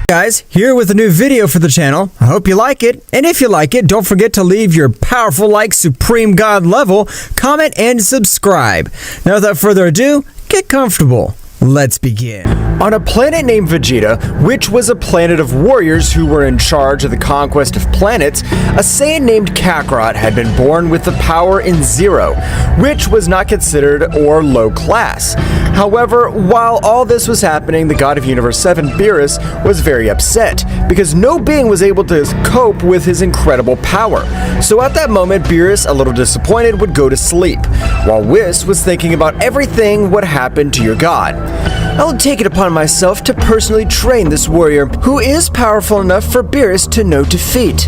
Guys, here with a new video for the channel. I hope you like it, and if you like it, don't forget to leave your powerful like Supreme God level, comment, and subscribe. Now without further ado, get comfortable. Let's begin. On a planet named Vegeta, which was a planet of warriors who were in charge of the conquest of planets, a Saiyan named Kakarot had been born with the power in Zero, which was not considered or low class. However, while all this was happening, the god of Universe 7, Beerus, was very upset, because no being was able to cope with his incredible power. So at that moment, Beerus, a little disappointed, would go to sleep, while Whis was thinking about everything what happened to your god. I will take it upon myself to personally train this warrior, who is powerful enough for Beerus to no defeat.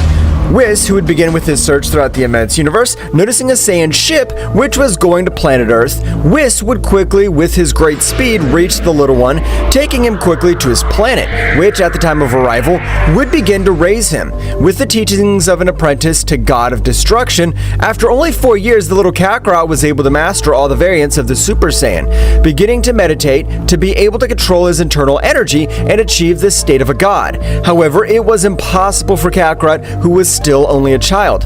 Whis, who would begin with his search throughout the immense universe, noticing a Saiyan ship which was going to planet Earth, Whis would quickly, with his great speed, reach the little one, taking him quickly to his planet, which at the time of arrival would begin to raise him. With the teachings of an apprentice to God of Destruction, after only 4 years the little Kakarot was able to master all the variants of the Super Saiyan, beginning to meditate to be able to control his internal energy and achieve this state of a god. However, it was impossible for Kakarot, who was still only a child.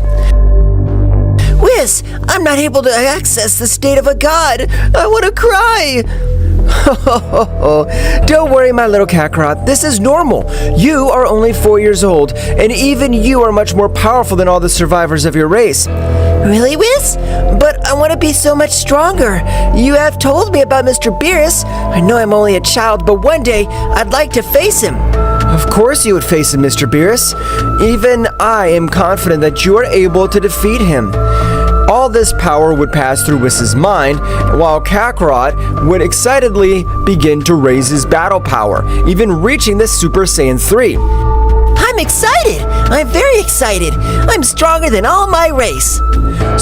Whis, I'm not able to access the state of a god. I want to cry. Don't worry, my little Kakarot. This is normal. You are only 4 years old, and even you are much more powerful than all the survivors of your race. Really, Whis? But I want to be so much stronger. You have told me about Mr. Beerus. I know I'm only a child, but one day I'd like to face him. Of course you would face him, Mr. Beerus. Even I am confident that you are able to defeat him. All this power would pass through Whis' mind, while Kakarot would excitedly begin to raise his battle power, even reaching the Super Saiyan 3. I'm excited! I'm very excited! I'm stronger than all my race!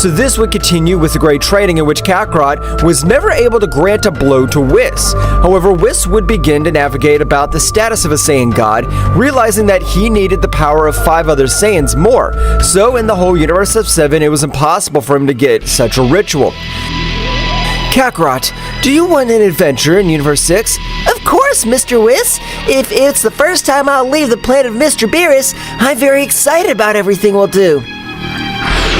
So this would continue with the great training in which Kakarot was never able to grant a blow to Whis. However, Whis would begin to navigate about the status of a Saiyan god, realizing that he needed the power of 5 other Saiyans more. So in the whole universe of 7, it was impossible for him to get such a ritual. Kakarot, do you want an adventure in Universe 6? Of course, Mr. Whis! If it's the first time I'll leave the planet of Mr. Beerus, I'm very excited about everything we'll do.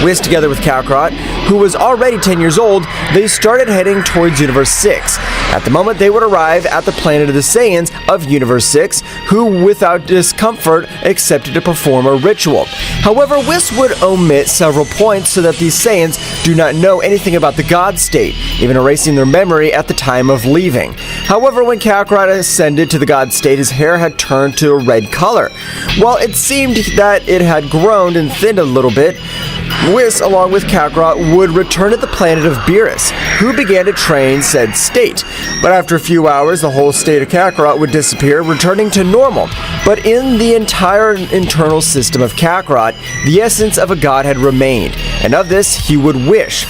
Whis, together with Kakarot, who was already 10 years old, they started heading towards Universe 6. At the moment, they would arrive at the planet of the Saiyans of Universe 6, who, without discomfort, accepted to perform a ritual. However, Whis would omit several points so that these Saiyans do not know anything about the God state, even erasing their memory at the time of leaving. However, when Kakarot ascended to the God state, his hair had turned to a red color. While it seemed that it had grown and thinned a little bit, Whis, along with Kakarot, would return to the planet of Beerus, who began to train said state. But after a few hours, the whole state of Kakarot would disappear, returning to normal. But in the entire internal system of Kakarot, the essence of a god had remained, and of this he would wish.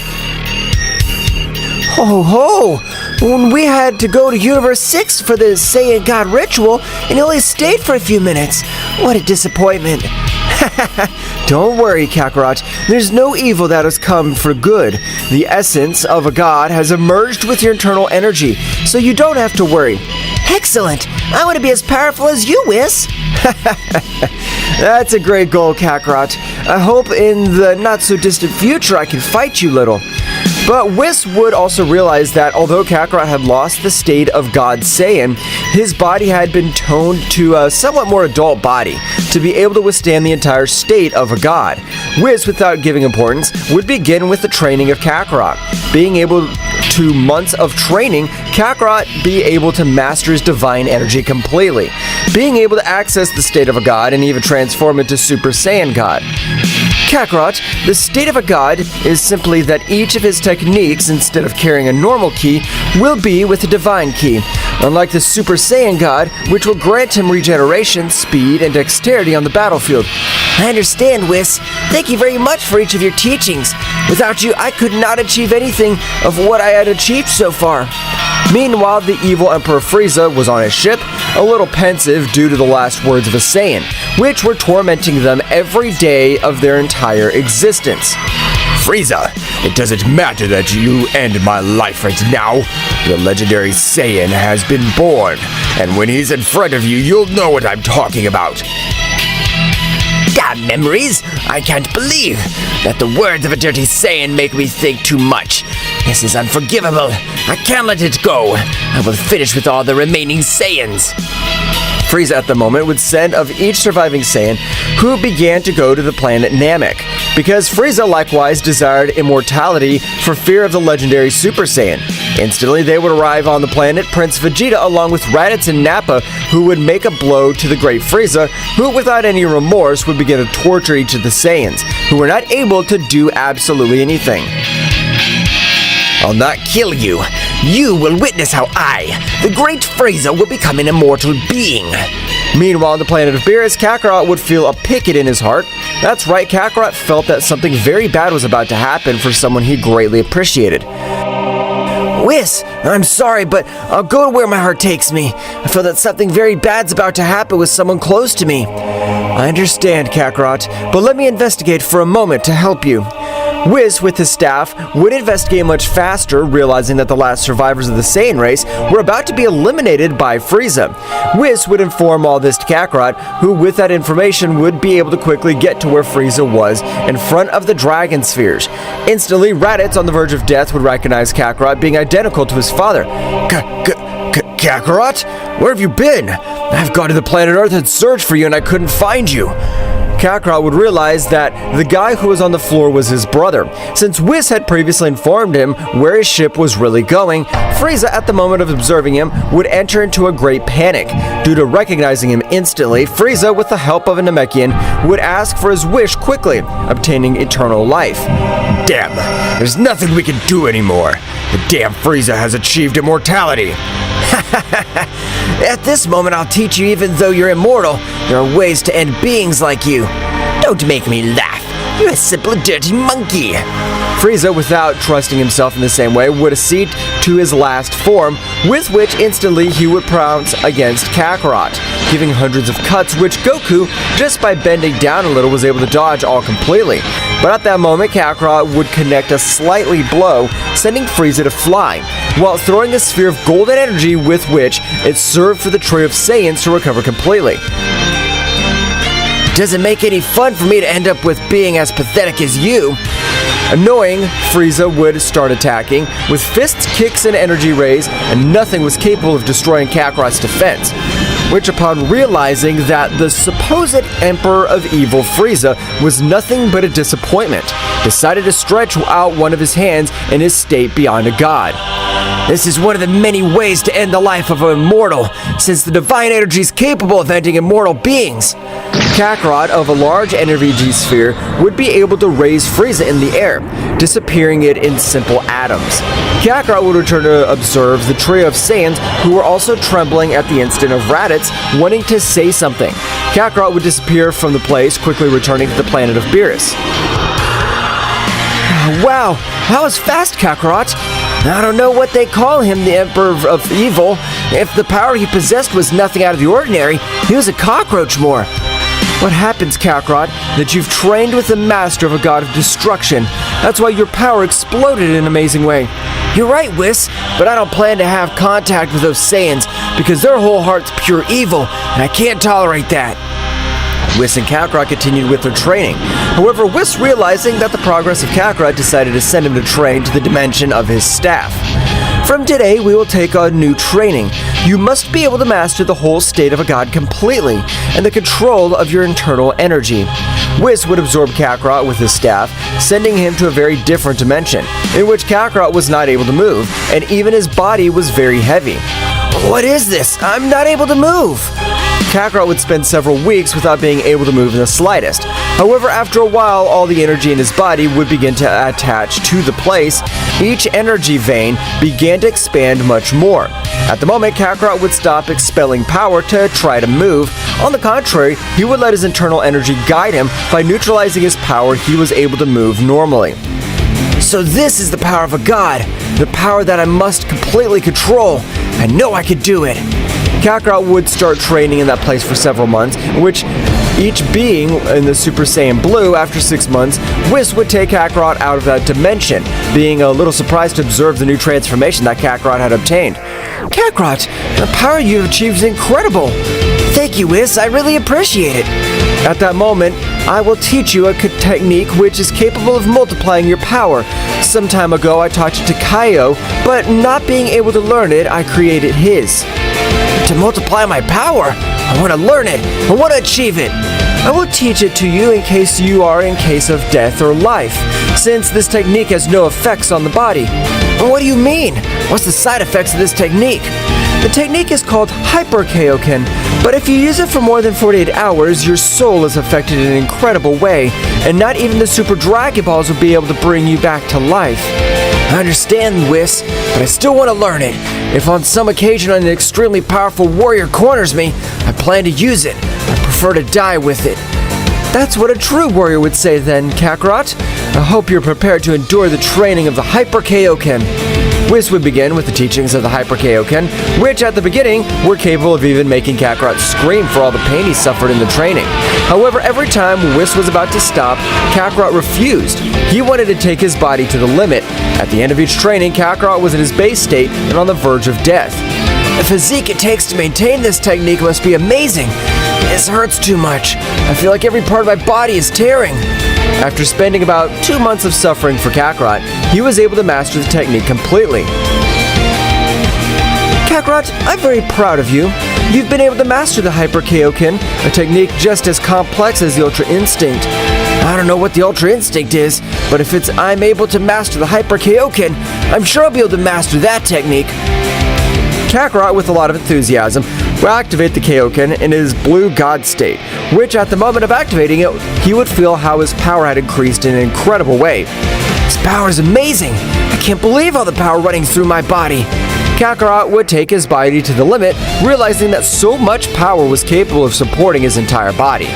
Ho ho! When we had to go to Universe 6 for the Saiyan God ritual, and he only stayed for a few minutes. What a disappointment. Don't worry, Kakarot. There's no evil that has come for good. The essence of a god has emerged with your internal energy, so you don't have to worry. Excellent! I want to be as powerful as you, Whis. That's a great goal, Kakarot. I hope in the not-so-distant future I can fight you, little. But Whis would also realize that although Kakarot had lost the state of God Saiyan, his body had been toned to a somewhat more adult body to be able to withstand the entire state of a god. Whis, without giving importance, would begin with the training of Kakarot. Being able to months of training, Kakarot be able to master his divine energy completely, being able to access the state of a god and even transform into Super Saiyan God. Kakarot, the state of a god is simply that each of his techniques, instead of carrying a normal ki, will be with a divine ki. Unlike the Super Saiyan god, which will grant him regeneration, speed, and dexterity on the battlefield. I understand, Whis. Thank you very much for each of your teachings. Without you, I could not achieve anything of what I had achieved so far. Meanwhile, the evil Emperor Frieza was on his ship, a little pensive due to the last words of a Saiyan, which were tormenting them every day of their entire existence. Frieza, it doesn't matter that you end my life right now. The legendary Saiyan has been born, and when he's in front of you, you'll know what I'm talking about. Damn memories! I can't believe that the words of a dirty Saiyan make me think too much. This is unforgivable. I can't let it go. I will finish with all the remaining Saiyans. Frieza at the moment would send of each surviving Saiyan who began to go to the planet Namek, because Frieza likewise desired immortality for fear of the legendary Super Saiyan. Instantly they would arrive on the planet Prince Vegeta along with Raditz and Nappa, who would make a blow to the great Frieza, who without any remorse would begin to torture each of the Saiyans, who were not able to do absolutely anything. I'll not kill you. You will witness how I, the great Frieza, will become an immortal being. Meanwhile, on the planet of Beerus, Kakarot would feel a picket in his heart. That's right, Kakarot felt that something very bad was about to happen for someone he greatly appreciated. Whis, I'm sorry, but I'll go to where my heart takes me. I feel that something very bad's about to happen with someone close to me. I understand, Kakarot, but let me investigate for a moment to help you. Whis, with his staff, would investigate much faster, realizing that the last survivors of the Saiyan race were about to be eliminated by Frieza. Whis would inform all this to Kakarot, who with that information would be able to quickly get to where Frieza was in front of the Dragon Spheres. Instantly, Raditz, on the verge of death, would recognize Kakarot being identical to his father. Kakarot? Where have you been? I've gone to the planet Earth and searched for you and I couldn't find you. Kakarot would realize that the guy who was on the floor was his brother. Since Whis had previously informed him where his ship was really going, Frieza, at the moment of observing him, would enter into a great panic. Due to recognizing him instantly, Frieza, with the help of a Namekian, would ask for his wish quickly, obtaining eternal life. Damn, there's nothing we can do anymore. The damn Frieza has achieved immortality. At this moment, I'll teach you, even though you're immortal, there are ways to end beings like you. Don't make me laugh. You're a simple dirty monkey. Frieza, without trusting himself in the same way, would accede to his last form, with which instantly he would pounce against Kakarot, giving hundreds of cuts, which Goku, just by bending down a little, was able to dodge all completely. But at that moment, Kakarot would connect a slightly blow, sending Frieza to fly, while throwing a sphere of golden energy with which it served for the trio of Saiyans to recover completely. Doesn't make any fun for me to end up with being as pathetic as you. Annoying, Frieza would start attacking, with fists, kicks, and energy rays, and nothing was capable of destroying Kakarot's defense. Which, upon realizing that the supposed Emperor of Evil, Frieza, was nothing but a disappointment, decided to stretch out one of his hands in his state beyond a god. This is one of the many ways to end the life of an immortal, since the divine energy is capable of ending immortal beings. Kakarot, of a large energy sphere, would be able to raise Frieza in the air, disappearing it in simple atoms. Kakarot would return to observe the trio of Saiyans, who were also trembling at the instant of Raditz wanting to say something. Kakarot would disappear from the place, quickly returning to the planet of Beerus. Wow, that was fast, Kakarot. I don't know what they call him, the Emperor of Evil. If the power he possessed was nothing out of the ordinary, he was a cockroach more. What happens, Kakarot, that you've trained with the master of a god of destruction. That's why your power exploded in an amazing way. You're right, Whis, but I don't plan to have contact with those Saiyans because their whole heart's pure evil, and I can't tolerate that. Whis and Kakarot continued with their training. However, Whis, realizing that the progress of Kakarot, decided to send him to train to the dimension of his staff. From today, we will take on new training. You must be able to master the whole state of a god completely, and the control of your internal energy. Whis would absorb Kakarot with his staff, sending him to a very different dimension, in which Kakarot was not able to move, and even his body was very heavy. What is this? I'm not able to move. Kakarot would spend several weeks without being able to move in the slightest. However, after a while, all the energy in his body would begin to attach to the place. Each energy vein began to expand much more. At the moment, Kakarot would stop expelling power to try to move. On the contrary, he would let his internal energy guide him. By neutralizing his power, he was able to move normally. So this is the power of a god, the power that I must completely control. I know I could do it. Kakarot would start training in that place for several months, which each being in the Super Saiyan Blue. After 6 months, Whis would take Kakarot out of that dimension, being a little surprised to observe the new transformation that Kakarot had obtained. Kakarot, the power you have achieved is incredible. Thank you, Whis, I really appreciate it. At that moment, I will teach you a technique which is capable of multiplying your power. Some time ago, I taught it to Kaio, but not being able to learn it, I created his. To multiply my power, I want to learn it. I want to achieve it. I will teach it to you in case you are in case of death or life, since this technique has no effects on the body. What do you mean? What's the side effects of this technique? The technique is called Hyper Kaioken, but if you use it for more than 48 hours, your soul is affected in an incredible way, and not even the Super Dragon Balls will be able to bring you back to life. I understand, Whis, but I still want to learn it. If on some occasion an extremely powerful warrior corners me, I plan to use it. I prefer to die with it. That's what a true warrior would say then, Kakarot. I hope you're prepared to endure the training of the Hyper Kaioken. Whis would begin with the teachings of the Hyper Kaioken, which at the beginning were capable of even making Kakarot scream for all the pain he suffered in the training. However, every time Whis was about to stop, Kakarot refused. He wanted to take his body to the limit. At the end of each training, Kakarot was in his base state and on the verge of death. The physique it takes to maintain this technique must be amazing. This hurts too much. I feel like every part of my body is tearing. After spending about 2 months of suffering for Kakarot, he was able to master the technique completely. Kakarot, I'm very proud of you. You've been able to master the Hyper Kaioken, a technique just as complex as the Ultra Instinct. I don't know what the Ultra Instinct is, but if I'm able to master the Hyper Kaioken, I'm sure I'll be able to master that technique. Kakarot, with a lot of enthusiasm, will activate the Kaioken in his blue god state, which at the moment of activating it, he would feel how his power had increased in an incredible way. This power is amazing! I can't believe all the power running through my body! Kakarot would take his body to the limit, realizing that so much power was capable of supporting his entire body.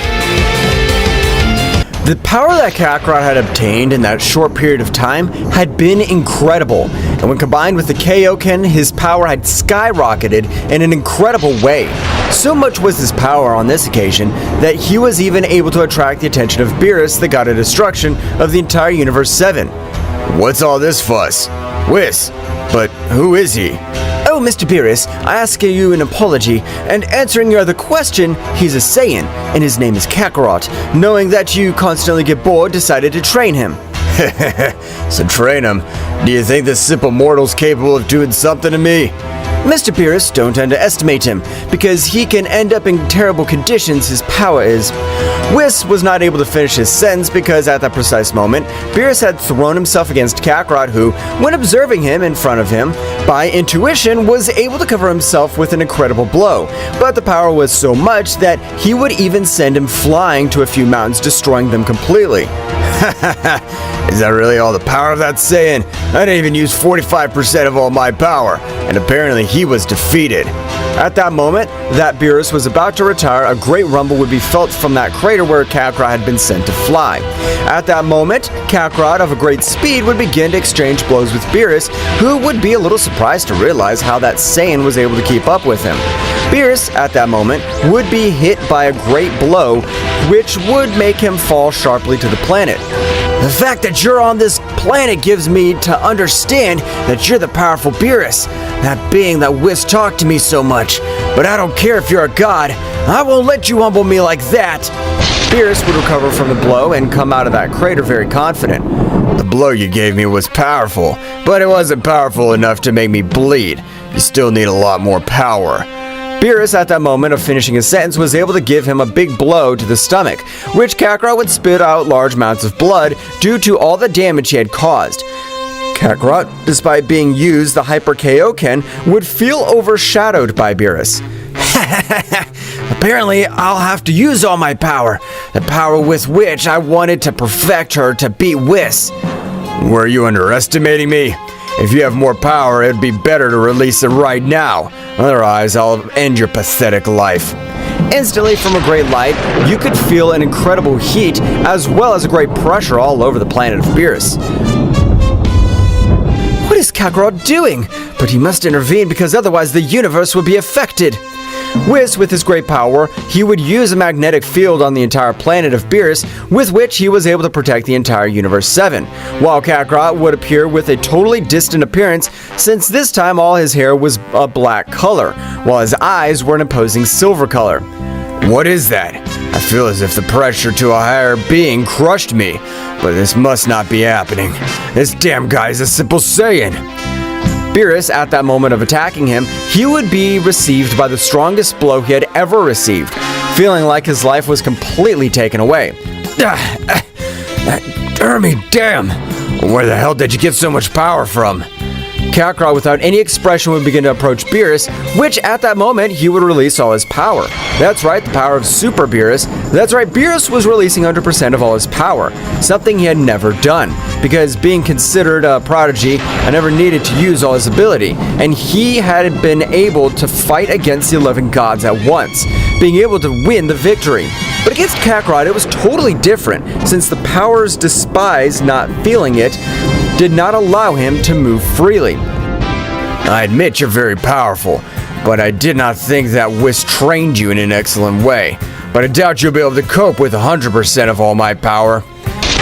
The power that Kakarot had obtained in that short period of time had been incredible, and when combined with the Kaioken, his power had skyrocketed in an incredible way. So much was his power on this occasion that he was even able to attract the attention of Beerus, the god of destruction of the entire Universe 7. What's all this fuss? Whis, but who is he? Oh, Mr. Beerus, I ask you an apology, and answering your other question, he's a Saiyan, and his name is Kakarot. Knowing that you constantly get bored, decided to train him. So train him. Do you think this simple mortal's capable of doing something to me? Mr. Beerus, don't underestimate him, because he can end up in terrible conditions his power is. Whis was not able to finish his sentence because at that precise moment, Beerus had thrown himself against Kakarot, who, when observing him in front of him, by intuition was able to cover himself with an incredible blow. But the power was so much that he would even send him flying to a few mountains, destroying them completely. Is that really all the power of that Saiyan? I didn't even use 45% of all my power, and apparently he was defeated. At that moment, that Beerus was about to retire, a great rumble would be felt from that crater where Kakarot had been sent to fly. At that moment, Kakarot, of a great speed, would begin to exchange blows with Beerus, who would be a little surprised to realize how that Saiyan was able to keep up with him. Beerus, at that moment, would be hit by a great blow, which would make him fall sharply to the planet. The fact that you're on this planet gives me to understand that you're the powerful Beerus, that being that Whis talked to me so much. But I don't care if you're a god, I won't let you humble me like that. Beerus would recover from the blow and come out of that crater very confident. The blow you gave me was powerful, but it wasn't powerful enough to make me bleed. You still need a lot more power. Beerus, at that moment of finishing his sentence, was able to give him a big blow to the stomach, which Kakarot would spit out large amounts of blood due to all the damage he had caused. Kakarot, despite being used the Hyper Kaioken, would feel overshadowed by Beerus. Apparently, I'll have to use all my power. The power with which I wanted to perfect her to beat Whis. Were you underestimating me? If you have more power, it'd be better to release it right now. Otherwise, I'll end your pathetic life. Instantly, from a great light, you could feel an incredible heat as well as a great pressure all over the planet of Beerus. What is Kakarot doing? But he must intervene because otherwise the universe would be affected. Whis, with his great power, he would use a magnetic field on the entire planet of Beerus, with which he was able to protect the entire Universe 7, while Kakarot would appear with a totally distant appearance, since this time all his hair was a black color, while his eyes were an imposing silver color. What is that? I feel as if the pressure to a higher being crushed me, but this must not be happening. This damn guy is a simple Saiyan. Beerus, at that moment of attacking him, he would be received by the strongest blow he had ever received, feeling like his life was completely taken away. Ermy, damn! Where the hell did you get so much power from? Kakarot, without any expression, would begin to approach Beerus, which at that moment he would release all his power. That's right, the power of Super Beerus. That's right, Beerus was releasing 100% of all his power, something he had never done, because being considered a prodigy, I never needed to use all his ability, and he had been able to fight against the 11 gods at once, being able to win the victory. But against Kakarot, it was totally different, since the powers despise not feeling it, did not allow him to move freely. I admit you're very powerful, but I did not think that Whis trained you in an excellent way. But I doubt you'll be able to cope with 100% of all my power.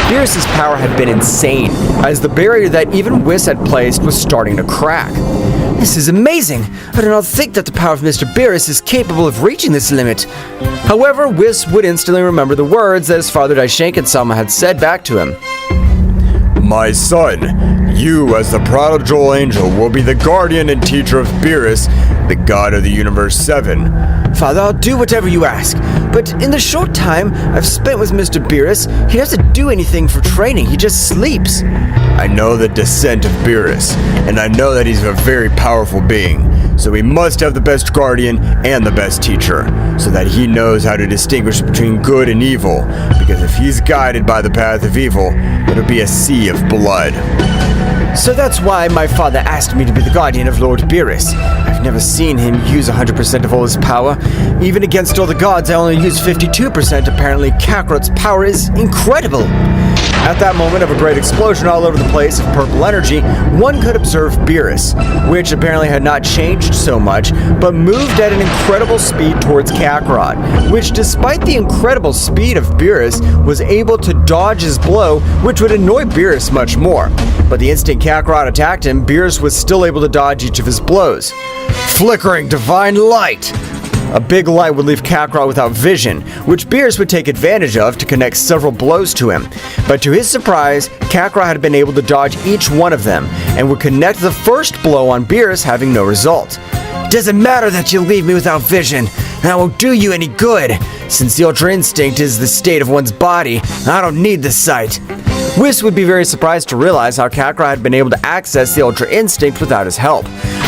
Beerus' power had been insane, as the barrier that even Whis had placed was starting to crack. This is amazing! I do not think that the power of Mr. Beerus is capable of reaching this limit. However, Whis would instantly remember the words that his father Zenos Sama had said back to him. My son, you as the prodigal angel will be the guardian and teacher of Beerus, the god of the Universe 7. Father, I'll do whatever you ask, but in the short time I've spent with Mr. Beerus, he doesn't do anything for training, he just sleeps. I know the descent of Beerus, and I know that he's a very powerful being, so we must have the best guardian and the best teacher, so that he knows how to distinguish between good and evil, because if he's guided by the path of evil, it'll be a sea of blood. So that's why my father asked me to be the guardian of Lord Beerus. I've never seen him use 100% of all his power. Even against all the gods, I only use 52%. Apparently, Kakarot's power is incredible. At that moment of a great explosion all over the place of purple energy, one could observe Beerus, which apparently had not changed so much, but moved at an incredible speed towards Kakarot, which despite the incredible speed of Beerus, was able to dodge his blow, which would annoy Beerus much more. But the instant Kakarot attacked him, Beerus was still able to dodge each of his blows. Flickering divine light! A big light would leave Kakarot without vision, which Beerus would take advantage of to connect several blows to him. But to his surprise, Kakarot had been able to dodge each one of them, and would connect the first blow on Beerus, having no result. Doesn't matter that you leave me without vision, that won't do you any good. Since the Ultra Instinct is the state of one's body, I don't need the sight. Whis would be very surprised to realize how Kakarot had been able to access the Ultra Instinct without his help.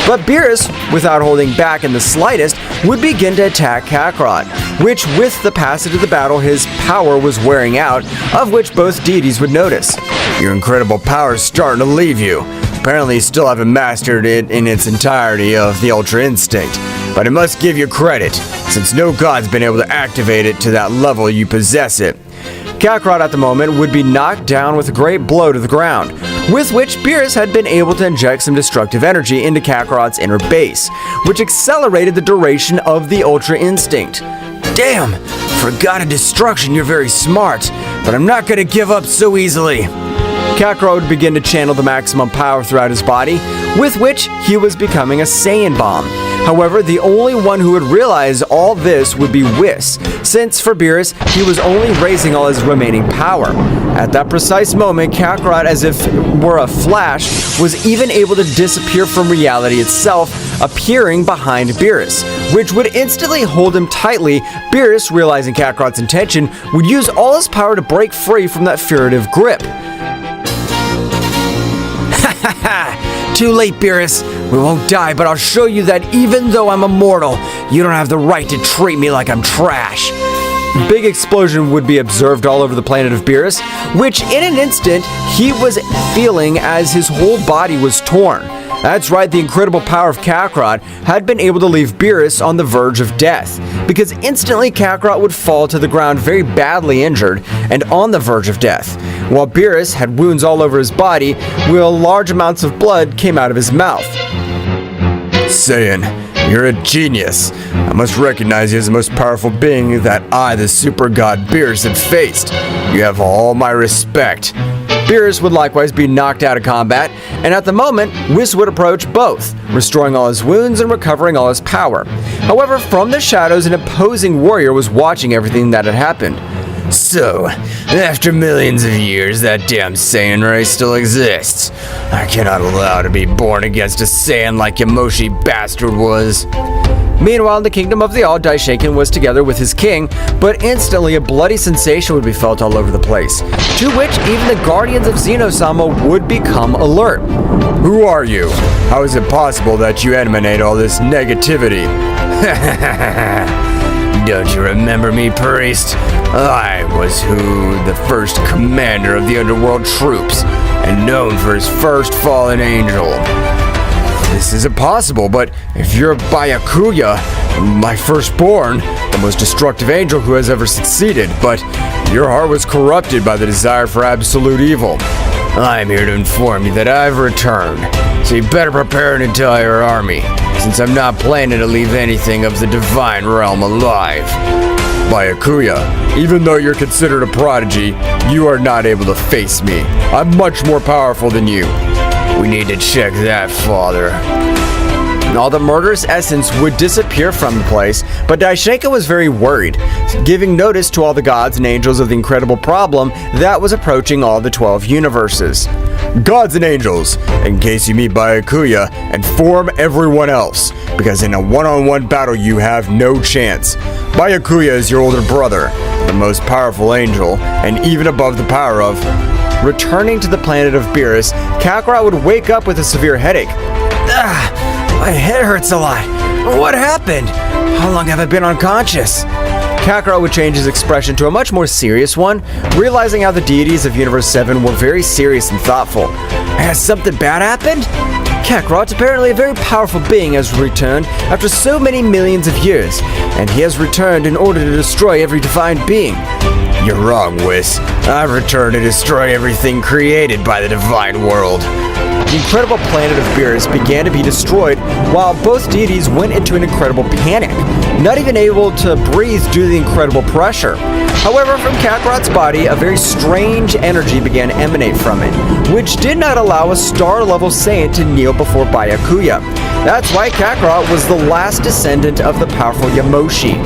But Beerus, without holding back in the slightest, would begin to attack Kakarot, which with the passage of the battle his power was wearing out, of which both deities would notice. Your incredible power is starting to leave you. Apparently you still haven't mastered it in its entirety of the Ultra Instinct, but I must give you credit, since no god's been able to activate it to that level you possess it. Kakarot at the moment would be knocked down with a great blow to the ground, with which Beerus had been able to inject some destructive energy into Kakarot's inner base, which accelerated the duration of the Ultra Instinct. Damn! For a god of destruction, you're very smart, but I'm not gonna give up so easily. Kakarot would begin to channel the maximum power throughout his body, with which he was becoming a Saiyan bomb. However, the only one who would realize all this would be Whis, since for Beerus, he was only raising all his remaining power. At that precise moment, Kakarot, as if it were a flash, was even able to disappear from reality itself, appearing behind Beerus, which would instantly hold him tightly. Beerus, realizing Kakarot's intention, would use all his power to break free from that furtive grip. Too late, Beerus. We won't die, but I'll show you that even though I'm immortal, you don't have the right to treat me like I'm trash. Big explosion would be observed all over the planet of Beerus, which in an instant he was feeling as his whole body was torn. That's right, the incredible power of Kakarot had been able to leave Beerus on the verge of death, because instantly Kakarot would fall to the ground very badly injured and on the verge of death, while Beerus had wounds all over his body, while large amounts of blood came out of his mouth. Saiyan, you're a genius. I must recognize you as the most powerful being that I, the super god Beerus, have faced. You have all my respect. Beerus would likewise be knocked out of combat, and at the moment, Whis would approach both, restoring all his wounds and recovering all his power. However, from the shadows, an opposing warrior was watching everything that had happened. So, after millions of years, that damn Saiyan race still exists. I cannot allow to be born against a Saiyan like Yamoshi bastard was. Meanwhile, in the kingdom of the All, Daishoken was together with his king, but instantly a bloody sensation would be felt all over the place, to which even the guardians of Zeno-sama would become alert. Who are you? How is it possible that you emanate all this negativity? Don't you remember me, priest? I was the first commander of the underworld troops, and known for his first fallen angel. This isn't possible, but if you're Byakuya, my firstborn, the most destructive angel who has ever succeeded, but your heart was corrupted by the desire for absolute evil. I'm here to inform you that I've returned, so you better prepare an entire army, since I'm not planning to leave anything of the divine realm alive. Byakuya, even though you're considered a prodigy, you are not able to face me. I'm much more powerful than you. We need to check that, father. All the murderous essence would disappear from the place, but Daishoken was very worried, giving notice to all the gods and angels of the incredible problem that was approaching all the 12 universes. Gods and angels, in case you meet Byakuya, inform everyone else, because in a one-on-one battle you have no chance. Byakuya is your older brother, the most powerful angel, and even above the power of... Returning to the planet of Beerus, Kakarot would wake up with a severe headache. My head hurts a lot. What happened? How long have I been unconscious? Kakarot would change his expression to a much more serious one, realizing how the deities of Universe 7 were very serious and thoughtful. Has something bad happened? Kakarot, apparently a very powerful being, has returned after so many millions of years, and he has returned in order to destroy every divine being. You're wrong, Whis. I've returned to destroy everything created by the divine world. The incredible planet of Beerus began to be destroyed while both deities went into an incredible panic, not even able to breathe due to the incredible pressure. However, from Kakarot's body, a very strange energy began to emanate from it, which did not allow a star-level Saiyan to kneel before Byakuya. That's why Kakarot was the last descendant of the powerful Yamoshi,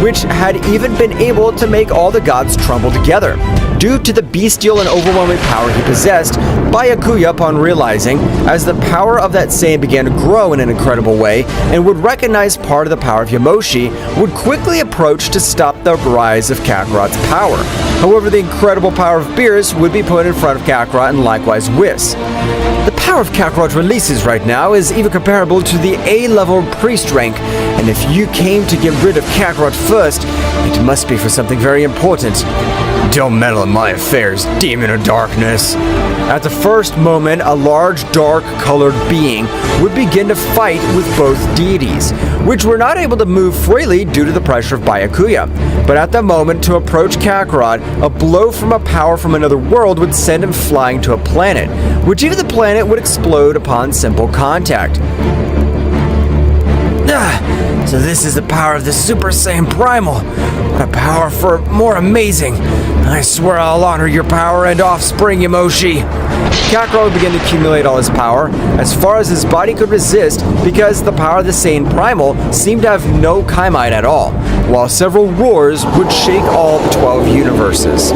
which had even been able to make all the gods tremble together. Due to the bestial and overwhelming power he possessed, Byakuya, upon realizing, as the power of that Saiyan began to grow in an incredible way, and would recognize part of the power of Yamoshi, would quickly approach to stop the rise of Kakarot's power. However, the incredible power of Beerus would be put in front of Kakarot and likewise Whis. The power of Kakarot releases right now is even comparable to the A-level priest rank, and if you came to get rid of Kakarot first, it must be for something very important. Don't meddle in my affairs, demon of darkness. At the first moment, a large, dark-colored being would begin to fight with both deities, which were not able to move freely due to the pressure of Byakuya. But at the moment to approach Kakarot, a blow from a power from another world would send him flying to a planet, which even the planet would explode upon simple contact. So this is the power of the Super Saiyan Primal. What a power for more amazing. I swear I'll honor your power and offspring, Yamoshi. Kakarot would begin to accumulate all his power, as far as his body could resist, because the power of the Saiyan Primal seemed to have no kaimite at all, while several roars would shake all the 12 universes.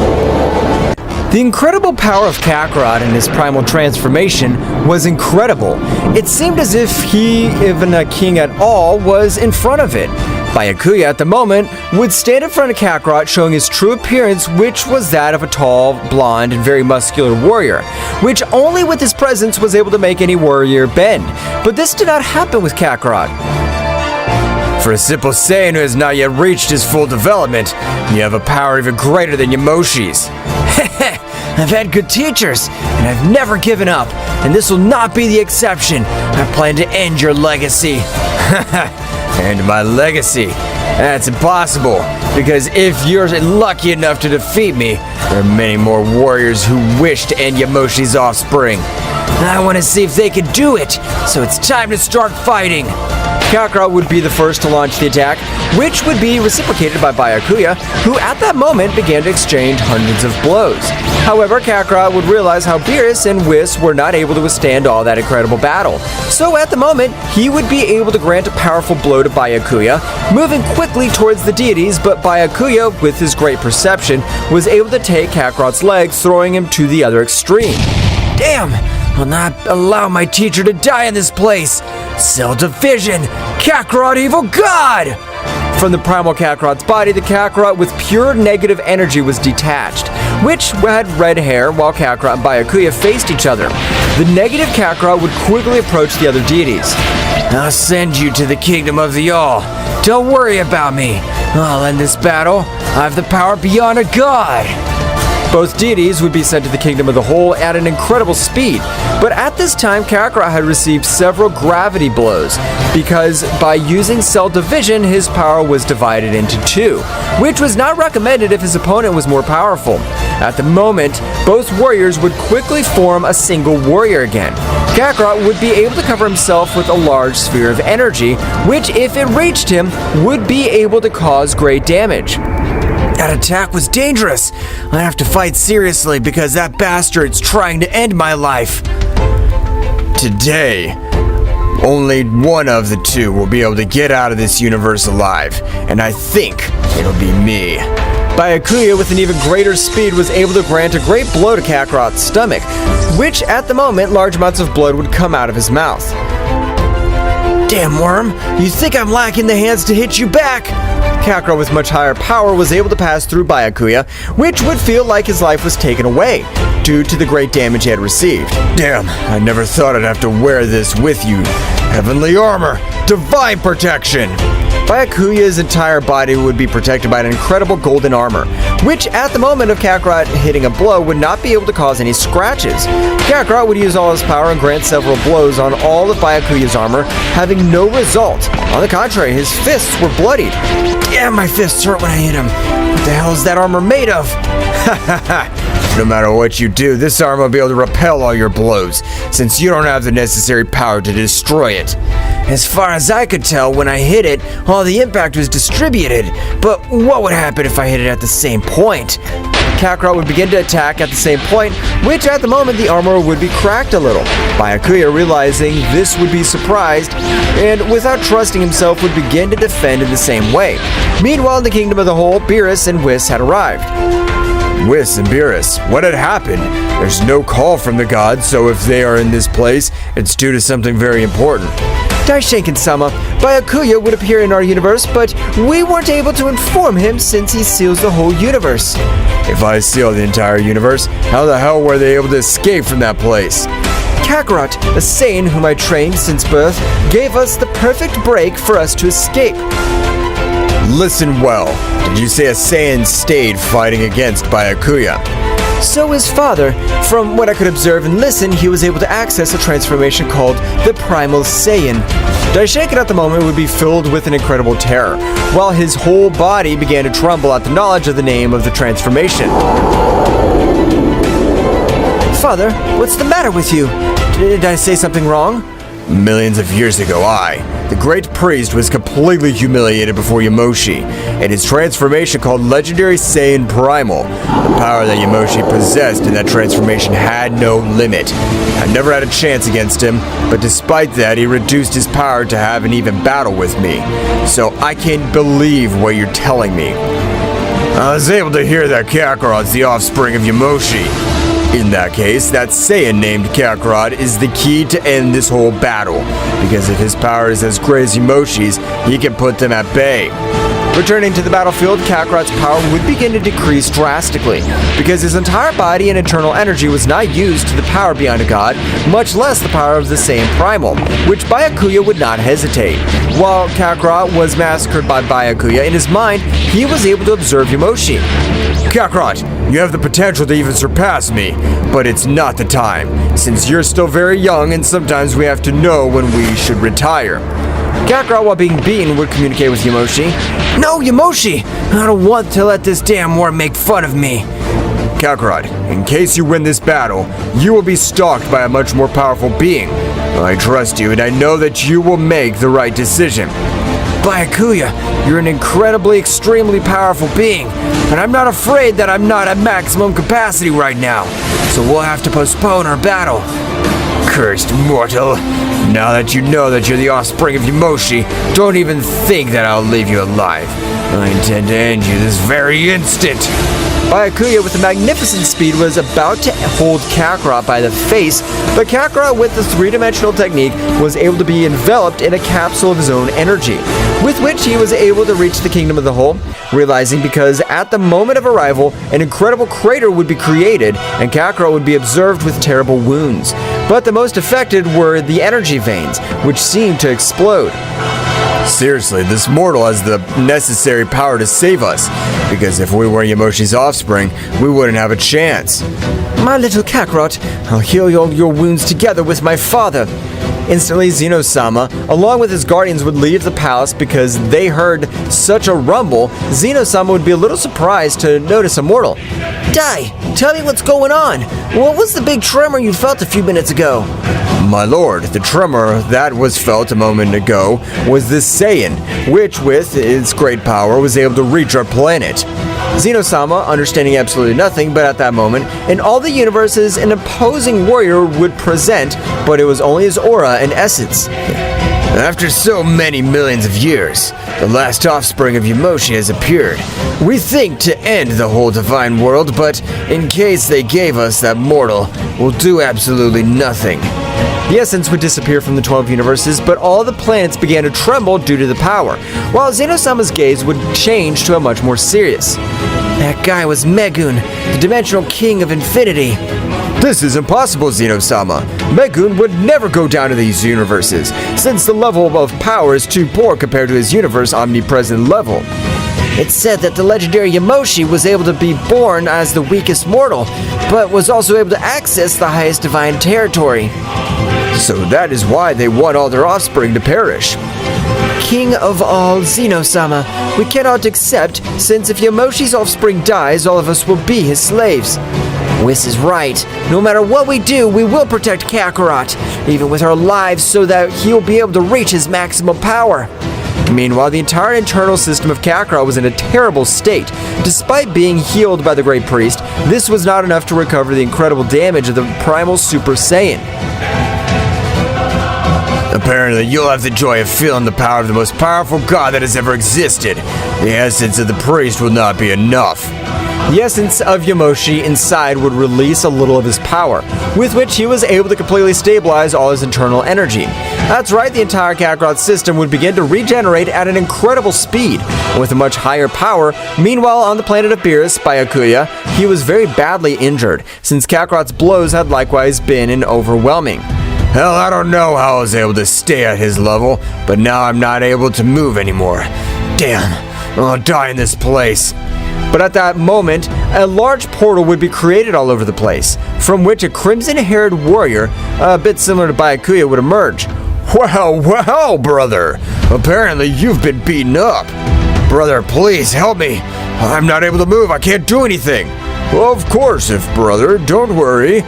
The incredible power of Kakarot in his primal transformation was incredible. It seemed as if he, even a king at all, was in front of it. Byakuya at the moment would stand in front of Kakarot showing his true appearance, which was that of a tall, blonde, and very muscular warrior, which only with his presence was able to make any warrior bend. But this did not happen with Kakarot. For a simple Saiyan who has not yet reached his full development, you have a power even greater than Yamoshi's. I've had good teachers, and I've never given up, and this will not be the exception. I plan to end your legacy. And my legacy? That's impossible, because if you're lucky enough to defeat me, there are many more warriors who wish to end Yamoshi's offspring. I want to see if they can do it, so it's time to start fighting. Kakarot would be the first to launch the attack, which would be reciprocated by Byakuya, who at that moment began to exchange hundreds of blows. However, Kakarot would realize how Beerus and Whis were not able to withstand all that incredible battle. So at the moment, he would be able to grant a powerful blow to Byakuya, moving quickly towards the deities, but Byakuya, with his great perception, was able to take Kakarot's legs, throwing him to the other extreme. Damn! I'll not allow my teacher to die in this place! Cell division! Kakarot Evil God! From the Primal Kakarot's body, the Kakarot with pure negative energy was detached, which had red hair while Kakarot and Byakuya faced each other. The negative Kakarot would quickly approach the other deities. I'll send you to the kingdom of the All. Don't worry about me. I'll end this battle. I have the power beyond a god. Both deities would be sent to the Kingdom of the Whole at an incredible speed, but at this time Kakarot had received several gravity blows, because by using cell division his power was divided into two, which was not recommended if his opponent was more powerful. At the moment, both warriors would quickly form a single warrior again. Kakarot would be able to cover himself with a large sphere of energy, which if it reached him, would be able to cause great damage. That attack was dangerous. I have to fight seriously because that bastard's trying to end my life. Today, only one of the two will be able to get out of this universe alive, and I think it'll be me. Byakuya, with an even greater speed, was able to grant a great blow to Kakarot's stomach, which at the moment large amounts of blood would come out of his mouth. Damn worm, you think I'm lacking the hands to hit you back? Kakarot with much higher power was able to pass through Byakuya, which would feel like his life was taken away, due to the great damage he had received. Damn, I never thought I'd have to wear this with you. Heavenly armor, divine protection! Byakuya's entire body would be protected by an incredible golden armor, which at the moment of Kakarot hitting a blow would not be able to cause any scratches. Kakarot would use all his power and grant several blows on all of Byakuya's armor, having no result. On the contrary, his fists were bloodied. Damn, my fists hurt when I hit him. What the hell is that armor made of? No matter what you do, this armor will be able to repel all your blows, since you don't have the necessary power to destroy it. As far as I could tell, when I hit it, all the impact was distributed. But what would happen if I hit it at the same point? Kakarot would begin to attack at the same point, which at the moment the armor would be cracked a little. Byakuya, realizing this, would be surprised, and without trusting himself would begin to defend in the same way. Meanwhile, in the Kingdom of the Whole, Beerus and Whis had arrived. Whis and Beerus, what had happened? There's no call from the gods, so if they are in this place, it's due to something very important. Sama, Byakuya would appear in our universe, but we weren't able to inform him since he seals the whole universe. If I seal the entire universe, how the hell were they able to escape from that place? Kakarot, a Saiyan whom I trained since birth, gave us the perfect break for us to escape. Listen well. Did you say a Saiyan stayed fighting against Byakuya? So his father. From what I could observe and listen, he was able to access a transformation called the Primal Saiyan. Daishoken at the moment would be filled with an incredible terror, while his whole body began to tremble at the knowledge of the name of the transformation. Father, what's the matter with you? Did I say something wrong? Millions of years ago, the great priest, was completely humiliated before Yamoshi, and his transformation called Legendary Saiyan Primal. The power that Yamoshi possessed in that transformation had no limit. I never had a chance against him, but despite that, he reduced his power to have an even battle with me. So I can't believe what you're telling me. I was able to hear that Kakarot's the offspring of Yamoshi. In that case, that Saiyan named Kakarot is the key to end this whole battle, because if his power is as great as Yamoshi's, he can put them at bay. Returning to the battlefield, Kakarot's power would begin to decrease drastically, because his entire body and internal energy was not used to the power beyond a god, much less the power of the Saiyan Primal, which Byakuya would not hesitate. While Kakarot was massacred by Byakuya, in his mind, he was able to observe Yamoshi. Kakarot, you have the potential to even surpass me, but it's not the time, since you're still very young and sometimes we have to know when we should retire. Kakarot, while being beaten, would communicate with Yamoshi. No, Yamoshi! I don't want to let this damn war make fun of me. Kakarot, in case you win this battle, you will be stalked by a much more powerful being. I trust you and I know that you will make the right decision. Byakuya, you're an incredibly, extremely powerful being, and I'm not afraid that I'm not at maximum capacity right now, so we'll have to postpone our battle. Cursed mortal. Now that you know that you're the offspring of Yamoshi, don't even think that I'll leave you alive. I intend to end you this very instant. Byakuya, with a magnificent speed, was about to hold Kakarot by the face, but Kakarot, with the three-dimensional technique, was able to be enveloped in a capsule of his own energy, with which he was able to reach the Kingdom of the Whole, realizing because at the moment of arrival, an incredible crater would be created, and Kakarot would be observed with terrible wounds. But the most affected were the energy veins, which seemed to explode. Seriously, this mortal has the necessary power to save us, because if we were Yamoshi's offspring, we wouldn't have a chance. My little Kakarot, I'll heal all your wounds together with my father. Instantly, Zenos Sama, along with his guardians, would leave the palace because they heard such a rumble. Zenos Sama would be a little surprised to notice a mortal. Dai, tell me what's going on. What was the big tremor you felt a few minutes ago? My lord, the tremor that was felt a moment ago was this Saiyan, which with its great power was able to reach our planet. Zenos Sama, understanding absolutely nothing, but at that moment, in all the universes, an opposing warrior would present, but it was only his aura and essence. After so many millions of years, the last offspring of Yamoshi has appeared. We think to end the whole divine world, but in case they gave us that mortal, we'll do absolutely nothing. The essence would disappear from the 12 universes, but all the planets began to tremble due to the power, while Zenos Sama's gaze would change to a much more serious. That guy was Megun, the dimensional king of infinity. This is impossible, Zenos Sama. Megun would never go down to these universes, since the level of power is too poor compared to his universe omnipresent level. It's said that the legendary Yamoshi was able to be born as the weakest mortal, but was also able to access the highest divine territory. So that is why they want all their offspring to perish. King of all, Zeno-sama, we cannot accept, since if Yamoshi's offspring dies, all of us will be his slaves. Whis is right. No matter what we do, we will protect Kakarot, even with our lives, so that he'll be able to reach his maximum power. Meanwhile, the entire internal system of Kakarot was in a terrible state. Despite being healed by the Great Priest, this was not enough to recover the incredible damage of the Primal Super Saiyan. Apparently, you'll have the joy of feeling the power of the most powerful god that has ever existed. The essence of the priest will not be enough. The essence of Yamoshi inside would release a little of his power, with which he was able to completely stabilize all his internal energy. That's right, the entire Kakarot system would begin to regenerate at an incredible speed, with a much higher power. Meanwhile, on the planet of Beerus, Byakuya, he was very badly injured, since Kakarot's blows had likewise been overwhelming. Hell, I don't know how I was able to stay at his level, but now I'm not able to move anymore. Damn, I'll die in this place. But at that moment, a large portal would be created all over the place, from which a crimson-haired warrior, a bit similar to Byakuya, would emerge. Well, brother. Apparently you've been beaten up. Brother, please help me. I'm not able to move. I can't do anything. Well, of course, brother, don't worry.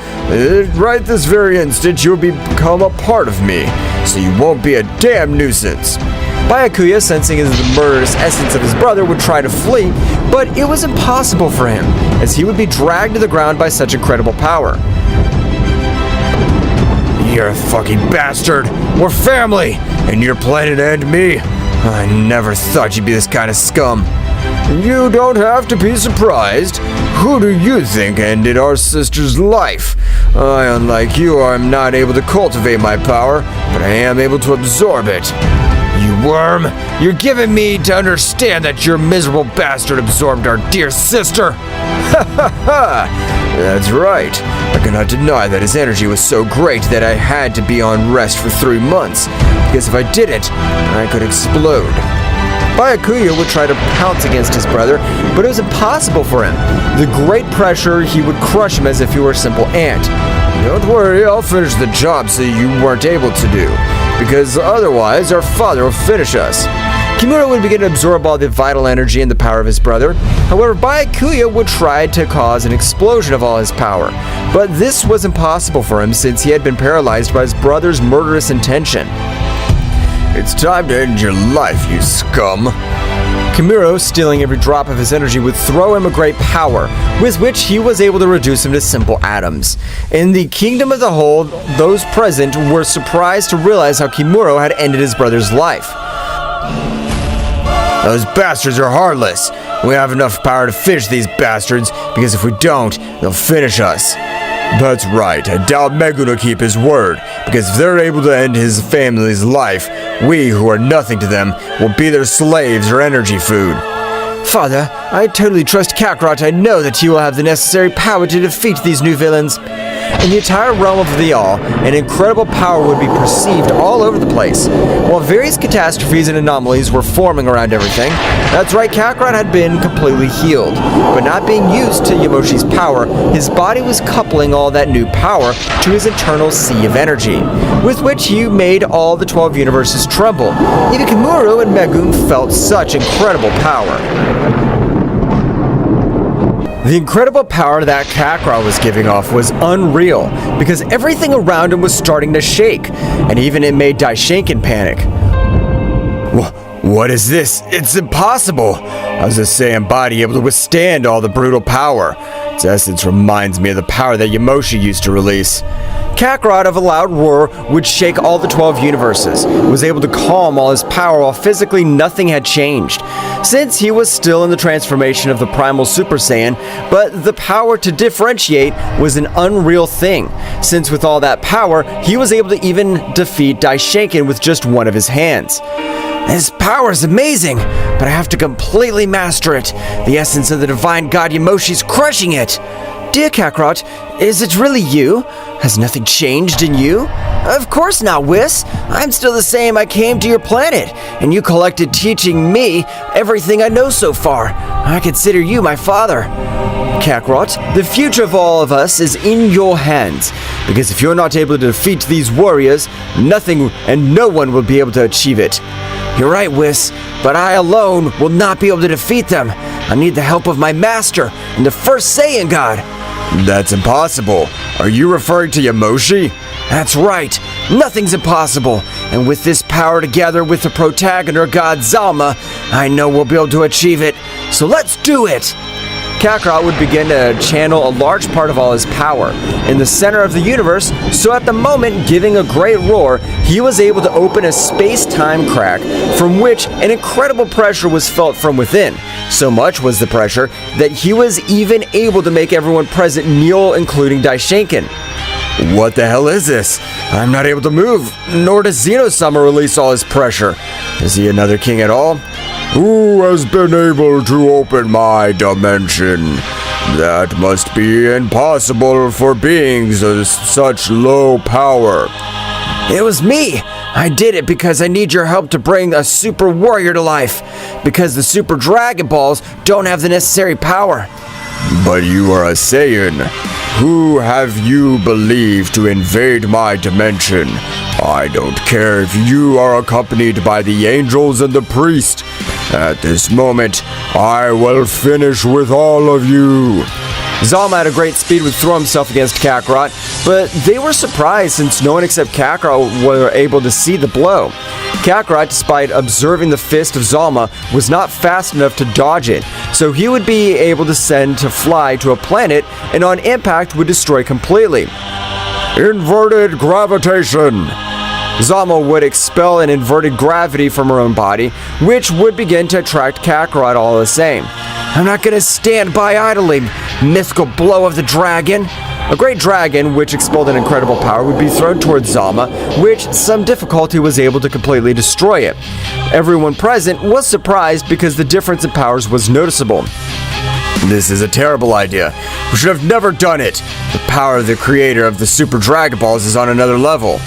Right this very instant, you'll become a part of me, so you won't be a damn nuisance. Byakuya, sensing the murderous essence of his brother, would try to flee, but it was impossible for him, as he would be dragged to the ground by such incredible power. You're a fucking bastard. We're family, and you're planning to end me. I never thought you'd be this kind of scum. You don't have to be surprised. Who do you think ended our sister's life? I, unlike you, am not able to cultivate my power, but I am able to absorb it. You worm! You're giving me to understand that your miserable bastard absorbed our dear sister! Ha ha ha! That's right. I cannot deny that his energy was so great that I had to be on rest for 3 months, because if I didn't, I could explode. Byakuya would try to pounce against his brother, but it was impossible for him. The great pressure, he would crush him as if he were a simple ant. Don't worry, I'll finish the job so you weren't able to do, because otherwise our father will finish us. Kimura would begin to absorb all the vital energy and the power of his brother. However, Byakuya would try to cause an explosion of all his power, but this was impossible for him since he had been paralyzed by his brother's murderous intention. It's time to end your life, you scum. Kimura, stealing every drop of his energy, would throw him a great power, with which he was able to reduce him to simple atoms. In the kingdom as a whole, those present were surprised to realize how Kimura had ended his brother's life. Those bastards are heartless. We have enough power to finish these bastards, because if we don't, they'll finish us. That's right, I doubt Megun will keep his word, because if they're able to end his family's life, we, who are nothing to them, will be their slaves or energy food. Father, I totally trust Kakarot. I know that he will have the necessary power to defeat these new villains. In the entire realm of the All, an incredible power would be perceived all over the place. While various catastrophes and anomalies were forming around everything, that's right, Kakarot had been completely healed. But not being used to Yamoshi's power, his body was coupling all that new power to his internal sea of energy, with which he made all the 12 universes tremble. Even Kimura and Megun felt such incredible power. The incredible power that Kakarot was giving off was unreal, because everything around him was starting to shake, and even it made Daishinken panic. What is this? It's impossible! How's a Saiyan body able to withstand all the brutal power? Its essence reminds me of the power that Yamoshi used to release. Kakarot, of a loud roar, would shake all the 12 universes, was able to calm all his power while physically nothing had changed, since he was still in the transformation of the Primal Super Saiyan, but the power to differentiate was an unreal thing, since with all that power, he was able to even defeat Daishinken with just one of his hands. This power is amazing, but I have to completely master it. The essence of the divine god Yamoshi's crushing it. Dear Kakarot, is it really you? Has nothing changed in you? Of course not, Whis. I'm still the same. I came to your planet, and you collected teaching me everything I know so far. I consider you my father. Kakarot, the future of all of us is in your hands, because if you're not able to defeat these warriors, nothing and no one will be able to achieve it. You're right, Whis, but I alone will not be able to defeat them. I need the help of my master and the first Saiyan god. That's impossible. Are you referring to Yamoshi? That's right. Nothing's impossible. And with this power together with the protagonist God Zama, I know we'll be able to achieve it. So let's do it. Kakarot would begin to channel a large part of all his power in the center of the universe, so at the moment, giving a great roar, he was able to open a space-time crack from which an incredible pressure was felt from within. So much was the pressure that he was even able to make everyone present kneel, including Daishinken. What the hell is this? I'm not able to move, nor does Zeno-sama release all his pressure. Is he another king at all? Who has been able to open my dimension? That must be impossible for beings of such low power. It was me! I did it because I need your help to bring a super warrior to life, because the super Dragon Balls don't have the necessary power. But you are a Saiyan. Who have you believed to invade my dimension? I don't care if you are accompanied by the angels and the priest. At this moment, I will finish with all of you. Zama at a great speed would throw himself against Kakarot, but they were surprised since no one except Kakarot were able to see the blow. Kakarot, despite observing the fist of Zama, was not fast enough to dodge it, so he would be able to send to fly to a planet and on impact would destroy completely. Inverted gravitation! Zama would expel an inverted gravity from her own body, which would begin to attract Kakarot all the same. I'm not gonna stand by idly, mythical blow of the dragon. A great dragon, which expelled an incredible power, would be thrown towards Zama, which some difficulty was able to completely destroy it. Everyone present was surprised because the difference in powers was noticeable. This is a terrible idea. We should have never done it. The power of the creator of the Super Dragon Balls is on another level.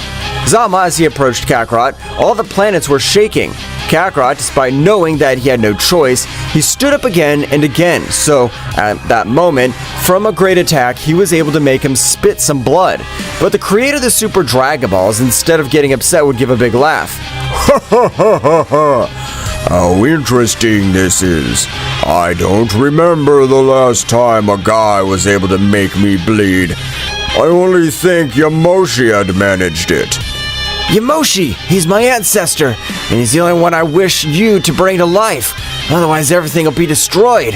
Zama, as he approached Kakarot, all the planets were shaking. Kakarot, despite knowing that he had no choice, he stood up again and again, so at that moment, from a great attack, he was able to make him spit some blood. But the creator of the Super Dragon Balls, instead of getting upset, would give a big laugh. Ha ha ha ha ha! How interesting this is. I don't remember the last time a guy was able to make me bleed. I only think Yamoshi had managed it. Yamoshi! He's my ancestor, and he's the only one I wish you to bring to life. Otherwise, everything will be destroyed.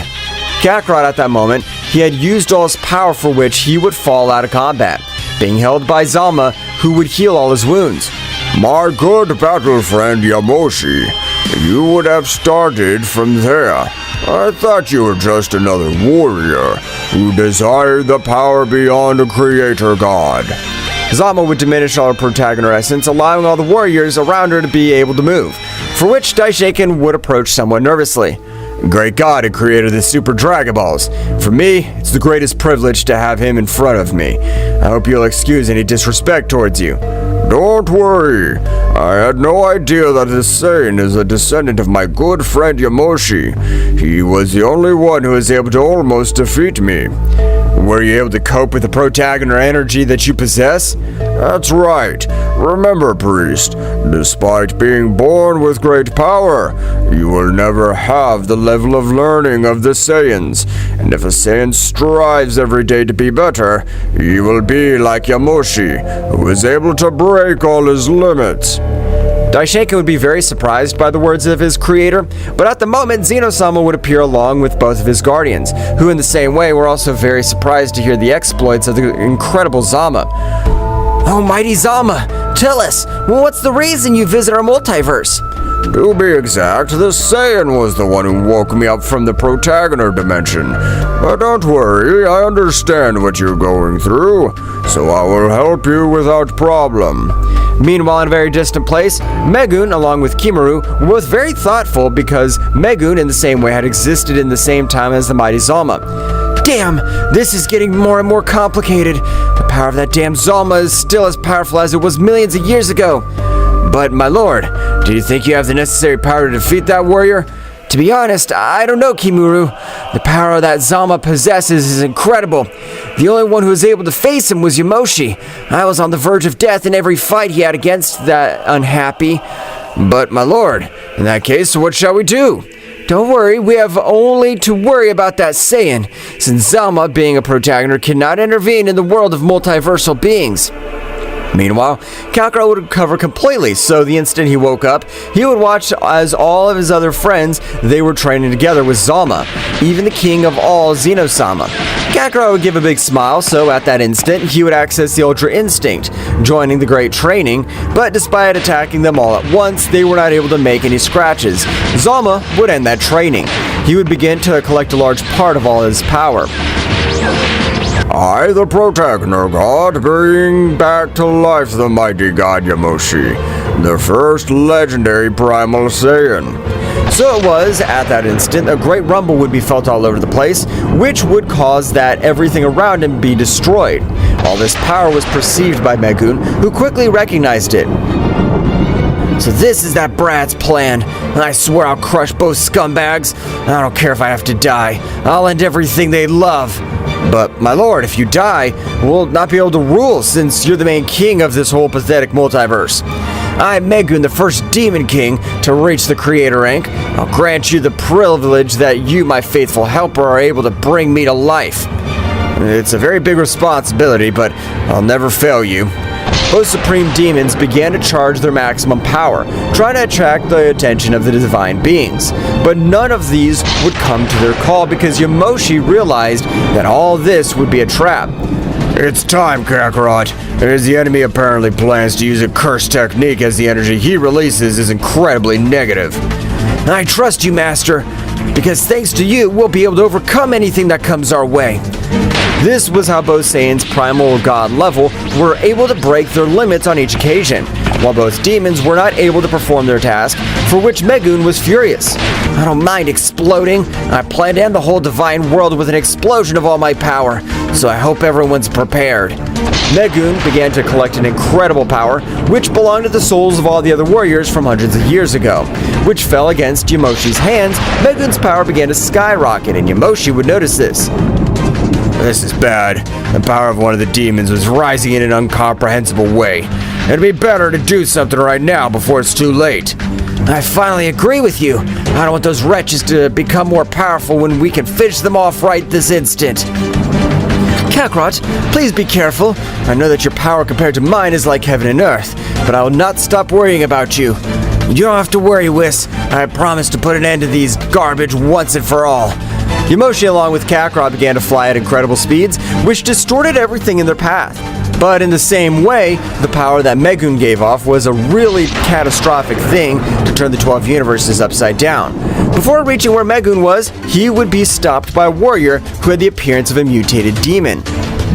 Kakarot, at that moment, he had used all his power, for which he would fall out of combat, being held by Zama, who would heal all his wounds. My good battle friend Yamoshi, you would have started from there. I thought you were just another warrior who desired the power beyond a creator god. Zama would diminish all her protagonist essence, allowing all the warriors around her to be able to move, for which Daishaken would approach somewhat nervously. Great God and creator of the Super Dragon Balls. For me, it's the greatest privilege to have him in front of me. I hope you'll excuse any disrespect towards you. Don't worry. I had no idea that this Saiyan is a descendant of my good friend Yamoshi. He was the only one who was able to almost defeat me. Were you able to cope with the protagonist energy that you possess? That's right. Remember, priest, despite being born with great power, you will never have the level of learning of the Saiyans. And if a Saiyan strives every day to be better, he will be like Yamoshi, who is able to break all his limits. Daishaken would be very surprised by the words of his creator, but at the moment, Zeno-sama would appear along with both of his guardians, who in the same way were also very surprised to hear the exploits of the incredible Zama. Oh, mighty Zama, tell us, what's the reason you visit our multiverse? To be exact, the Saiyan was the one who woke me up from the protagonist dimension. But don't worry, I understand what you're going through, so I will help you without problem. Meanwhile, in a very distant place, Megun, along with Kimura, were both very thoughtful because Megun, in the same way, had existed in the same time as the mighty Zama. Damn, this is getting more and more complicated. The power of that damn Zama is still as powerful as it was millions of years ago. But, my lord, do you think you have the necessary power to defeat that warrior? To be honest, I don't know, Kimura. The power that Zama possesses is incredible. The only one who was able to face him was Yamoshi. I was on the verge of death in every fight he had against that unhappy. But, my lord, in that case, what shall we do? Don't worry, we have only to worry about that Saiyan, since Zama, being a protagonist, cannot intervene in the world of multiversal beings. Meanwhile, Kakarot would recover completely, so the instant he woke up, he would watch as all of his other friends, they were training together with Zama, even the king of all, Zenos Sama. Kakarot would give a big smile, so at that instant, he would access the Ultra Instinct, joining the great training, but despite attacking them all at once, they were not able to make any scratches. Zama would end that training. He would begin to collect a large part of all his power. I, the protagonist god, bring back to life the mighty god Yamoshi, the first legendary Primal Saiyan. So it was, at that instant, a great rumble would be felt all over the place, which would cause that everything around him be destroyed. All this power was perceived by Megun, who quickly recognized it. So this is that brat's plan, and I swear I'll crush both scumbags. I don't care if I have to die. I'll end everything they love. But, my lord, if you die, we'll not be able to rule, since you're the main king of this whole pathetic multiverse. I'm Megun, the first demon king to reach the creator rank. I'll grant you the privilege that you, my faithful helper, are able to bring me to life. It's a very big responsibility, but I'll never fail you. Both supreme demons began to charge their maximum power, trying to attract the attention of the divine beings. But none of these would come to their call because Yamoshi realized that all this would be a trap. It's time, Kakarot. As the enemy apparently plans to use a curse technique as the energy he releases is incredibly negative. I trust you, Master, because thanks to you, we'll be able to overcome anything that comes our way. This was how both Saiyans primal god level were able to break their limits on each occasion, while both demons were not able to perform their task, for which Megun was furious. I don't mind exploding. I plan to end the whole divine world with an explosion of all my power, so I hope everyone's prepared. Megun began to collect an incredible power, which belonged to the souls of all the other warriors from hundreds of years ago, which fell against Yamoshi's hands. Megun's power began to skyrocket, and Yamoshi would notice this. This is bad. The power of one of the demons was rising in an incomprehensible way. It'd be better to do something right now before it's too late. I finally agree with you. I don't want those wretches to become more powerful when we can finish them off right this instant. Kakarot, please be careful. I know that your power compared to mine is like heaven and earth, but I will not stop worrying about you. You don't have to worry, Whis. I promise to put an end to these garbage once and for all. Yamoshi along with Kakarot began to fly at incredible speeds, which distorted everything in their path. But in the same way, the power that Megun gave off was a really catastrophic thing to turn the 12 universes upside down. Before reaching where Megun was, he would be stopped by a warrior who had the appearance of a mutated demon.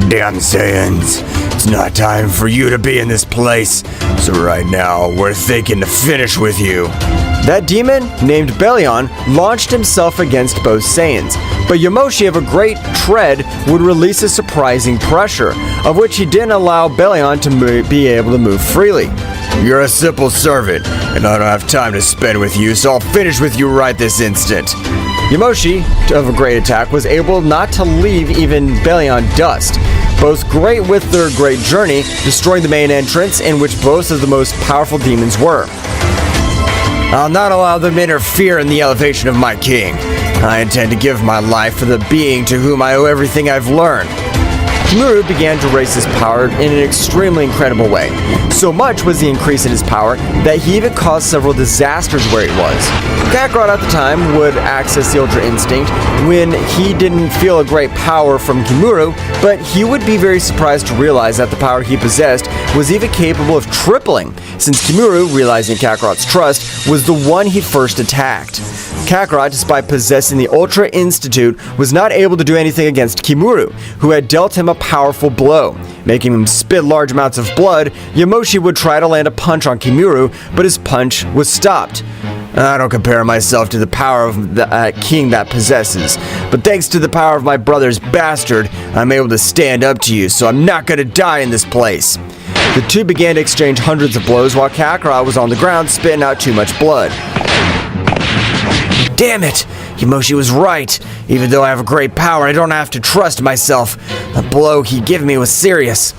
Damn Saiyans, it's not time for you to be in this place. So right now, we're thinking to finish with you. That demon, named Belion, launched himself against both Saiyans, but Yamoshi of a great tread would release a surprising pressure, of which he didn't allow Belion to be able to move freely. You're a simple servant, and I don't have time to spend with you, so I'll finish with you right this instant. Yamoshi, of a great attack, was able not to leave even Belion dust. Both great with their great journey, destroying the main entrance in which both of the most powerful demons were. I'll not allow them to interfere in the elevation of my king. I intend to give my life for the being to whom I owe everything I've learned. Kimura began to raise his power in an extremely incredible way. So much was the increase in his power that he even caused several disasters where he was. Kakarot at the time would access the Ultra Instinct when he didn't feel a great power from Kimura, but he would be very surprised to realize that the power he possessed was even capable of tripling, since Kimura, realizing Kakarot's trust, was the one he first attacked. Kakarot, despite possessing the Ultra Institute, was not able to do anything against Kimura, who had dealt him a powerful blow. Making him spit large amounts of blood, Yamoshi would try to land a punch on Kimura, but his punch was stopped. I don't compare myself to the power of the king that possesses, but thanks to the power of my brother's bastard, I'm able to stand up to you, so I'm not gonna die in this place. The two began to exchange hundreds of blows while Kakarot was on the ground spitting out too much blood. Damn it! Yamoshi was right. Even though I have a great power, I don't have to trust myself. The blow he gave me was serious.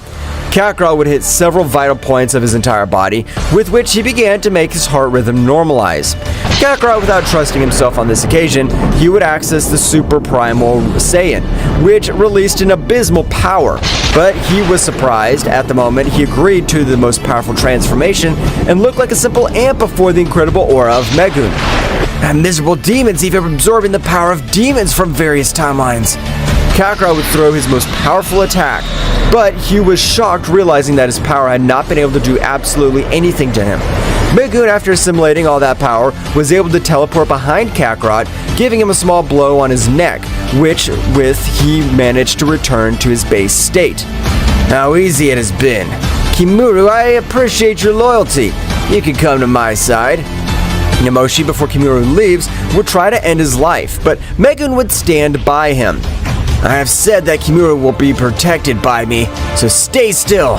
Kakarot would hit several vital points of his entire body, with which he began to make his heart rhythm normalize. Kakarot, without trusting himself on this occasion, he would access the Super Primal Saiyan, which released an abysmal power. But he was surprised. At the moment, he agreed to the most powerful transformation and looked like a simple ant before the incredible aura of Megun. That miserable demon's even absorbing the power of demons from various timelines. Kakarot would throw his most powerful attack, but he was shocked realizing that his power had not been able to do absolutely anything to him. Megun, after assimilating all that power, was able to teleport behind Kakarot, giving him a small blow on his neck, which he managed to return to his base state. How easy it has been. Kimura, I appreciate your loyalty. You can come to my side. Yamoshi, before Kimura leaves, would try to end his life, but Megun would stand by him. I have said that Kimura will be protected by me, so stay still.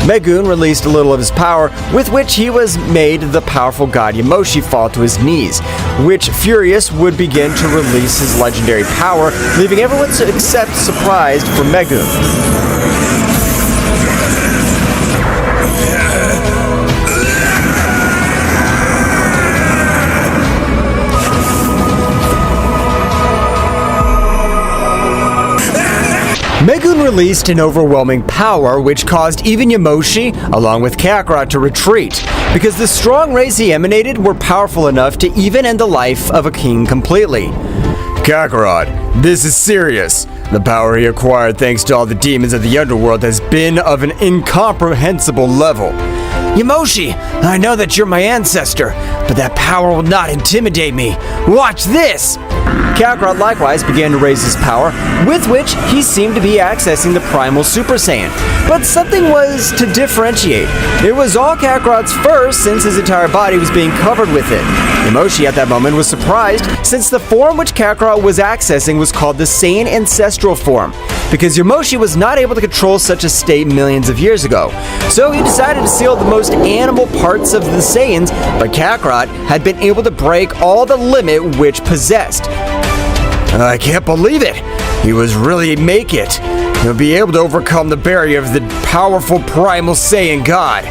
Megun released a little of his power, with which he was made the powerful god Yamoshi fall to his knees, which, furious, would begin to release his legendary power, leaving everyone except surprised for Megun. Megun released an overwhelming power which caused even Yamoshi, along with Kakarot, to retreat, because the strong rays he emanated were powerful enough to even end the life of a king completely. Kakarot, this is serious. The power he acquired thanks to all the demons of the underworld has been of an incomprehensible level. Yamoshi, I know that you're my ancestor, but that power will not intimidate me. Watch this! Kakarot likewise began to raise his power, with which he seemed to be accessing the Primal Super Saiyan. But something was to differentiate. It was all Kakarot's first since his entire body was being covered with it. Yamoshi at that moment was surprised since the form which Kakarot was accessing was called the Saiyan Ancestral form, because Yamoshi was not able to control such a state millions of years ago. So he decided to seal the most animal parts of the Saiyans, but Kakarot had been able to break all the limit which possessed. I can't believe it! He was really make it. He'll be able to overcome the barrier of the powerful Primal Saiyan God.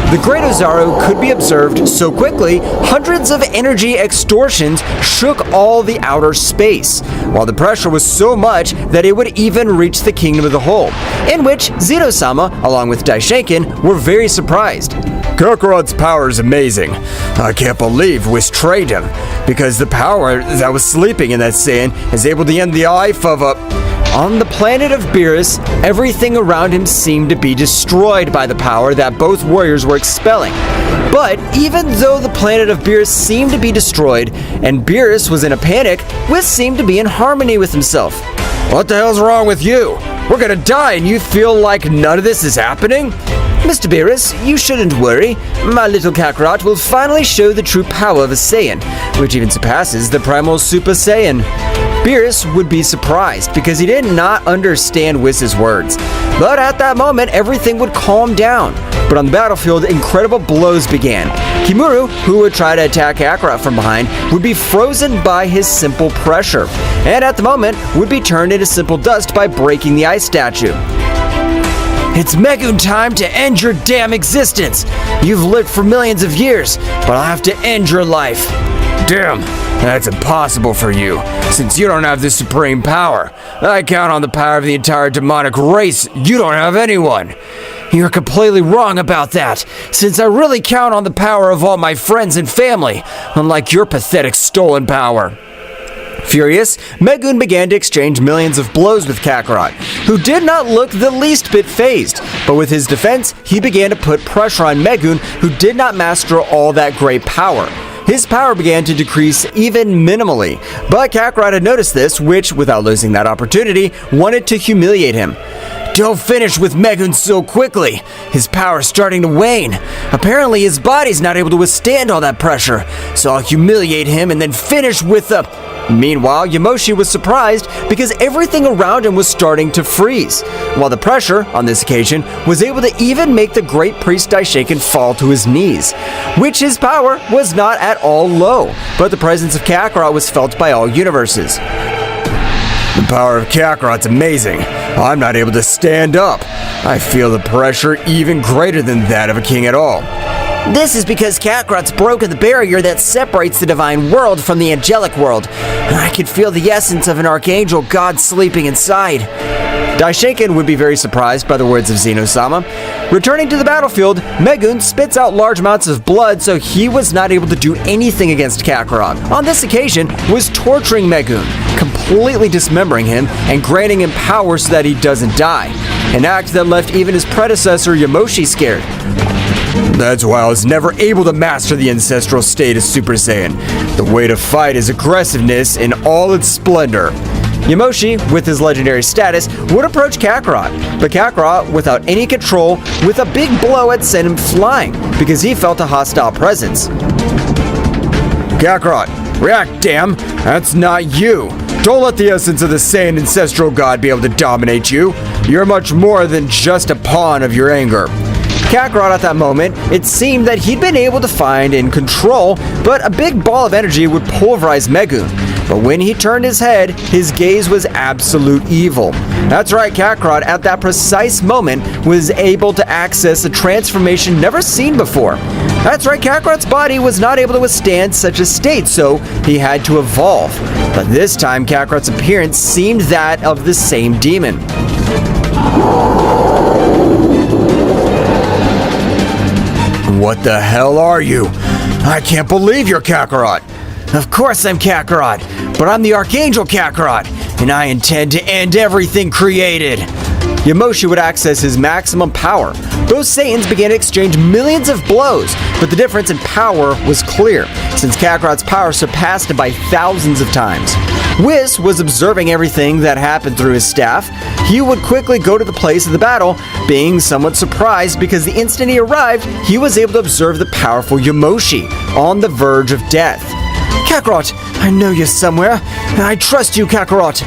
The Great Ozaru could be observed so quickly, hundreds of energy extortions shook all the outer space, while the pressure was so much that it would even reach the Kingdom of the Whole, in which Zeno-sama, along with Daishinken, were very surprised. Kakarot's power is amazing. I can't believe Whis trained him, because the power that was sleeping in that Saiyan is able to end the life of a... On the planet of Beerus, everything around him seemed to be destroyed by the power that both warriors were expelling. But even though the planet of Beerus seemed to be destroyed, and Beerus was in a panic, Whis seemed to be in harmony with himself. What the hell's wrong with you? We're gonna die and you feel like none of this is happening? Mr. Beerus, you shouldn't worry. My little Kakarot will finally show the true power of a Saiyan, which even surpasses the Primal Super Saiyan. Beerus would be surprised because he did not understand Whis' words. But at that moment, everything would calm down. But on the battlefield, incredible blows began. Kimura, who would try to attack Kakarot from behind, would be frozen by his simple pressure, and at the moment would be turned into simple dust by breaking the ice statue. It's Megun time to end your damn existence! You've lived for millions of years, but I'll have to end your life. Damn, that's impossible for you, since you don't have the supreme power. I count on the power of the entire demonic race. You don't have anyone. You're completely wrong about that, since I really count on the power of all my friends and family, unlike your pathetic stolen power. Furious, Megun began to exchange millions of blows with Kakarot, who did not look the least bit fazed. But with his defense, he began to put pressure on Megun, who did not master all that great power. His power began to decrease even minimally, but Kakarot had noticed this, which, without losing that opportunity, wanted to humiliate him. Don't finish with Megun so quickly. His power's starting to wane. Apparently his body's not able to withstand all that pressure, so I'll humiliate him and then finish with a... Meanwhile, Yamoshi was surprised because everything around him was starting to freeze, while the pressure, on this occasion, was able to even make the great priest Daishinken fall to his knees, which his power was not at all low, but the presence of Kakarot was felt by all universes. The power of Kakarot's amazing. I'm not able to stand up. I feel the pressure even greater than that of a king at all. This is because Kakarot's broken the barrier that separates the divine world from the angelic world. I can feel the essence of an Archangel God sleeping inside. Daishinken would be very surprised by the words of Zenos Sama. Returning to the battlefield, Megun spits out large amounts of blood, so he was not able to do anything against Kakarot. On this occasion, was torturing Megun, completely dismembering him and granting him power so that he doesn't die. An act that left even his predecessor Yamoshi scared. That's why I was never able to master the ancestral state of Super Saiyan. The way to fight is aggressiveness in all its splendor. Yamoshi, with his legendary status, would approach Kakarot, but Kakarot, without any control, with a big blow had sent him flying, because he felt a hostile presence. Kakarot, react, damn! That's not you! Don't let the essence of the Saiyan ancestral god be able to dominate you. You're much more than just a pawn of your anger. Kakarot at that moment, it seemed that he'd been able to find and control, but a big ball of energy would pulverize Megun. But when he turned his head, his gaze was absolute evil. That's right, Kakarot at that precise moment was able to access a transformation never seen before. That's right, Kakarot's body was not able to withstand such a state, so he had to evolve. But this time, Kakarot's appearance seemed that of the same demon. What the hell are you? I can't believe you're Kakarot. Of course I'm Kakarot, but I'm the Archangel Kakarot, and I intend to end everything created. Yamoshi would access his maximum power. Both Saiyans began to exchange millions of blows, but the difference in power was clear, since Kakarot's power surpassed him by thousands of times. Whis was observing everything that happened through his staff. He would quickly go to the place of the battle, being somewhat surprised because the instant he arrived, he was able to observe the powerful Yamoshi on the verge of death. Kakarot, I know you're somewhere. I trust you, Kakarot.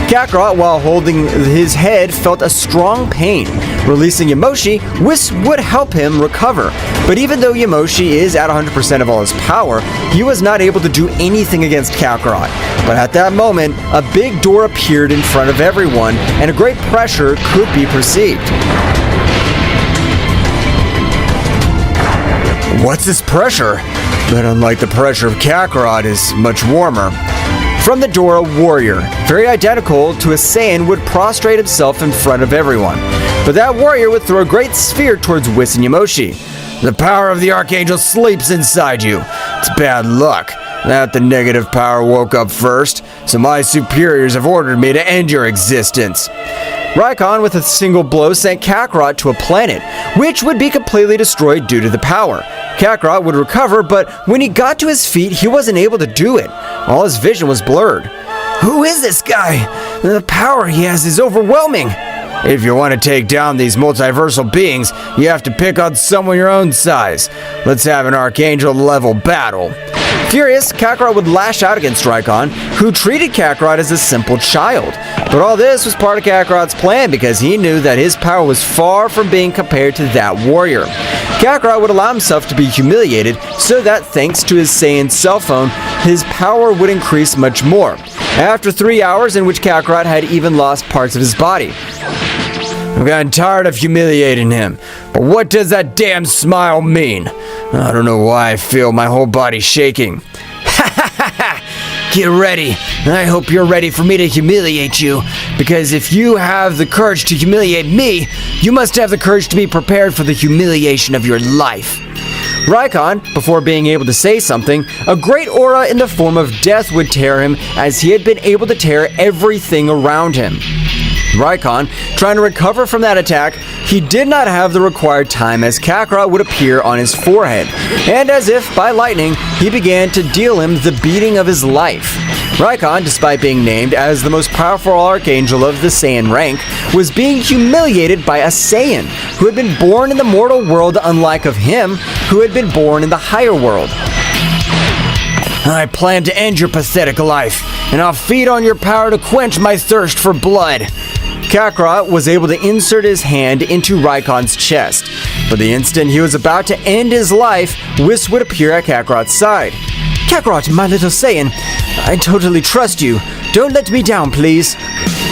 Kakarot, while holding his head, felt a strong pain. Releasing Yamoshi, Whis would help him recover. But even though Yamoshi is at 100% of all his power, he was not able to do anything against Kakarot. But at that moment, a big door appeared in front of everyone, and a great pressure could be perceived. What's this pressure? But unlike the pressure of Kakarot, is much warmer. From the door, a warrior, very identical to a Saiyan, would prostrate himself in front of everyone. But that warrior would throw a great sphere towards Whis and Yamoshi. The power of the Archangel sleeps inside you. It's bad luck that the negative power woke up first, so my superiors have ordered me to end your existence. Raikon, with a single blow, sent Kakarot to a planet, which would be completely destroyed due to the power. Kakarot would recover, but when he got to his feet, he wasn't able to do it. All his vision was blurred. Who is this guy? The power he has is overwhelming. If you want to take down these multiversal beings, you have to pick on someone your own size. Let's have an Archangel-level battle. Furious, Kakarot would lash out against Raikon, who treated Kakarot as a simple child. But all this was part of Kakarot's plan because he knew that his power was far from being compared to that warrior. Kakarot would allow himself to be humiliated so that thanks to his Saiyan cell phone, his power would increase much more. After 3 hours in which Kakarot had even lost parts of his body. I've gotten tired of humiliating him, but what does that damn smile mean? I don't know why I feel my whole body shaking. Get ready. I hope you're ready for me to humiliate you, because if you have the courage to humiliate me, you must have the courage to be prepared for the humiliation of your life. Raikon, before being able to say something, a great aura in the form of death would tear him as he had been able to tear everything around him. Raikon, trying to recover from that attack, he did not have the required time as Kakarot would appear on his forehead, and as if by lightning, he began to deal him the beating of his life. Raikon, despite being named as the most powerful Archangel of the Saiyan rank, was being humiliated by a Saiyan who had been born in the mortal world unlike of him who had been born in the higher world. I plan to end your pathetic life, and I'll feed on your power to quench my thirst for blood. Kakarot was able to insert his hand into Raikon's chest, but the instant he was about to end his life, Whis would appear at Kakarot's side. Kakarot, my little Saiyan, I totally trust you. Don't let me down, please.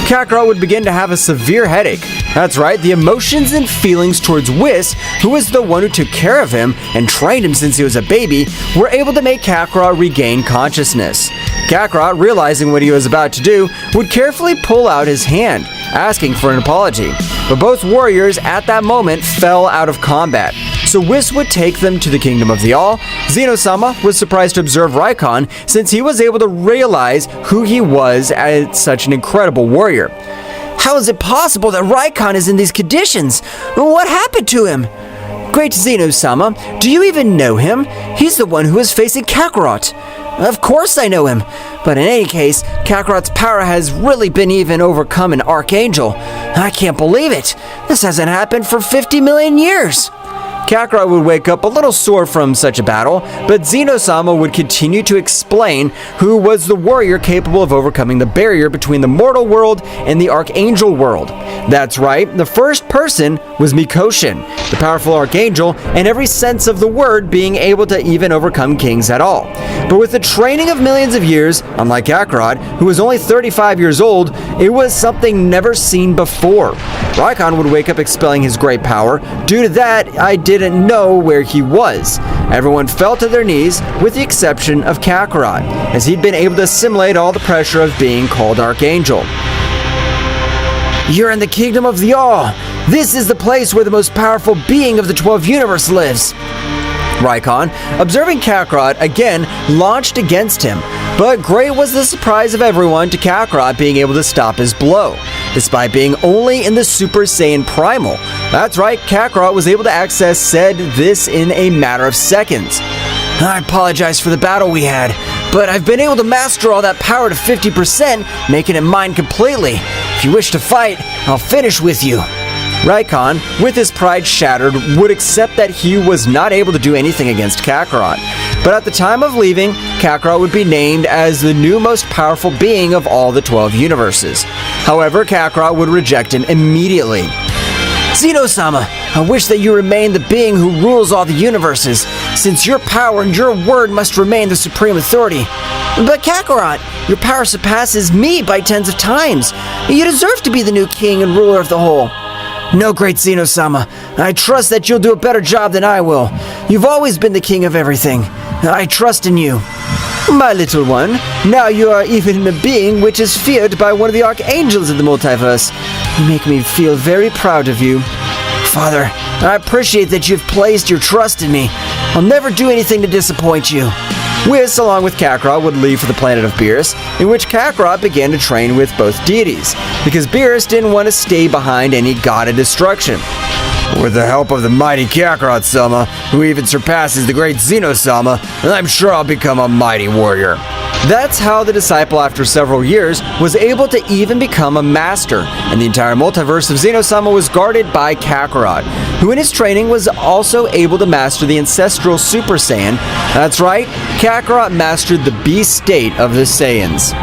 Kakarot would begin to have a severe headache. That's right, the emotions and feelings towards Whis, who was the one who took care of him and trained him since he was a baby, were able to make Kakarot regain consciousness. Kakarot, realizing what he was about to do, would carefully pull out his hand, asking for an apology. But both warriors at that moment fell out of combat, so Whis would take them to the Kingdom of the All. Zeno-sama was surprised to observe Raikon since he was able to realize who he was as such an incredible warrior. How is it possible that Raikon is in these conditions? What happened to him? Great Zenos Sama, do you even know him? He's the one who is facing Kakarot. Of course I know him, but in any case, Kakarot's power has really been even overcome an Archangel. I can't believe it. This hasn't happened for 50 million years. Kakarot would wake up a little sore from such a battle, but Zeno-sama would continue to explain who was the warrior capable of overcoming the barrier between the mortal world and the Archangel world. That's right, the first person was Megun, the powerful Archangel, in every sense of the word, being able to even overcome kings at all. But with the training of millions of years, unlike Kakarot, who was only 35 years old, it was something never seen before. Raikon would wake up expelling his great power. Due to that, I didn't know where he was. Everyone fell to their knees, with the exception of Kakarot, as he'd been able to assimilate all the pressure of being called Archangel. You're in the Kingdom of the All. This is the place where the most powerful being of the 12 universe lives. Raikon, observing Kakarot, again launched against him, but great was the surprise of everyone to Kakarot being able to stop his blow, despite being only in the Super Saiyan Primal. That's right, Kakarot was able to access this in a matter of seconds. I apologize for the battle we had, but I've been able to master all that power to 50%, making it mine completely. If you wish to fight, I'll finish with you. Raikon, with his pride shattered, would accept that he was not able to do anything against Kakarot. But at the time of leaving, Kakarot would be named as the new most powerful being of all the 12 universes. However, Kakarot would reject him immediately. Zeno-sama, I wish that you remain the being who rules all the universes, since your power and your word must remain the supreme authority. But Kakarot, your power surpasses me by tens of times. You deserve to be the new king and ruler of the whole. No, great Zenos-sama, I trust that you'll do a better job than I will. You've always been the king of everything. I trust in you. My little one, now you are even a being which is feared by one of the Archangels of the multiverse. You make me feel very proud of you. Father, I appreciate that you've placed your trust in me. I'll never do anything to disappoint you. Whis, along with Kakarot, would leave for the planet of Beerus, in which Kakarot began to train with both deities, because Beerus didn't want to stay behind any god of destruction. With the help of the mighty Kakarot Sama, who even surpasses the great Zenos Sama, I'm sure I'll become a mighty warrior. That's how the disciple, after several years, was able to even become a master, and the entire multiverse of Zeno-sama was guarded by Kakarot, who in his training was also able to master the Ancestral Super Saiyan. That's right, Kakarot mastered the beast state of the Saiyans.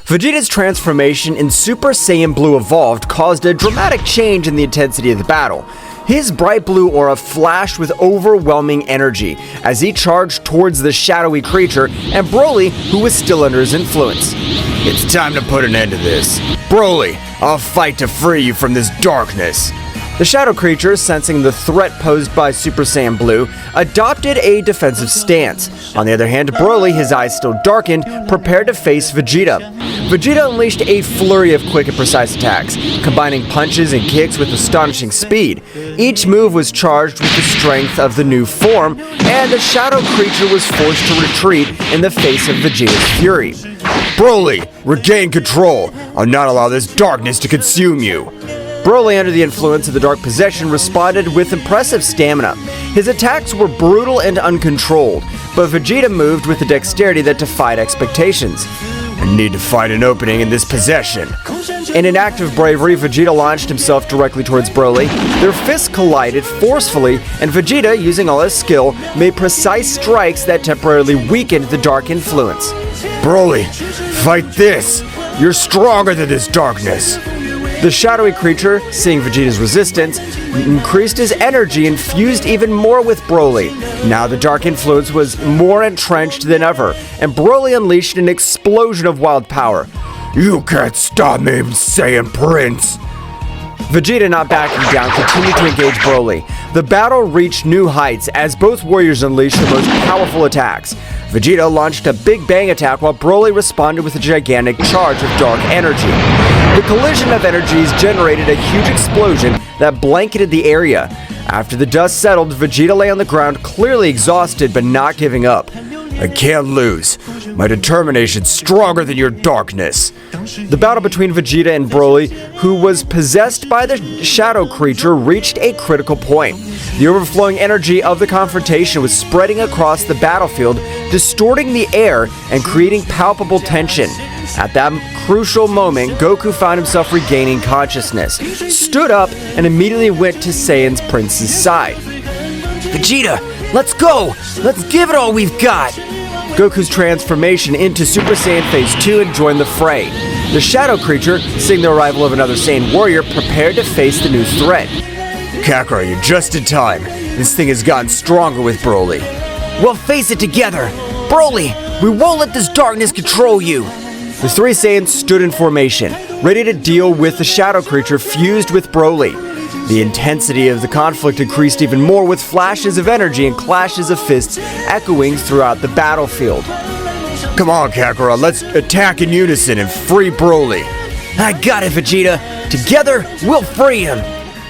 Vegeta's transformation in Super Saiyan Blue Evolved caused a dramatic change in the intensity of the battle. His bright blue aura flashed with overwhelming energy as he charged towards the shadowy creature and Broly, who was still under his influence. It's time to put an end to this. Broly, I'll fight to free you from this darkness. The shadow creature, sensing the threat posed by Super Saiyan Blue, adopted a defensive stance. On the other hand, Broly, his eyes still darkened, prepared to face Vegeta. Vegeta unleashed a flurry of quick and precise attacks, combining punches and kicks with astonishing speed. Each move was charged with the strength of the new form, and the shadow creature was forced to retreat in the face of Vegeta's fury. Broly, regain control. I'll not allow this darkness to consume you. Broly, under the influence of the Dark Possession, responded with impressive stamina. His attacks were brutal and uncontrolled, but Vegeta moved with a dexterity that defied expectations. I need to find an opening in this possession. In an act of bravery, Vegeta launched himself directly towards Broly. Their fists collided forcefully, and Vegeta, using all his skill, made precise strikes that temporarily weakened the dark influence. Broly, fight this! You're stronger than this darkness! The shadowy creature, seeing Vegeta's resistance, increased his energy and fused even more with Broly. Now the dark influence was more entrenched than ever, and Broly unleashed an explosion of wild power. You can't stop me, Saiyan Prince! Vegeta, not backing down, continued to engage Broly. The battle reached new heights as both warriors unleashed their most powerful attacks. Vegeta launched a Big Bang attack while Broly responded with a gigantic charge of dark energy. The collision of energies generated a huge explosion that blanketed the area. After the dust settled, Vegeta lay on the ground, clearly exhausted but not giving up. I can't lose. My determination's stronger than your darkness. The battle between Vegeta and Broly, who was possessed by the shadow creature, reached a critical point. The overflowing energy of the confrontation was spreading across the battlefield, distorting the air and creating palpable tension. At that crucial moment, Goku found himself regaining consciousness, stood up, and immediately went to Saiyan's Prince's side. Vegeta, let's go! Let's give it all we've got! Goku's transformation into Super Saiyan Phase 2 and joined the fray. The shadow creature, seeing the arrival of another Saiyan warrior, prepared to face the new threat. Kakarot, you're just in time. This thing has gotten stronger with Broly. We'll face it together! Broly, we won't let this darkness control you! The three Saiyans stood in formation, ready to deal with the shadow creature fused with Broly. The intensity of the conflict increased even more, with flashes of energy and clashes of fists echoing throughout the battlefield. Come on, Kakarot, let's attack in unison and free Broly. I got it, Vegeta. Together, we'll free him.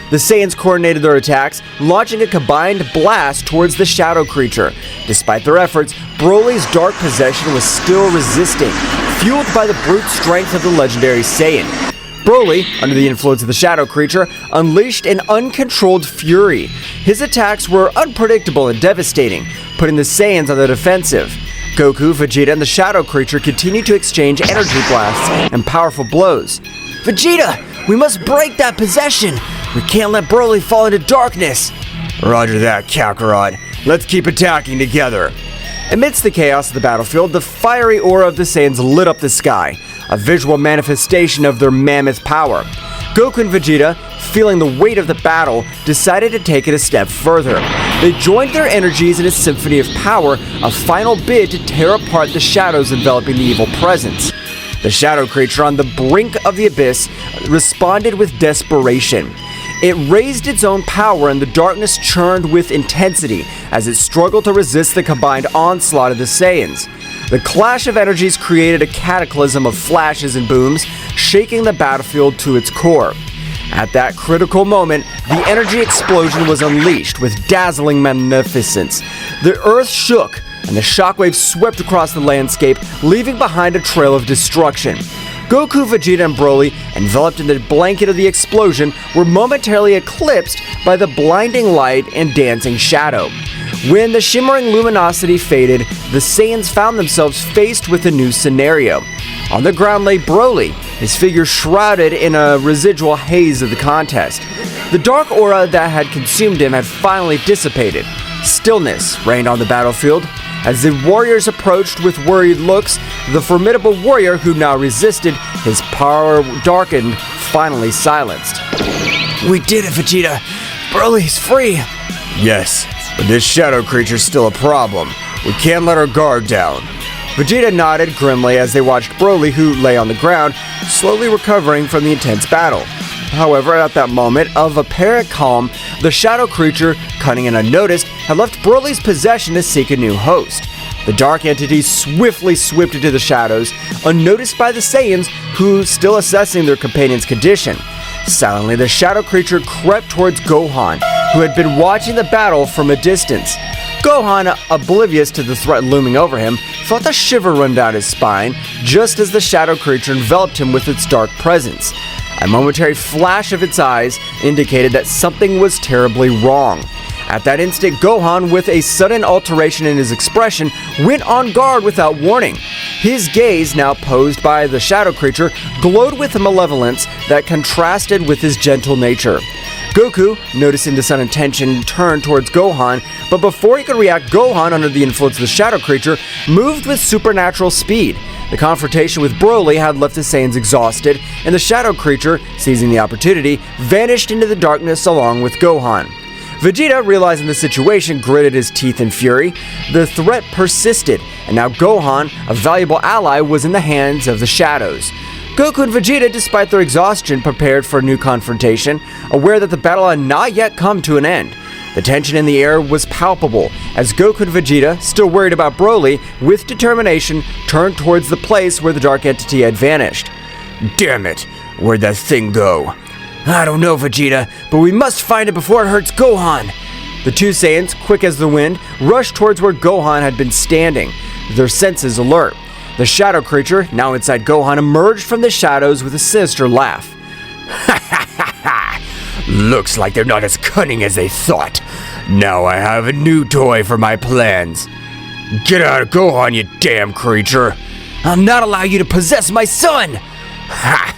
The Saiyans coordinated their attacks, launching a combined blast towards the shadow creature. Despite their efforts, Broly's dark possession was still resisting, fueled by the brute strength of the legendary Saiyan. Broly, under the influence of the shadow creature, unleashed an uncontrolled fury. His attacks were unpredictable and devastating, putting the Saiyans on the defensive. Goku, Vegeta, and the shadow creature continued to exchange energy blasts and powerful blows. Vegeta, we must break that possession. We can't let Broly fall into darkness. Roger that, Kakarot. Let's keep attacking together. Amidst the chaos of the battlefield, the fiery aura of the Saiyans lit up the sky, a visual manifestation of their mammoth power. Goku and Vegeta, feeling the weight of the battle, decided to take it a step further. They joined their energies in a symphony of power, a final bid to tear apart the shadows enveloping the evil presence. The shadow creature on the brink of the abyss responded with desperation. It raised its own power, and the darkness churned with intensity as it struggled to resist the combined onslaught of the Saiyans. The clash of energies created a cataclysm of flashes and booms, shaking the battlefield to its core. At that critical moment, the energy explosion was unleashed with dazzling magnificence. The earth shook, and the shockwaves swept across the landscape, leaving behind a trail of destruction. Goku, Vegeta, and Broly, enveloped in the blanket of the explosion, were momentarily eclipsed by the blinding light and dancing shadow. When the shimmering luminosity faded, the Saiyans found themselves faced with a new scenario. On the ground lay Broly, his figure shrouded in a residual haze of the contest. The dark aura that had consumed him had finally dissipated. Stillness reigned on the battlefield. As the warriors approached with worried looks, the formidable warrior who now resisted, his power darkened, finally silenced. We did it, Vegeta. Broly's free. Yes, but this shadow creature's still a problem. We can't let our guard down. Vegeta nodded grimly as they watched Broly, who lay on the ground, slowly recovering from the intense battle. However, at that moment of apparent calm, the shadow creature, cunning and unnoticed, had left Broly's possession to seek a new host. The dark entity swiftly swept into the shadows, unnoticed by the Saiyans, who still assessing their companion's condition. Silently, the shadow creature crept towards Gohan, who had been watching the battle from a distance. Gohan, oblivious to the threat looming over him, felt a shiver run down his spine, just as the shadow creature enveloped him with its dark presence. A momentary flash of its eyes indicated that something was terribly wrong. At that instant, Gohan, with a sudden alteration in his expression, went on guard without warning. His gaze, now posed by the shadow creature, glowed with a malevolence that contrasted with his gentle nature. Goku, noticing the sudden tension, turned towards Gohan, but before he could react, Gohan, under the influence of the shadow creature, moved with supernatural speed. The confrontation with Broly had left the Saiyans exhausted, and the shadow creature, seizing the opportunity, vanished into the darkness along with Gohan. Vegeta, realizing the situation, gritted his teeth in fury. The threat persisted, and now Gohan, a valuable ally, was in the hands of the shadows. Goku and Vegeta, despite their exhaustion, prepared for a new confrontation, aware that the battle had not yet come to an end. The tension in the air was palpable, as Goku and Vegeta, still worried about Broly, with determination, turned towards the place where the dark entity had vanished. Damn it! Where'd that thing go? I don't know, Vegeta, but we must find it before it hurts Gohan. The two Saiyans, quick as the wind, rushed towards where Gohan had been standing, their senses alert. The shadow creature, now inside Gohan, emerged from the shadows with a sinister laugh. Looks like they're not as cunning as they thought. Now I have a new toy for my plans. Get out of Gohan, you damn creature! I'll not allow you to possess my son! Ha!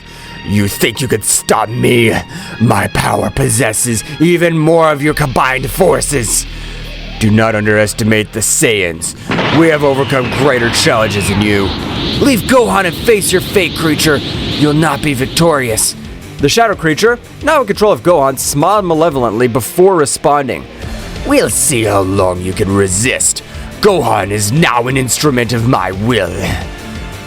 You think you could stop me? My power possesses even more of your combined forces. Do not underestimate the Saiyans. We have overcome greater challenges than you. Leave Gohan and face your fate, creature. You'll not be victorious. The shadow creature, now in control of Gohan, smiled malevolently before responding. We'll see how long you can resist. Gohan is now an instrument of my will.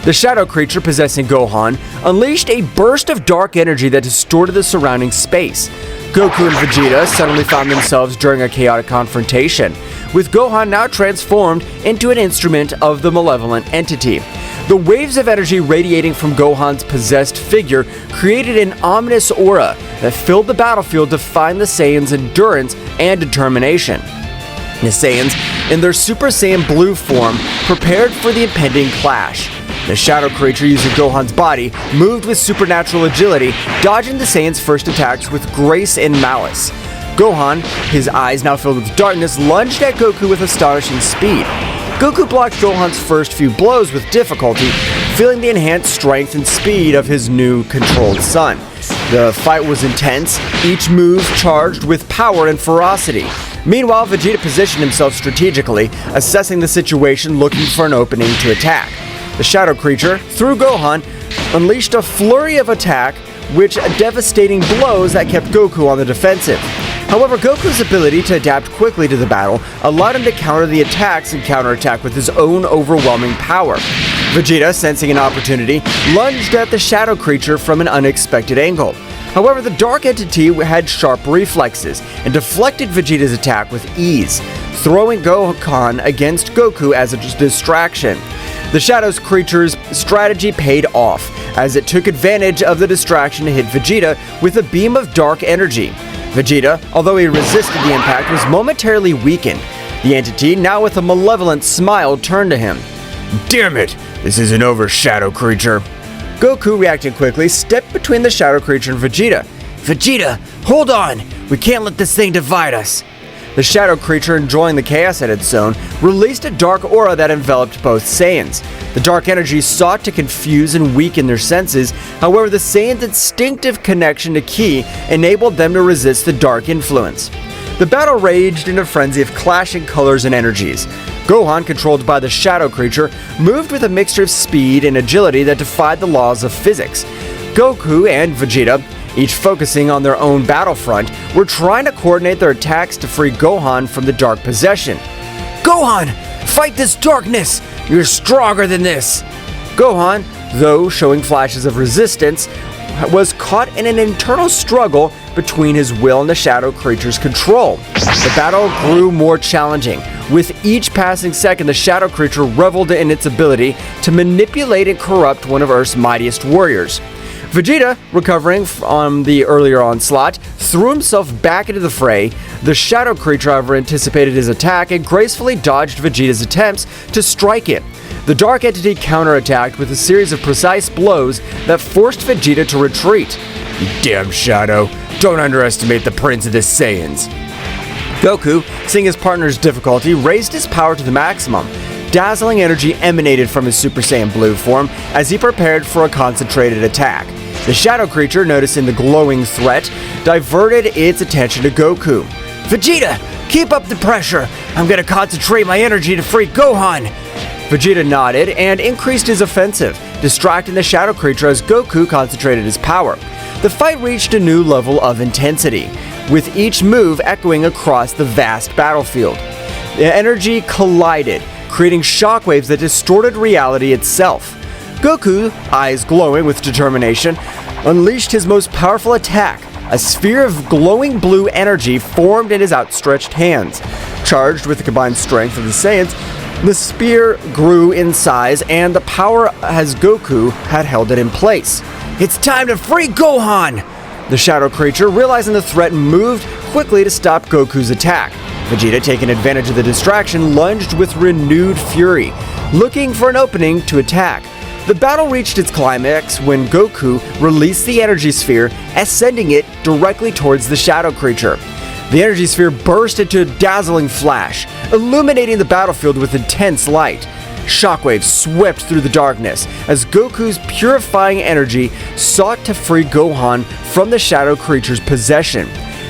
The shadow creature possessing Gohan unleashed a burst of dark energy that distorted the surrounding space. Goku and Vegeta suddenly found themselves during a chaotic confrontation, with Gohan now transformed into an instrument of the malevolent entity. The waves of energy radiating from Gohan's possessed figure created an ominous aura that filled the battlefield, defying the Saiyans' endurance and determination. The Saiyans, in their Super Saiyan Blue form, prepared for the impending clash. The shadow creature, using Gohan's body, moved with supernatural agility, dodging the Saiyans' first attacks with grace and malice. Gohan, his eyes now filled with darkness, lunged at Goku with astonishing speed. Goku blocked Gohan's first few blows with difficulty, feeling the enhanced strength and speed of his new controlled son. The fight was intense, each move charged with power and ferocity. Meanwhile, Vegeta positioned himself strategically, assessing the situation, looking for an opening to attack. The shadow creature, through Gohan, unleashed a flurry of attack, which devastating blows that kept Goku on the defensive. However, Goku's ability to adapt quickly to the battle allowed him to counter the attacks and counterattack with his own overwhelming power. Vegeta, sensing an opportunity, lunged at the shadow creature from an unexpected angle. However, the dark entity had sharp reflexes and deflected Vegeta's attack with ease, throwing Gohan against Goku as a distraction. The Shadows creature's strategy paid off, as it took advantage of the distraction to hit Vegeta with a beam of dark energy. Vegeta, although he resisted the impact, was momentarily weakened. The entity, now with a malevolent smile, turned to him. Damn it! This isn't over, shadow creature. Goku, reacting quickly, stepped between the shadow creature and Vegeta. Vegeta, hold on! We can't let this thing divide us. The shadow creature, enjoying the chaos at its zone, released a dark aura that enveloped both Saiyans. The dark energy sought to confuse and weaken their senses. However, the Saiyans' instinctive connection to Ki enabled them to resist the dark influence. The battle raged in a frenzy of clashing colors and energies. Gohan, controlled by the shadow creature, moved with a mixture of speed and agility that defied the laws of physics. Goku and Vegeta, each focusing on their own battlefront, were trying to coordinate their attacks to free Gohan from the dark possession. Gohan, fight this darkness! You're stronger than this! Gohan, though showing flashes of resistance, was caught in an internal struggle between his will and the shadow creature's control. The battle grew more challenging. With each passing second, the shadow creature reveled in its ability to manipulate and corrupt one of Earth's mightiest warriors. Vegeta, recovering from the earlier onslaught, threw himself back into the fray. The shadow creature, however, anticipated his attack and gracefully dodged Vegeta's attempts to strike it. The dark entity counterattacked with a series of precise blows that forced Vegeta to retreat. You damn shadow, don't underestimate the Prince of the Saiyans. Goku, seeing his partner's difficulty, raised his power to the maximum. Dazzling energy emanated from his Super Saiyan Blue form as he prepared for a concentrated attack. The shadow creature, noticing the glowing threat, diverted its attention to Goku. Vegeta, keep up the pressure! I'm gonna concentrate my energy to free Gohan! Vegeta nodded and increased his offensive, distracting the shadow creature as Goku concentrated his power. The fight reached a new level of intensity, with each move echoing across the vast battlefield. The energy collided, creating shockwaves that distorted reality itself. Goku, eyes glowing with determination, unleashed his most powerful attack. A sphere of glowing blue energy formed in his outstretched hands. Charged with the combined strength of the Saiyans, the spear grew in size and the power as Goku had held it in place. It's time to free Gohan! The shadow creature, realizing the threat, moved quickly to stop Goku's attack. Vegeta, taking advantage of the distraction, lunged with renewed fury, looking for an opening to attack. The battle reached its climax when Goku released the energy sphere, ascending it directly towards the shadow creature. The energy sphere burst into a dazzling flash, illuminating the battlefield with intense light. Shockwaves swept through the darkness as Goku's purifying energy sought to free Gohan from the shadow creature's possession.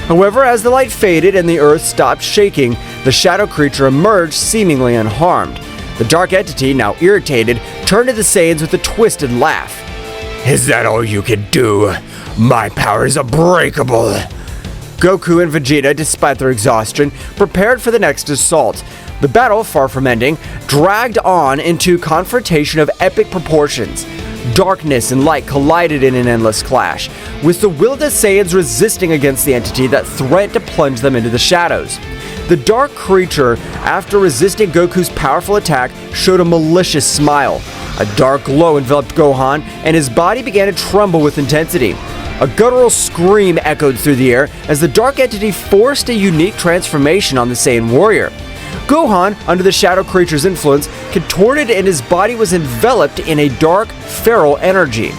However, as the light faded and the earth stopped shaking, the shadow creature emerged seemingly unharmed. The dark entity, now irritated, turned to the Saiyans with a twisted laugh. Is that all you can do? My power is unbreakable. Goku and Vegeta, despite their exhaustion, prepared for the next assault. The battle, far from ending, dragged on into confrontation of epic proportions. Darkness and light collided in an endless clash, with the will of the Saiyans resisting against the entity that threatened to plunge them into the shadows. The dark creature, after resisting Goku's powerful attack, showed a malicious smile. A dark glow enveloped Gohan, and his body began to tremble with intensity. A guttural scream echoed through the air as the dark entity forced a unique transformation on the Saiyan warrior. Gohan, under the shadow creature's influence, contorted and his body was enveloped in a dark, feral energy.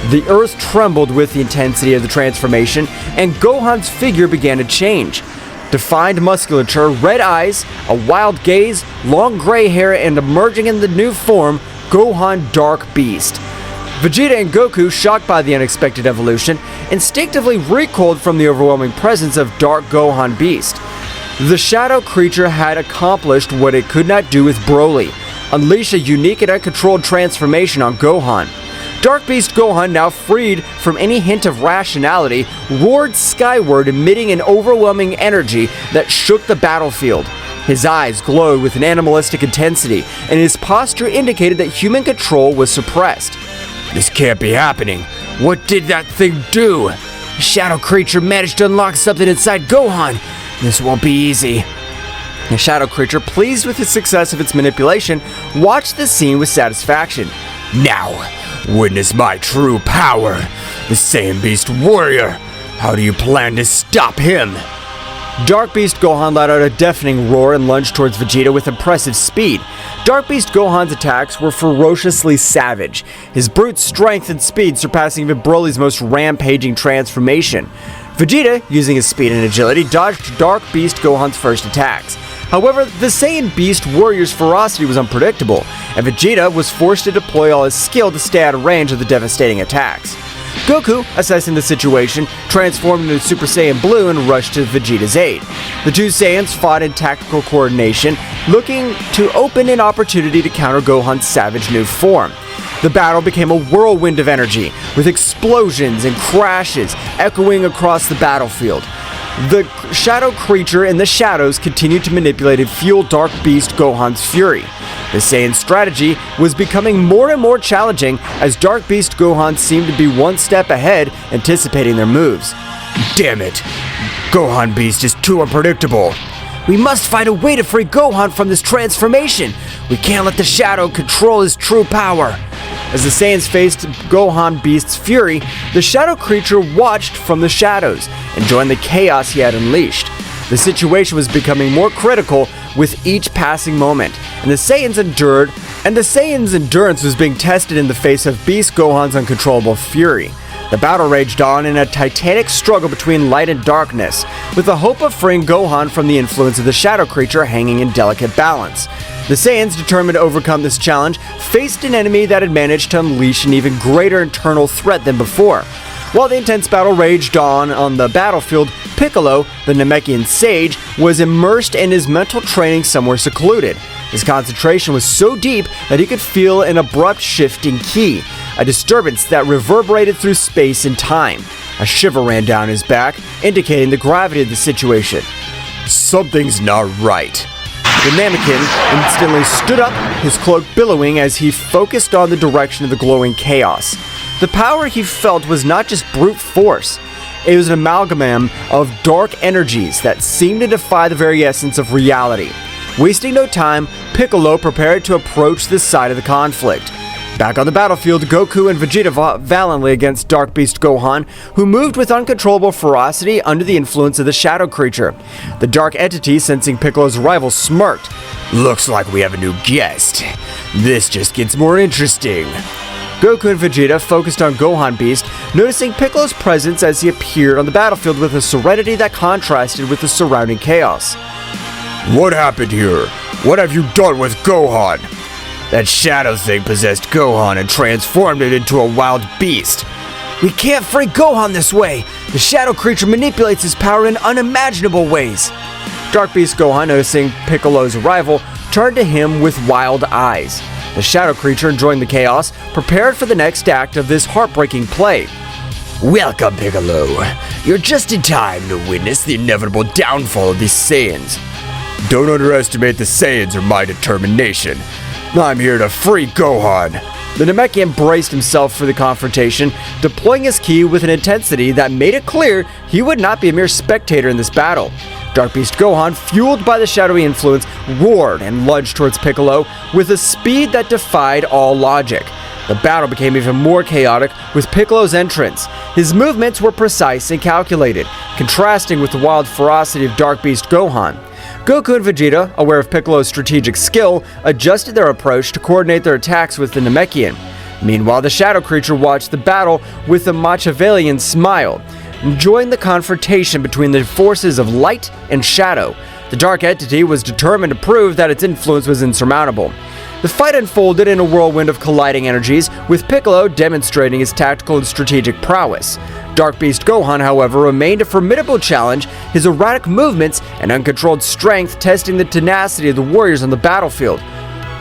The earth trembled with the intensity of the transformation, and Gohan's figure began to change. Defined musculature, red eyes, a wild gaze, long gray hair, and emerging in the new form, Gohan Dark Beast. Vegeta and Goku, shocked by the unexpected evolution, instinctively recoiled from the overwhelming presence of Dark Gohan Beast. The shadow creature had accomplished what it could not do with Broly, unleash a unique and uncontrolled transformation on Gohan. Dark Beast Gohan, now freed from any hint of rationality, roared skyward, emitting an overwhelming energy that shook the battlefield. His eyes glowed with an animalistic intensity, and his posture indicated that human control was suppressed. This can't be happening. What did that thing do? The shadow creature managed to unlock something inside Gohan. This won't be easy. The shadow creature, pleased with the success of its manipulation, watched the scene with satisfaction. Now, witness my true power, the Saiyan Beast Warrior. How do you plan to stop him? Dark Beast Gohan let out a deafening roar and lunged towards Vegeta with impressive speed. Dark Beast Gohan's attacks were ferociously savage, his brute strength and speed surpassing even Broly's most rampaging transformation. Vegeta, using his speed and agility, dodged Dark Beast Gohan's first attacks. However, the Saiyan Beast Warrior's ferocity was unpredictable, and Vegeta was forced to deploy all his skill to stay out of range of the devastating attacks. Goku, assessing the situation, transformed into Super Saiyan Blue and rushed to Vegeta's aid. The two Saiyans fought in tactical coordination, looking to open an opportunity to counter Gohan's savage new form. The battle became a whirlwind of energy, with explosions and crashes echoing across the battlefield. The shadow creature in the shadows continued to manipulate and fuel Dark Beast Gohan's fury. The Saiyan strategy was becoming more and more challenging as Dark Beast Gohan seemed to be one step ahead, anticipating their moves. Damn it! Gohan Beast is too unpredictable. We must find a way to free Gohan from this transformation. We can't let the shadow control his true power. As the Saiyans faced Gohan Beast's fury, the shadow creature watched from the shadows, enjoying the chaos he had unleashed. The situation was becoming more critical with each passing moment, and the Saiyans' endurance was being tested in the face of Beast Gohan's uncontrollable fury. The battle raged on in a titanic struggle between light and darkness, with the hope of freeing Gohan from the influence of the shadow creature hanging in delicate balance. The Saiyans, determined to overcome this challenge, faced an enemy that had managed to unleash an even greater internal threat than before. While the intense battle raged on the battlefield, Piccolo, the Namekian sage, was immersed in his mental training somewhere secluded. His concentration was so deep that he could feel an abrupt shift in ki, a disturbance that reverberated through space and time. A shiver ran down his back, indicating the gravity of the situation. Something's not right. The Namekian instantly stood up, his cloak billowing as he focused on the direction of the glowing chaos. The power he felt was not just brute force. It was an amalgam of dark energies that seemed to defy the very essence of reality. Wasting no time, Piccolo prepared to approach this side of the conflict. Back on the battlefield, Goku and Vegeta fought valiantly against Dark Beast Gohan, who moved with uncontrollable ferocity under the influence of the shadow creature. The dark entity, sensing Piccolo's arrival, smirked. Looks like we have a new guest. This just gets more interesting. Goku and Vegeta focused on Gohan Beast, noticing Piccolo's presence as he appeared on the battlefield with a serenity that contrasted with the surrounding chaos. What happened here? What have you done with Gohan? That shadow thing possessed Gohan and transformed it into a wild beast. We can't free Gohan this way. The shadow creature manipulates his power in unimaginable ways. Dark Beast Gohan, noticing Piccolo's arrival, turned to him with wild eyes. The shadow creature, enjoying the chaos, prepared for the next act of this heartbreaking play. Welcome, Piccolo. You're just in time to witness the inevitable downfall of these Saiyans. Don't underestimate the Saiyans or my determination. I'm here to free Gohan. The Namekian braced himself for the confrontation, deploying his ki with an intensity that made it clear he would not be a mere spectator in this battle. Dark Beast Gohan, fueled by the shadowy influence, roared and lunged towards Piccolo with a speed that defied all logic. The battle became even more chaotic with Piccolo's entrance. His movements were precise and calculated, contrasting with the wild ferocity of Dark Beast Gohan. Goku and Vegeta, aware of Piccolo's strategic skill, adjusted their approach to coordinate their attacks with the Namekian. Meanwhile, the Shadow Creature watched the battle with a Machiavellian smile, enjoying the confrontation between the forces of light and shadow. The Dark Entity was determined to prove that its influence was insurmountable. The fight unfolded in a whirlwind of colliding energies, with Piccolo demonstrating his tactical and strategic prowess. Dark Beast Gohan, however, remained a formidable challenge, his erratic movements and uncontrolled strength testing the tenacity of the warriors on the battlefield.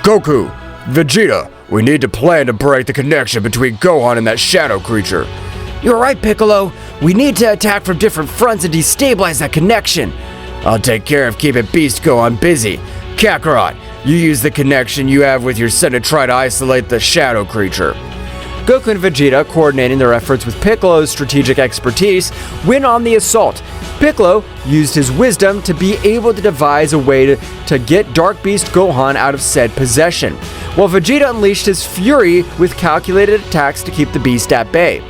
Goku, Vegeta, we need to plan to break the connection between Gohan and that shadow creature. You're right, Piccolo. We need to attack from different fronts and destabilize that connection. I'll take care of keeping Beast Gohan busy. Kakarot, you use the connection you have with your son to try to isolate the shadow creature. Goku and Vegeta, coordinating their efforts with Piccolo's strategic expertise, went on the assault. Piccolo used his wisdom to be able to devise a way to get Dark Beast Gohan out of said possession, while Vegeta unleashed his fury with calculated attacks to keep the beast at bay.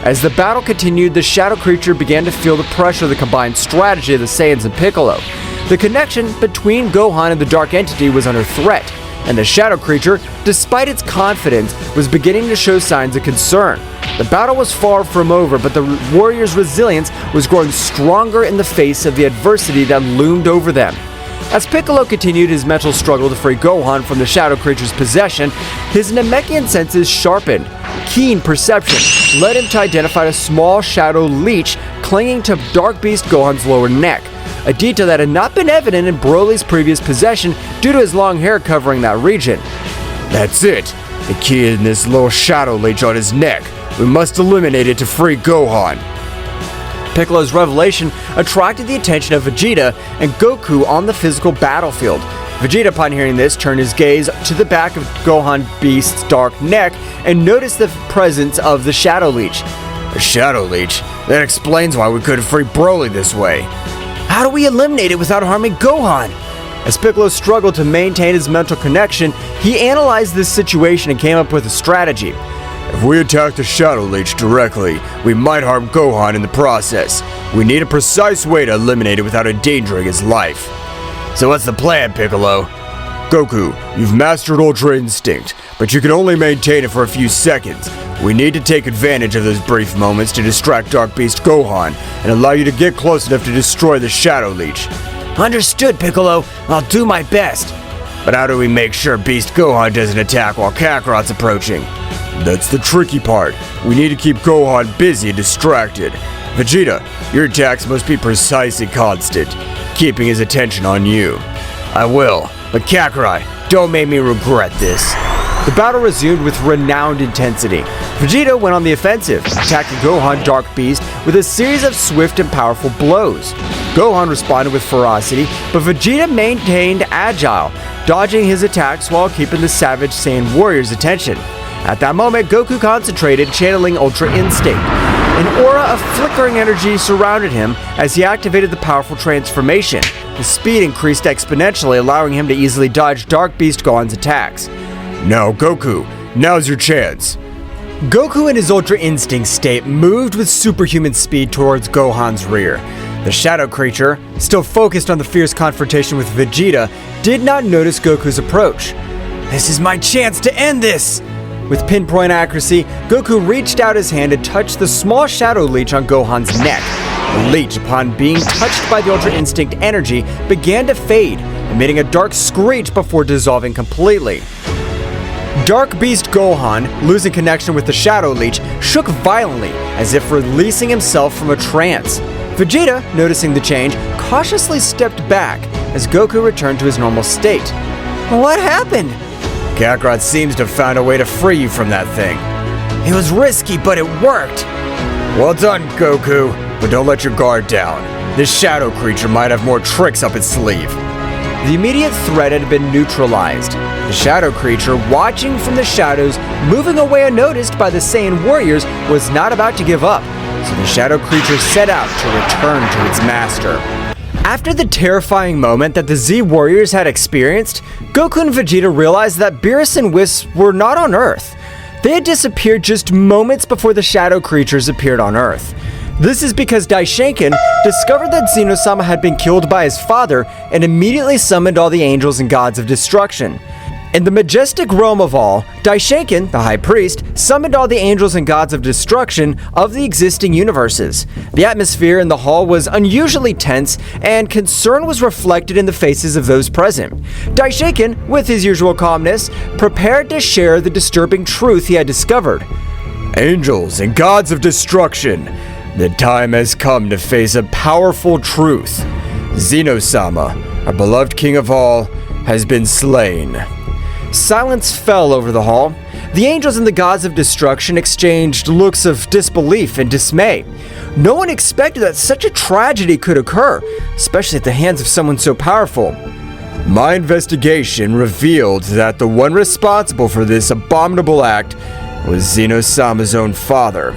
As the battle continued, the shadow creature began to feel the pressure of the combined strategy of the Saiyans and Piccolo. The connection between Gohan and the Dark Entity was under threat, and the shadow creature, despite its confidence, was beginning to show signs of concern. The battle was far from over, but the warriors' resilience was growing stronger in the face of the adversity that loomed over them. As Piccolo continued his mental struggle to free Gohan from the shadow creature's possession, his Namekian senses sharpened. Keen perception led him to identify a small shadow leech clinging to Dark Beast Gohan's lower neck, a detail that had not been evident in Broly's previous possession due to his long hair covering that region. That's it! The key in this little shadow leech on his neck. We must eliminate it to free Gohan. Piccolo's revelation attracted the attention of Vegeta and Goku on the physical battlefield. Vegeta, upon hearing this, turned his gaze to the back of Gohan Beast's dark neck and noticed the presence of the Shadow Leech. A Shadow Leech? That explains why we couldn't free Broly this way. How do we eliminate it without harming Gohan? As Piccolo struggled to maintain his mental connection, he analyzed this situation and came up with a strategy. If we attack the Shadow Leech directly, we might harm Gohan in the process. We need a precise way to eliminate it without endangering his life. So what's the plan, Piccolo? Goku, you've mastered Ultra Instinct, but you can only maintain it for a few seconds. We need to take advantage of those brief moments to distract Dark Beast Gohan and allow you to get close enough to destroy the Shadow Leech. Understood, Piccolo. I'll do my best. But how do we make sure Beast Gohan doesn't attack while Kakarot's approaching? That's the tricky part. We need to keep Gohan busy and distracted. Vegeta, your attacks must be precise and constant, keeping his attention on you. I will, but Kakarot, don't make me regret this. The battle resumed with renowned intensity. Vegeta went on the offensive, attacking Gohan Dark Beast with a series of swift and powerful blows. Gohan responded with ferocity, but Vegeta maintained agile, dodging his attacks while keeping the savage Saiyan warrior's attention. At that moment, Goku concentrated, channeling Ultra Instinct. An aura of flickering energy surrounded him as he activated the powerful transformation. His speed increased exponentially, allowing him to easily dodge Dark Beast Gohan's attacks. Now, Goku, now's your chance. Goku in his Ultra Instinct state moved with superhuman speed towards Gohan's rear. The shadow creature, still focused on the fierce confrontation with Vegeta, did not notice Goku's approach. This is my chance to end this! With pinpoint accuracy, Goku reached out his hand and touched the small shadow leech on Gohan's neck. The leech, upon being touched by the Ultra Instinct energy, began to fade, emitting a dark screech before dissolving completely. Dark Beast Gohan, losing connection with the Shadow Leech, shook violently, as if releasing himself from a trance. Vegeta, noticing the change, cautiously stepped back as Goku returned to his normal state. What happened? Kakarot seems to have found a way to free you from that thing. It was risky, but it worked. Well done, Goku, but don't let your guard down. This shadow creature might have more tricks up its sleeve. the immediate threat had been neutralized. The shadow creature, watching from the shadows, moving away unnoticed by the Saiyan warriors, was not about to give up, so the shadow creature set out to return to its master. After the terrifying moment that the Z warriors had experienced, Goku and Vegeta realized that Beerus and Whis were not on Earth. They had disappeared just moments before the shadow creatures appeared on Earth. This is because Daishinkan discovered that Zeno-sama had been killed by his father and immediately summoned all the angels and gods of destruction. In the majestic realm of all, Daishinkan, the high priest, summoned all the angels and gods of destruction of the existing universes. The atmosphere in the hall was unusually tense, and concern was reflected in the faces of those present. Daishinkan, with his usual calmness, prepared to share the disturbing truth he had discovered. Angels and gods of destruction, the time has come to face a powerful truth. Zeno-sama, our beloved king of all, has been slain. Silence fell over the hall. The angels and the gods of destruction exchanged looks of disbelief and dismay. No one expected that such a tragedy could occur, especially at the hands of someone so powerful. My investigation revealed that the one responsible for this abominable act was Zenos-sama's own father.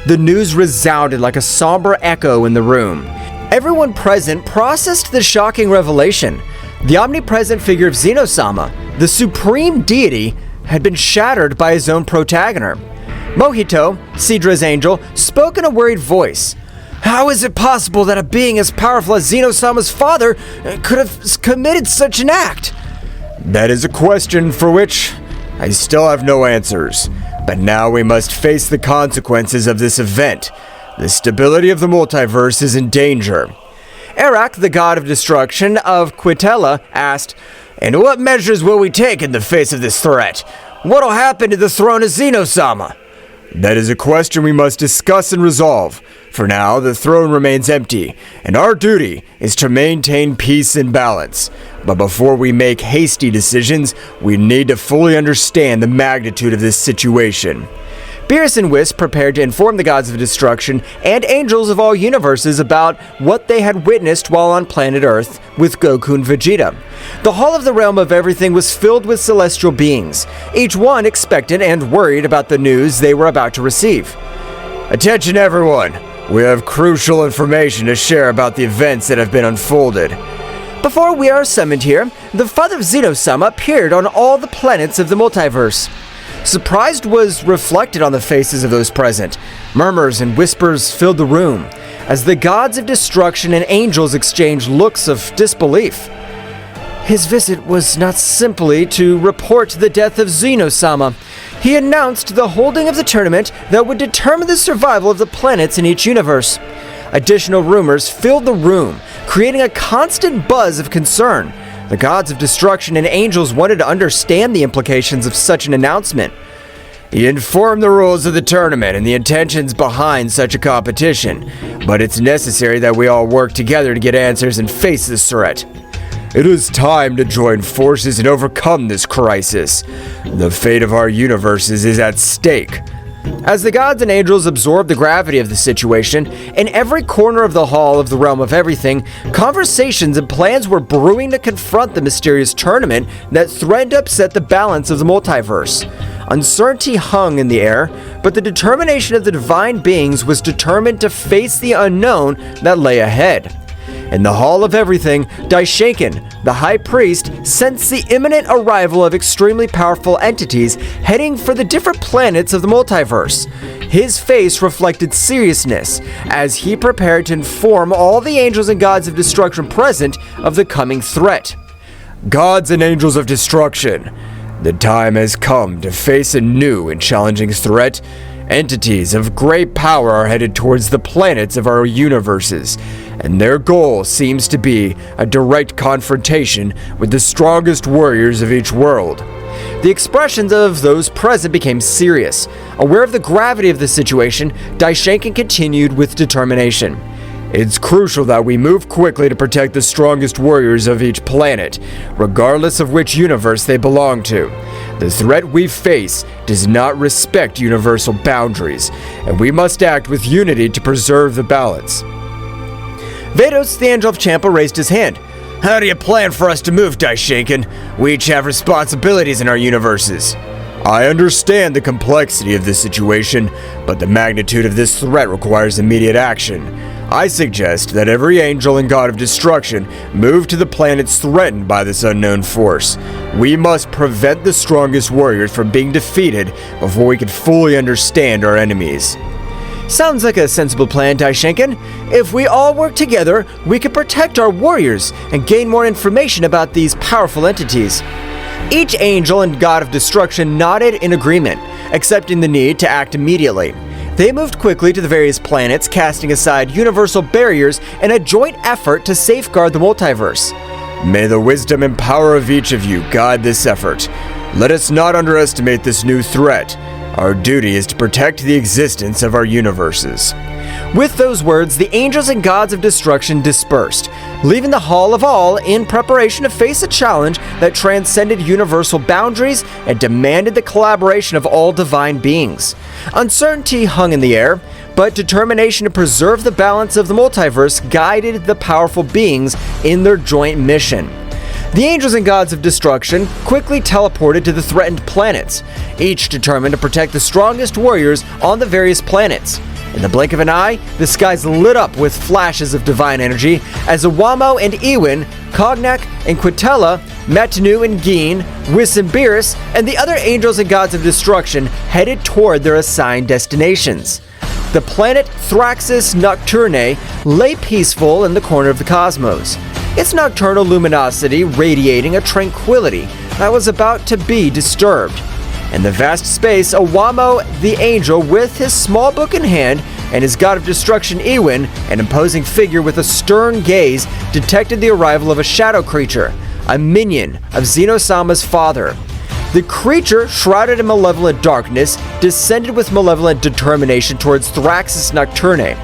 The news resounded like a somber echo in the room. Everyone present processed the shocking revelation. The omnipresent figure of Zeno-sama, the supreme deity, had been shattered by his own protagonist. Mohito, Sidra's angel, spoke in a worried voice. How is it possible that a being as powerful as Zeno-sama's father could have committed such an act? That is a question for which I still have no answers. But now we must face the consequences of this event. The stability of the multiverse is in danger. Arak, the god of destruction of Quitella, asked, "And what measures will we take in the face of this threat? What'll happen to the throne of Zeno-sama?" That is a question we must discuss and resolve. For now, the throne remains empty, and our duty is to maintain peace and balance. But before we make hasty decisions, we need to fully understand the magnitude of this situation. Beerus and Whis prepared to inform the gods of destruction and angels of all universes about what they had witnessed while on planet Earth with Goku and Vegeta. The Hall of the Realm of Everything was filled with celestial beings, each one expectant and worried about the news they were about to receive. Attention everyone! We have crucial information to share about the events that have been unfolded. Before we are summoned here, the father of Zeno-sama appeared on all the planets of the multiverse. Surprise was reflected on the faces of those present. Murmurs and whispers filled the room, as the gods of destruction and angels exchanged looks of disbelief. His visit was not simply to report the death of Zeno-sama. He announced the holding of the tournament that would determine the survival of the planets in each universe. Additional rumors filled the room, creating a constant buzz of concern. The gods of destruction and angels wanted to understand the implications of such an announcement. He informed the rules of the tournament and the intentions behind such a competition, but it's necessary that we all work together to get answers and face this threat. It is time to join forces and overcome this crisis. The fate of our universes is at stake. As the gods and angels absorbed the gravity of the situation, in every corner of the Hall of the Realm of Everything, conversations and plans were brewing to confront the mysterious tournament that threatened to upset the balance of the multiverse. Uncertainty hung in the air, but the determination of the divine beings was determined to face the unknown that lay ahead. In the Hall of Everything, Daishinkan, the High Priest, sensed the imminent arrival of extremely powerful entities heading for the different planets of the multiverse. His face reflected seriousness as he prepared to inform all the angels and gods of destruction present of the coming threat. Gods and angels of destruction, the time has come to face a new and challenging threat. Entities of great power are headed towards the planets of our universes, and their goal seems to be a direct confrontation with the strongest warriors of each world. The expressions of those present became serious. Aware of the gravity of the situation, Daishinkan continued with determination. It's crucial that we move quickly to protect the strongest warriors of each planet, regardless of which universe they belong to. The threat we face does not respect universal boundaries, and we must act with unity to preserve the balance. Vados, the Angel of Champa, raised his hand. How do you plan for us to move, Daishinken? We each have responsibilities in our universes. I understand the complexity of this situation, but the magnitude of this threat requires immediate action. I suggest that every angel and god of destruction move to the planets threatened by this unknown force. We must prevent the strongest warriors from being defeated before we can fully understand our enemies. Sounds like a sensible plan, Daishinken. If we all work together, we can protect our warriors and gain more information about these powerful entities. Each angel and god of destruction nodded in agreement, accepting the need to act immediately. They moved quickly to the various planets, casting aside universal barriers in a joint effort to safeguard the multiverse. May the wisdom and power of each of you guide this effort. Let us not underestimate this new threat. Our duty is to protect the existence of our universes. With those words, the angels and gods of destruction dispersed, leaving the Hall of All in preparation to face a challenge that transcended universal boundaries and demanded the collaboration of all divine beings. Uncertainty hung in the air, but determination to preserve the balance of the multiverse guided the powerful beings in their joint mission. The angels and gods of destruction quickly teleported to the threatened planets, each determined to protect the strongest warriors on the various planets. In the blink of an eye, the skies lit up with flashes of divine energy as Iwamo and Ewin, Cognac and Quintella, Matanu and Geen, Whis and Beerus, and the other angels and gods of destruction headed toward their assigned destinations. The planet Thraxis Nocturnae lay peaceful in the corner of the cosmos, its nocturnal luminosity radiating a tranquility that was about to be disturbed. In the vast space, Iwamo the angel, with his small book in hand, and his god of destruction Ewin, an imposing figure with a stern gaze, detected the arrival of a shadow creature, a minion of Zeno-sama's father. The creature, shrouded in malevolent darkness, descended with malevolent determination towards Thraxis Nocturnae.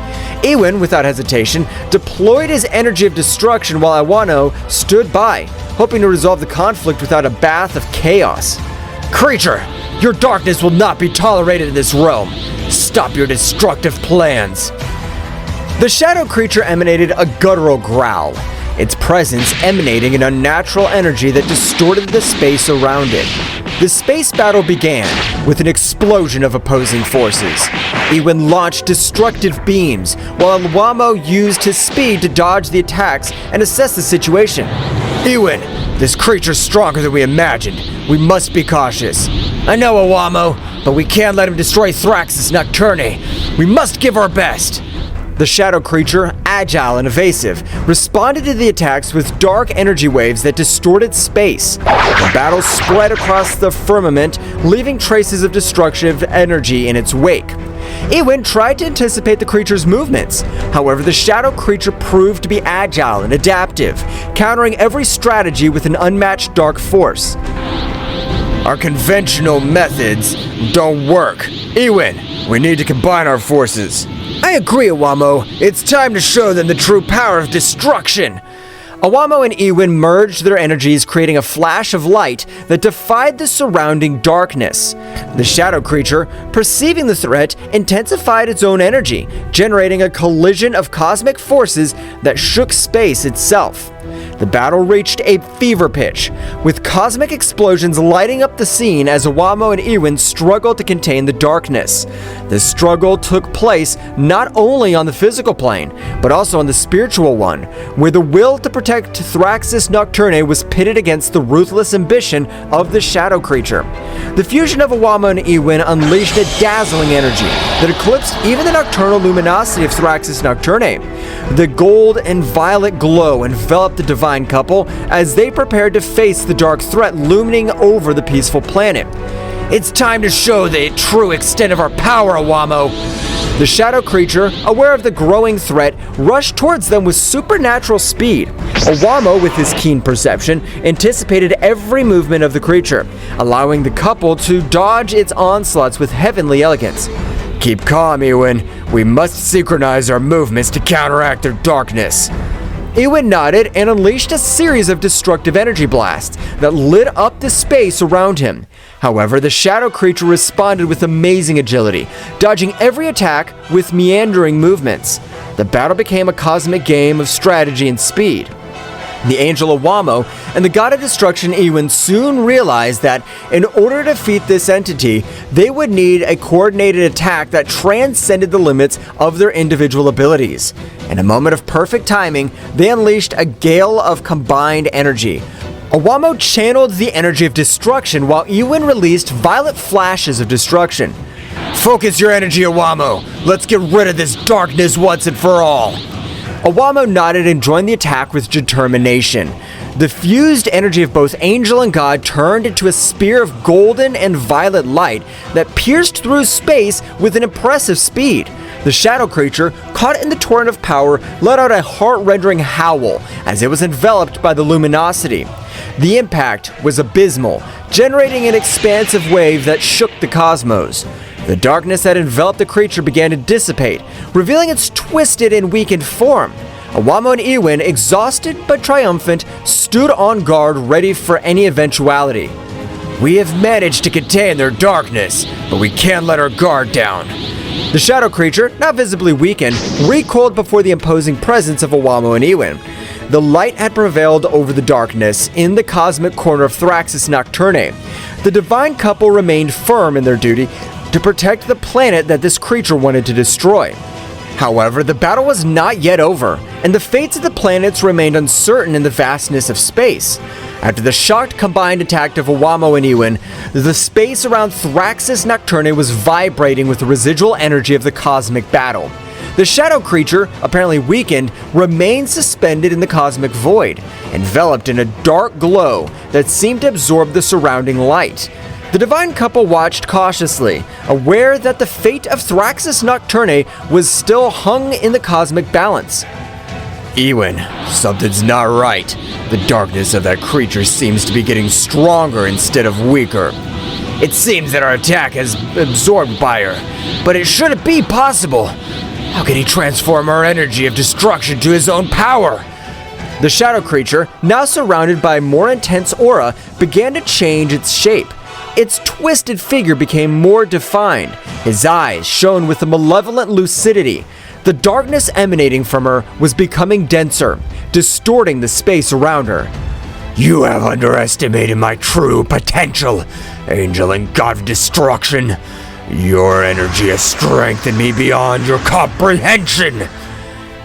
Ewin, without hesitation, deployed his energy of destruction while Iwano stood by, hoping to resolve the conflict without a bath of chaos. Creature, your darkness will not be tolerated in this realm. Stop your destructive plans. The shadow creature emanated a guttural growl, its presence emanating an unnatural energy that distorted the space around it. The space battle began with an explosion of opposing forces. Ewin launched destructive beams, while Iwamo used his speed to dodge the attacks and assess the situation. Ewin, this creature's stronger than we imagined. We must be cautious. I know, Iwamo, but we can't let him destroy Thraxis Nocturnae. We must give our best. The shadow creature, agile and evasive, responded to the attacks with dark energy waves that distorted space. The battle spread across the firmament, leaving traces of destructive energy in its wake. Ewin tried to anticipate the creature's movements. However, the shadow creature proved to be agile and adaptive, countering every strategy with an unmatched dark force. Our conventional methods don't work. Ewin, we need to combine our forces. I agree, Iwamo. It's time to show them the true power of destruction. Iwamo and Ewin merged their energies, creating a flash of light that defied the surrounding darkness. The shadow creature, perceiving the threat, intensified its own energy, generating a collision of cosmic forces that shook space itself. The battle reached a fever pitch, with cosmic explosions lighting up the scene as Iwamo and Ewin struggled to contain the darkness. The struggle took place not only on the physical plane, but also on the spiritual one, where the will to protect Thraxis Nocturnae was pitted against the ruthless ambition of the shadow creature. The fusion of Iwamo and Ewin unleashed a dazzling energy that eclipsed even the nocturnal luminosity of Thraxis Nocturnae. The gold and violet glow enveloped the divine couple as they prepared to face the dark threat looming over the peaceful planet. It's time to show the true extent of our power, Iwamo. The shadow creature, aware of the growing threat, rushed towards them with supernatural speed. Iwamo, with his keen perception, anticipated every movement of the creature, allowing the couple to dodge its onslaughts with heavenly elegance. Keep calm, Ewin. We must synchronize our movements to counteract their darkness. Ewin nodded and unleashed a series of destructive energy blasts that lit up the space around him. However, the shadow creature responded with amazing agility, dodging every attack with meandering movements. The battle became a cosmic game of strategy and speed. The Angel Awamo and the God of Destruction Iwin soon realized that in order to defeat this entity, they would need a coordinated attack that transcended the limits of their individual abilities. In a moment of perfect timing, they unleashed a gale of combined energy. Awamo channeled the energy of destruction while Iwin released violet flashes of destruction. Focus your energy, Awamo. Let's get rid of this darkness once and for all. Awamo nodded and joined the attack with determination. The fused energy of both Angel and God turned into a spear of golden and violet light that pierced through space with an impressive speed. The shadow creature, caught in the torrent of power, let out a heart-rending howl as it was enveloped by the luminosity. The impact was abysmal, generating an expansive wave that shook the cosmos. The darkness that enveloped the creature began to dissipate, revealing its twisted and weakened form. Awamo and Iwin, exhausted but triumphant, stood on guard ready for any eventuality. We have managed to contain their darkness, but we can't let our guard down. The shadow creature, now visibly weakened, recoiled before the imposing presence of Awamo and Iwin. The light had prevailed over the darkness in the cosmic corner of Thraxis Nocturne. The divine couple remained firm in their duty to protect the planet that this creature wanted to destroy. However, the battle was not yet over, and the fates of the planets remained uncertain in the vastness of space. After the shocked combined attack of Awamo and Iwin, the space around Thraxis Nocturne was vibrating with the residual energy of the cosmic battle. The shadow creature, apparently weakened, remained suspended in the cosmic void, enveloped in a dark glow that seemed to absorb the surrounding light. The divine couple watched cautiously, aware that the fate of Thraxis Nocturne was still hung in the cosmic balance. Iwin, something's not right. The darkness of that creature seems to be getting stronger instead of weaker. It seems that our attack has absorbed by her, but it shouldn't be possible. How can he transform our energy of destruction to his own power? The shadow creature, now surrounded by a more intense aura, began to change its shape. Its twisted figure became more defined. His eyes shone with a malevolent lucidity. The darkness emanating from her was becoming denser, distorting the space around her. You have underestimated my true potential, Angel and God of Destruction. Your energy has strengthened me beyond your comprehension.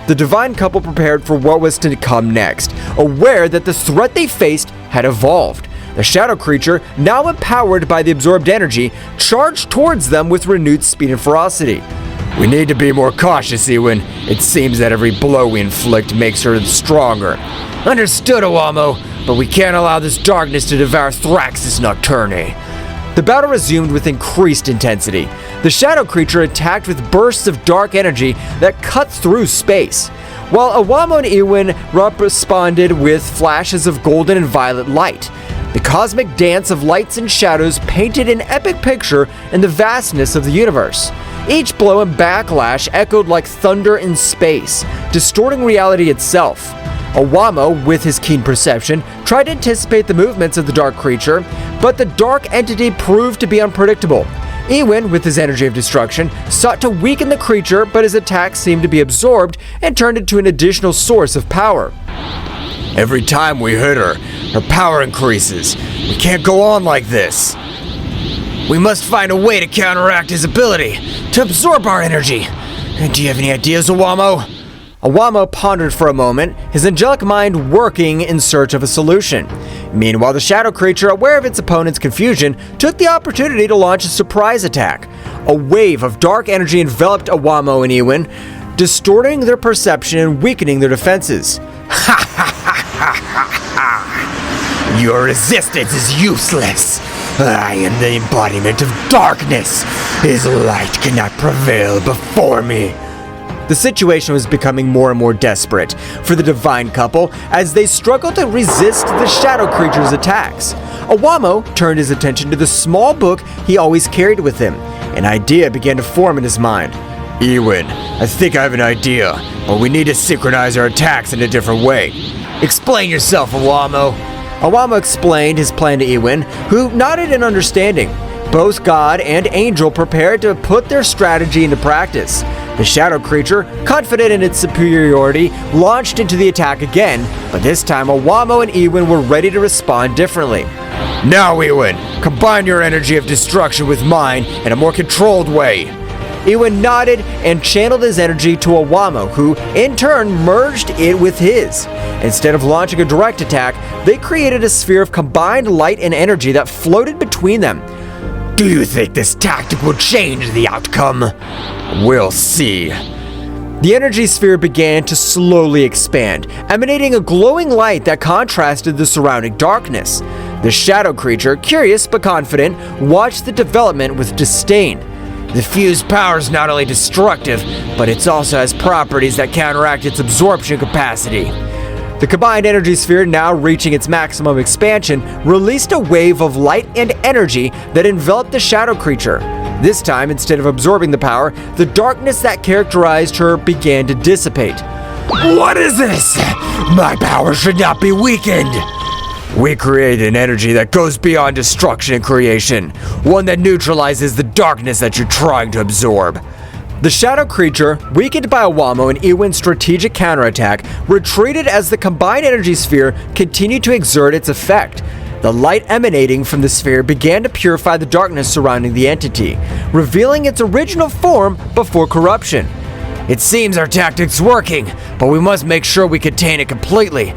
The divine couple prepared for what was to come next, aware that the threat they faced had evolved. The shadow creature, now empowered by the absorbed energy, charged towards them with renewed speed and ferocity. We need to be more cautious, Iwin. It seems that every blow we inflict makes her stronger. Understood, Awamo, but we can't allow this darkness to devour Thraxis Nocturne. The battle resumed with increased intensity. The shadow creature attacked with bursts of dark energy that cut through space, while Awamo and Iwin responded with flashes of golden and violet light. The cosmic dance of lights and shadows painted an epic picture in the vastness of the universe. Each blow and backlash echoed like thunder in space, distorting reality itself. Awamo, with his keen perception, tried to anticipate the movements of the dark creature, but the dark entity proved to be unpredictable. Iwin, with his energy of destruction, sought to weaken the creature, but his attacks seemed to be absorbed and turned into an additional source of power. Every time we hit her, her power increases. We can't go on like this. We must find a way to counteract his ability to absorb our energy. Do you have any ideas, Awamo? Awamo pondered for a moment, his angelic mind working in search of a solution. Meanwhile, the shadow creature, aware of its opponent's confusion, took the opportunity to launch a surprise attack. A wave of dark energy enveloped Awamo and Iwin, distorting their perception and weakening their defenses. Ha ha ha ha ha ha! Your resistance is useless. I am the embodiment of darkness. His light cannot prevail before me. The situation was becoming more and more desperate for the divine couple as they struggled to resist the shadow creature's attacks. Awamo turned his attention to the small book he always carried with him. An idea began to form in his mind. Iwin, I think I have an idea, but we need to synchronize our attacks in a different way. Explain yourself, Awamo. Awamo explained his plan to Iwin, who nodded in understanding. Both God and Angel prepared to put their strategy into practice. The shadow creature, confident in its superiority, launched into the attack again, but this time Owamo and Ewin were ready to respond differently. Now, Ewin, combine your energy of destruction with mine in a more controlled way. Ewin nodded and channeled his energy to Owamo, who, in turn, merged it with his. Instead of launching a direct attack, they created a sphere of combined light and energy that floated between them. Do you think this tactic will change the outcome? We'll see. The energy sphere began to slowly expand, emanating a glowing light that contrasted the surrounding darkness. The shadow creature, curious but confident, watched the development with disdain. The fused power is not only destructive, but it also has properties that counteract its absorption capacity. The combined energy sphere, now reaching its maximum expansion, released a wave of light and energy that enveloped the shadow creature. This time, instead of absorbing the power, the darkness that characterized her began to dissipate. What is this? My power should not be weakened. We create an energy that goes beyond destruction and creation, one that neutralizes the darkness that you're trying to absorb. The shadow creature, weakened by Owamo and Ewin's strategic counterattack, retreated as the combined energy sphere continued to exert its effect. The light emanating from the sphere began to purify the darkness surrounding the entity, revealing its original form before corruption. It seems our tactic's working, but we must make sure we contain it completely.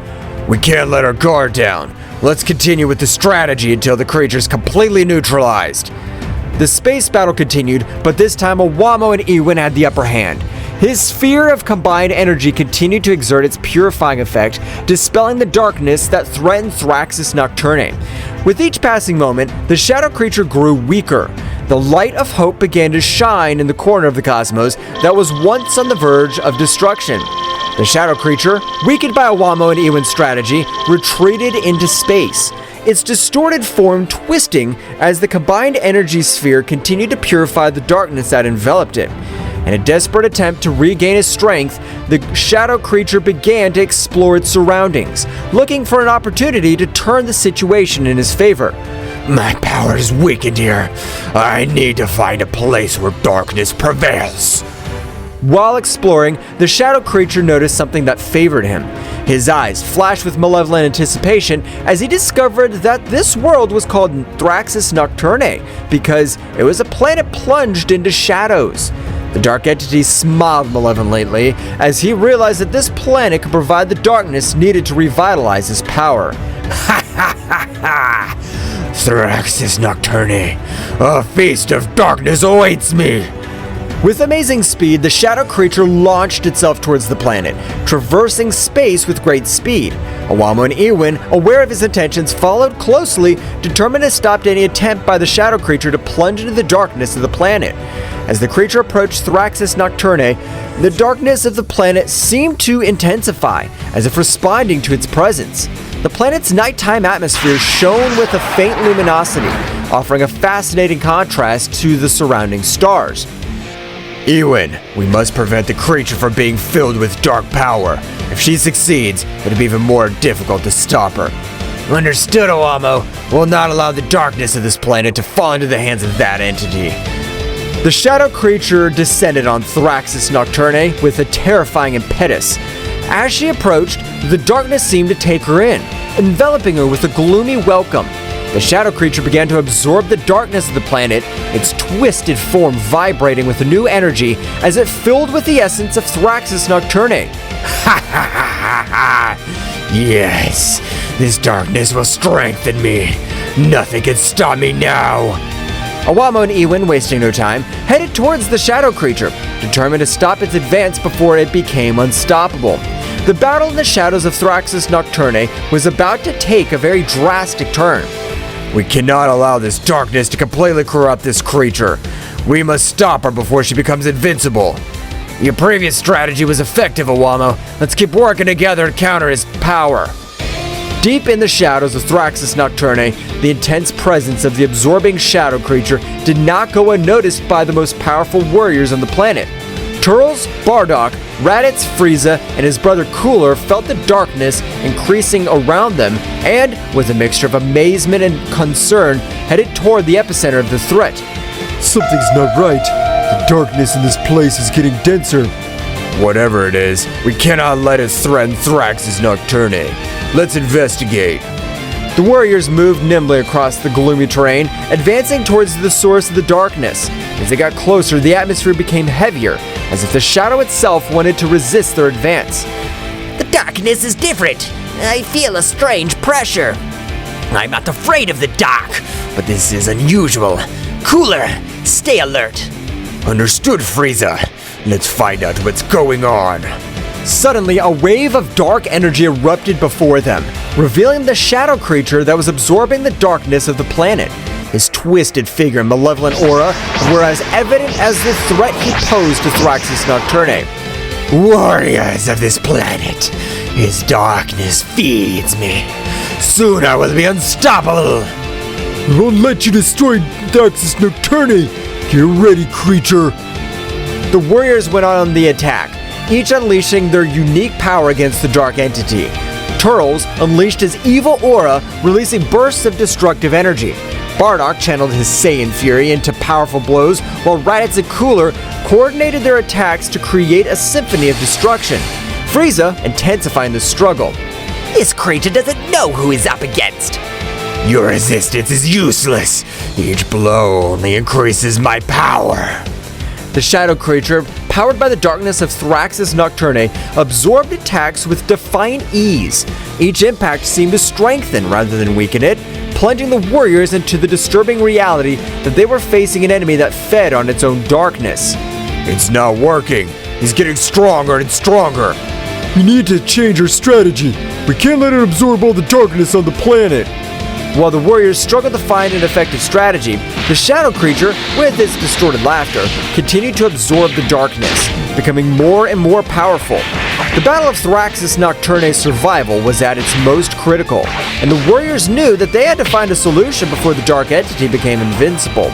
We can't let our guard down. Let's continue with the strategy until the creature's completely neutralized. The space battle continued, but this time Owamo and Ewin had the upper hand. His sphere of combined energy continued to exert its purifying effect, dispelling the darkness that threatened Thraxus Nocturne. With each passing moment, the shadow creature grew weaker. The light of hope began to shine in the corner of the cosmos that was once on the verge of destruction. The shadow creature, weakened by Owamo and Ewin's strategy, retreated into space, its distorted form twisting as the combined energy sphere continued to purify the darkness that enveloped it. In a desperate attempt to regain his strength, the shadow creature began to explore its surroundings, looking for an opportunity to turn the situation in his favor. My power is weakened here. I need to find a place where darkness prevails. While exploring, the shadow creature noticed something that favored him. His eyes flashed with malevolent anticipation as he discovered that this world was called Thraxus Nocturne because it was a planet plunged into shadows. The dark entity smiled malevolently as he realized that this planet could provide the darkness needed to revitalize his power. Ha ha ha ha! Thraxus Nocturne, a feast of darkness awaits me! With amazing speed, the shadow creature launched itself towards the planet, traversing space with great speed. Owamo and Ewin, aware of his intentions, followed closely, determined to stop any attempt by the shadow creature to plunge into the darkness of the planet. As the creature approached Thraxus Nocturne, the darkness of the planet seemed to intensify, as if responding to its presence. The planet's nighttime atmosphere shone with a faint luminosity, offering a fascinating contrast to the surrounding stars. Ewin, we must prevent the creature from being filled with dark power. If she succeeds, it'll be even more difficult to stop her. Understood, Owamo. We'll not allow the darkness of this planet to fall into the hands of that entity. The shadow creature descended on Thraxus Nocturne with a terrifying impetus. As she approached, the darkness seemed to take her in, enveloping her with a gloomy welcome. The shadow creature began to absorb the darkness of the planet, its twisted form vibrating with a new energy as it filled with the essence of Thraxus Nocturne. Ha ha ha ha! Yes, this darkness will strengthen me. Nothing can stop me now. Owamo and Ewin, wasting no time, headed towards the shadow creature, determined to stop its advance before it became unstoppable. The battle in the shadows of Thraxus Nocturne was about to take a very drastic turn. We cannot allow this darkness to completely corrupt this creature. We must stop her before she becomes invincible. Your previous strategy was effective, Owamo. Let's keep working together to counter his power. Deep in the shadows of Thraxus Nocturne, the intense presence of the absorbing shadow creature did not go unnoticed by the most powerful warriors on the planet. Turles, Bardock, Raditz, Frieza, and his brother Cooler felt the darkness increasing around them and, with a mixture of amazement and concern, headed toward the epicenter of the threat. Something's not right. The darkness in this place is getting denser. Whatever it is, we cannot let it threaten Thrax's Nocturne. Let's investigate. The warriors moved nimbly across the gloomy terrain, advancing towards the source of the darkness. As they got closer, the atmosphere became heavier, as if the shadow itself wanted to resist their advance. The darkness is different. I feel a strange pressure. I'm not afraid of the dark, but this is unusual. Cooler, stay alert. Understood, Frieza. Let's find out what's going on. Suddenly, a wave of dark energy erupted before them, revealing the shadow creature that was absorbing the darkness of the planet. His twisted figure and malevolent aura were as evident as the threat he posed to Thrax's Nocturne. Warriors of this planet, his darkness feeds me. Soon I will be unstoppable. We won't let you destroy Thrax's Nocturne. Get ready, creature. The warriors went on the attack, each unleashing their unique power against the dark entity. Turles unleashed his evil aura, releasing bursts of destructive energy. Bardock channeled his Saiyan fury into powerful blows, while Raditz and Cooler coordinated their attacks to create a symphony of destruction. Frieza intensifying the struggle. This creature doesn't know who he's up against. Your resistance is useless. Each blow only increases my power. The shadow creature, powered by the darkness of Thrax's Nocturne, absorbed attacks with defiant ease. Each impact seemed to strengthen rather than weaken it, plunging the warriors into the disturbing reality that they were facing an enemy that fed on its own darkness. It's not working. He's getting stronger and stronger. We need to change our strategy. We can't let it absorb all the darkness on the planet. While the warriors struggled to find an effective strategy, the shadow creature, with its distorted laughter, continued to absorb the darkness, becoming more and more powerful. The Battle of Thrax's Nocturne's survival was at its most critical, and the warriors knew that they had to find a solution before the dark entity became invincible.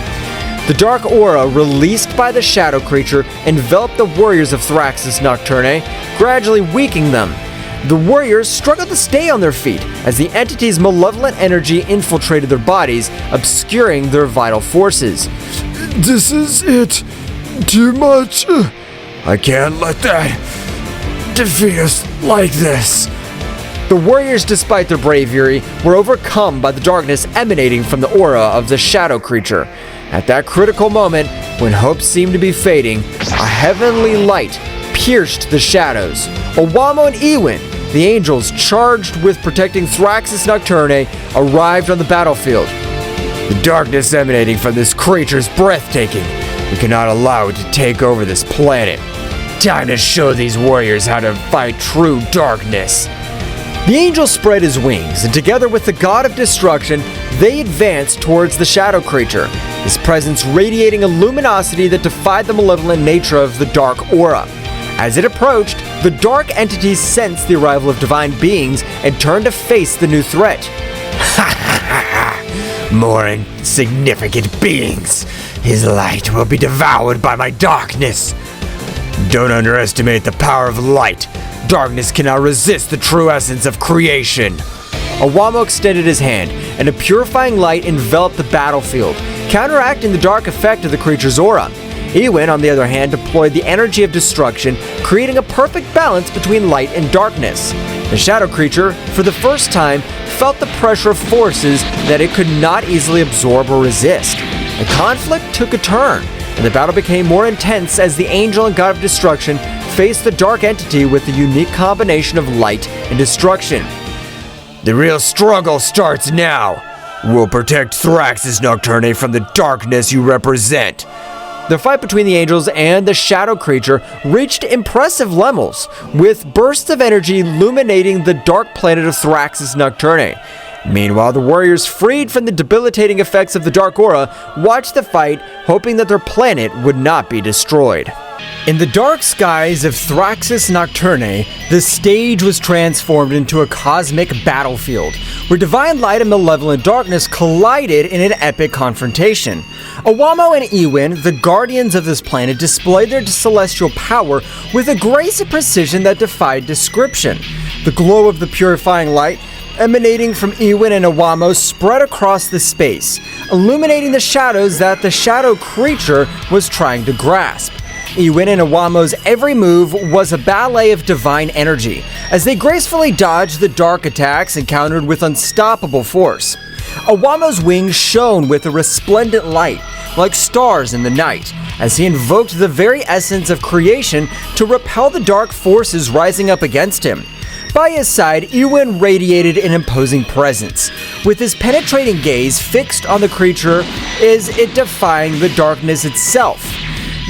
The dark aura released by the shadow creature enveloped the warriors of Thrax's Nocturne, gradually weakening them. The warriors struggled to stay on their feet as the entity's malevolent energy infiltrated their bodies, obscuring their vital forces. This is it. Too much. I can't let that defeat us like this. The warriors, despite their bravery, were overcome by the darkness emanating from the aura of the shadow creature. At that critical moment, when hope seemed to be fading, a heavenly light pierced the shadows. Owamo and Ewin, the angels charged with protecting Thrax's Nocturne, arrived on the battlefield. The darkness emanating from this creature is breathtaking. We cannot allow it to take over this planet. Time to show these warriors how to fight true darkness. The angel spread his wings, and together with the god of destruction, they advanced towards the shadow creature, his presence radiating a luminosity that defied the malevolent nature of the dark aura. As it approached, the dark entities sensed the arrival of divine beings and turned to face the new threat. More insignificant beings. His light will be devoured by my darkness. Don't underestimate the power of light. Darkness cannot resist the true essence of creation. Owamo extended his hand, and a purifying light enveloped the battlefield, counteracting the dark effect of the creature's aura. Ewin, on the other hand, deployed the energy of destruction, creating a perfect balance between light and darkness. The shadow creature, for the first time, felt the pressure of forces that it could not easily absorb or resist. The conflict took a turn, and the battle became more intense as the angel and god of destruction faced the dark entity with the unique combination of light and destruction. The real struggle starts now. We'll protect Thrax's Nocturne from the darkness you represent. The fight between the angels and the shadow creature reached impressive levels, with bursts of energy illuminating the dark planet of Thrax's Nocturne. Meanwhile, the warriors, freed from the debilitating effects of the dark aura, watched the fight, hoping that their planet would not be destroyed. In the dark skies of Thrax's Nocturne, the stage was transformed into a cosmic battlefield, where divine light and malevolent darkness collided in an epic confrontation. Owamo and Ewin, the guardians of this planet, displayed their celestial power with a grace and precision that defied description. The glow of the purifying light emanating from Ewin and Iwamo spread across the space, illuminating the shadows that the shadow creature was trying to grasp. Ewin and Iwamo's every move was a ballet of divine energy, as they gracefully dodged the dark attacks encountered with unstoppable force. Iwamo's wings shone with a resplendent light, like stars in the night, as he invoked the very essence of creation to repel the dark forces rising up against him. By his side, Ewin radiated an imposing presence, with his penetrating gaze fixed on the creature as it defying the darkness itself.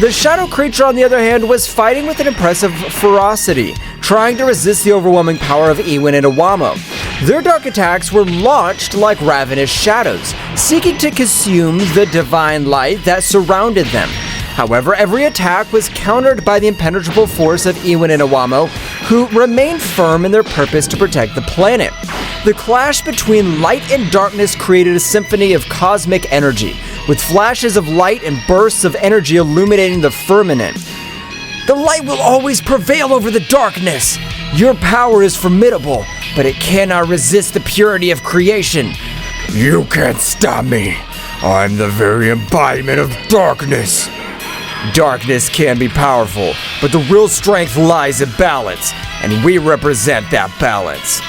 The shadow creature, on the other hand, was fighting with an impressive ferocity, trying to resist the overwhelming power of Ewin and Iwamo. Their dark attacks were launched like ravenous shadows, seeking to consume the divine light that surrounded them. However, every attack was countered by the impenetrable force of Ewin and Iwamo, who remained firm in their purpose to protect the planet. The clash between light and darkness created a symphony of cosmic energy, with flashes of light and bursts of energy illuminating the firmament. The light will always prevail over the darkness. Your power is formidable, but it cannot resist the purity of creation. You can't stop me. I'm the very embodiment of darkness. Darkness can be powerful, but the real strength lies in balance, and we represent that balance.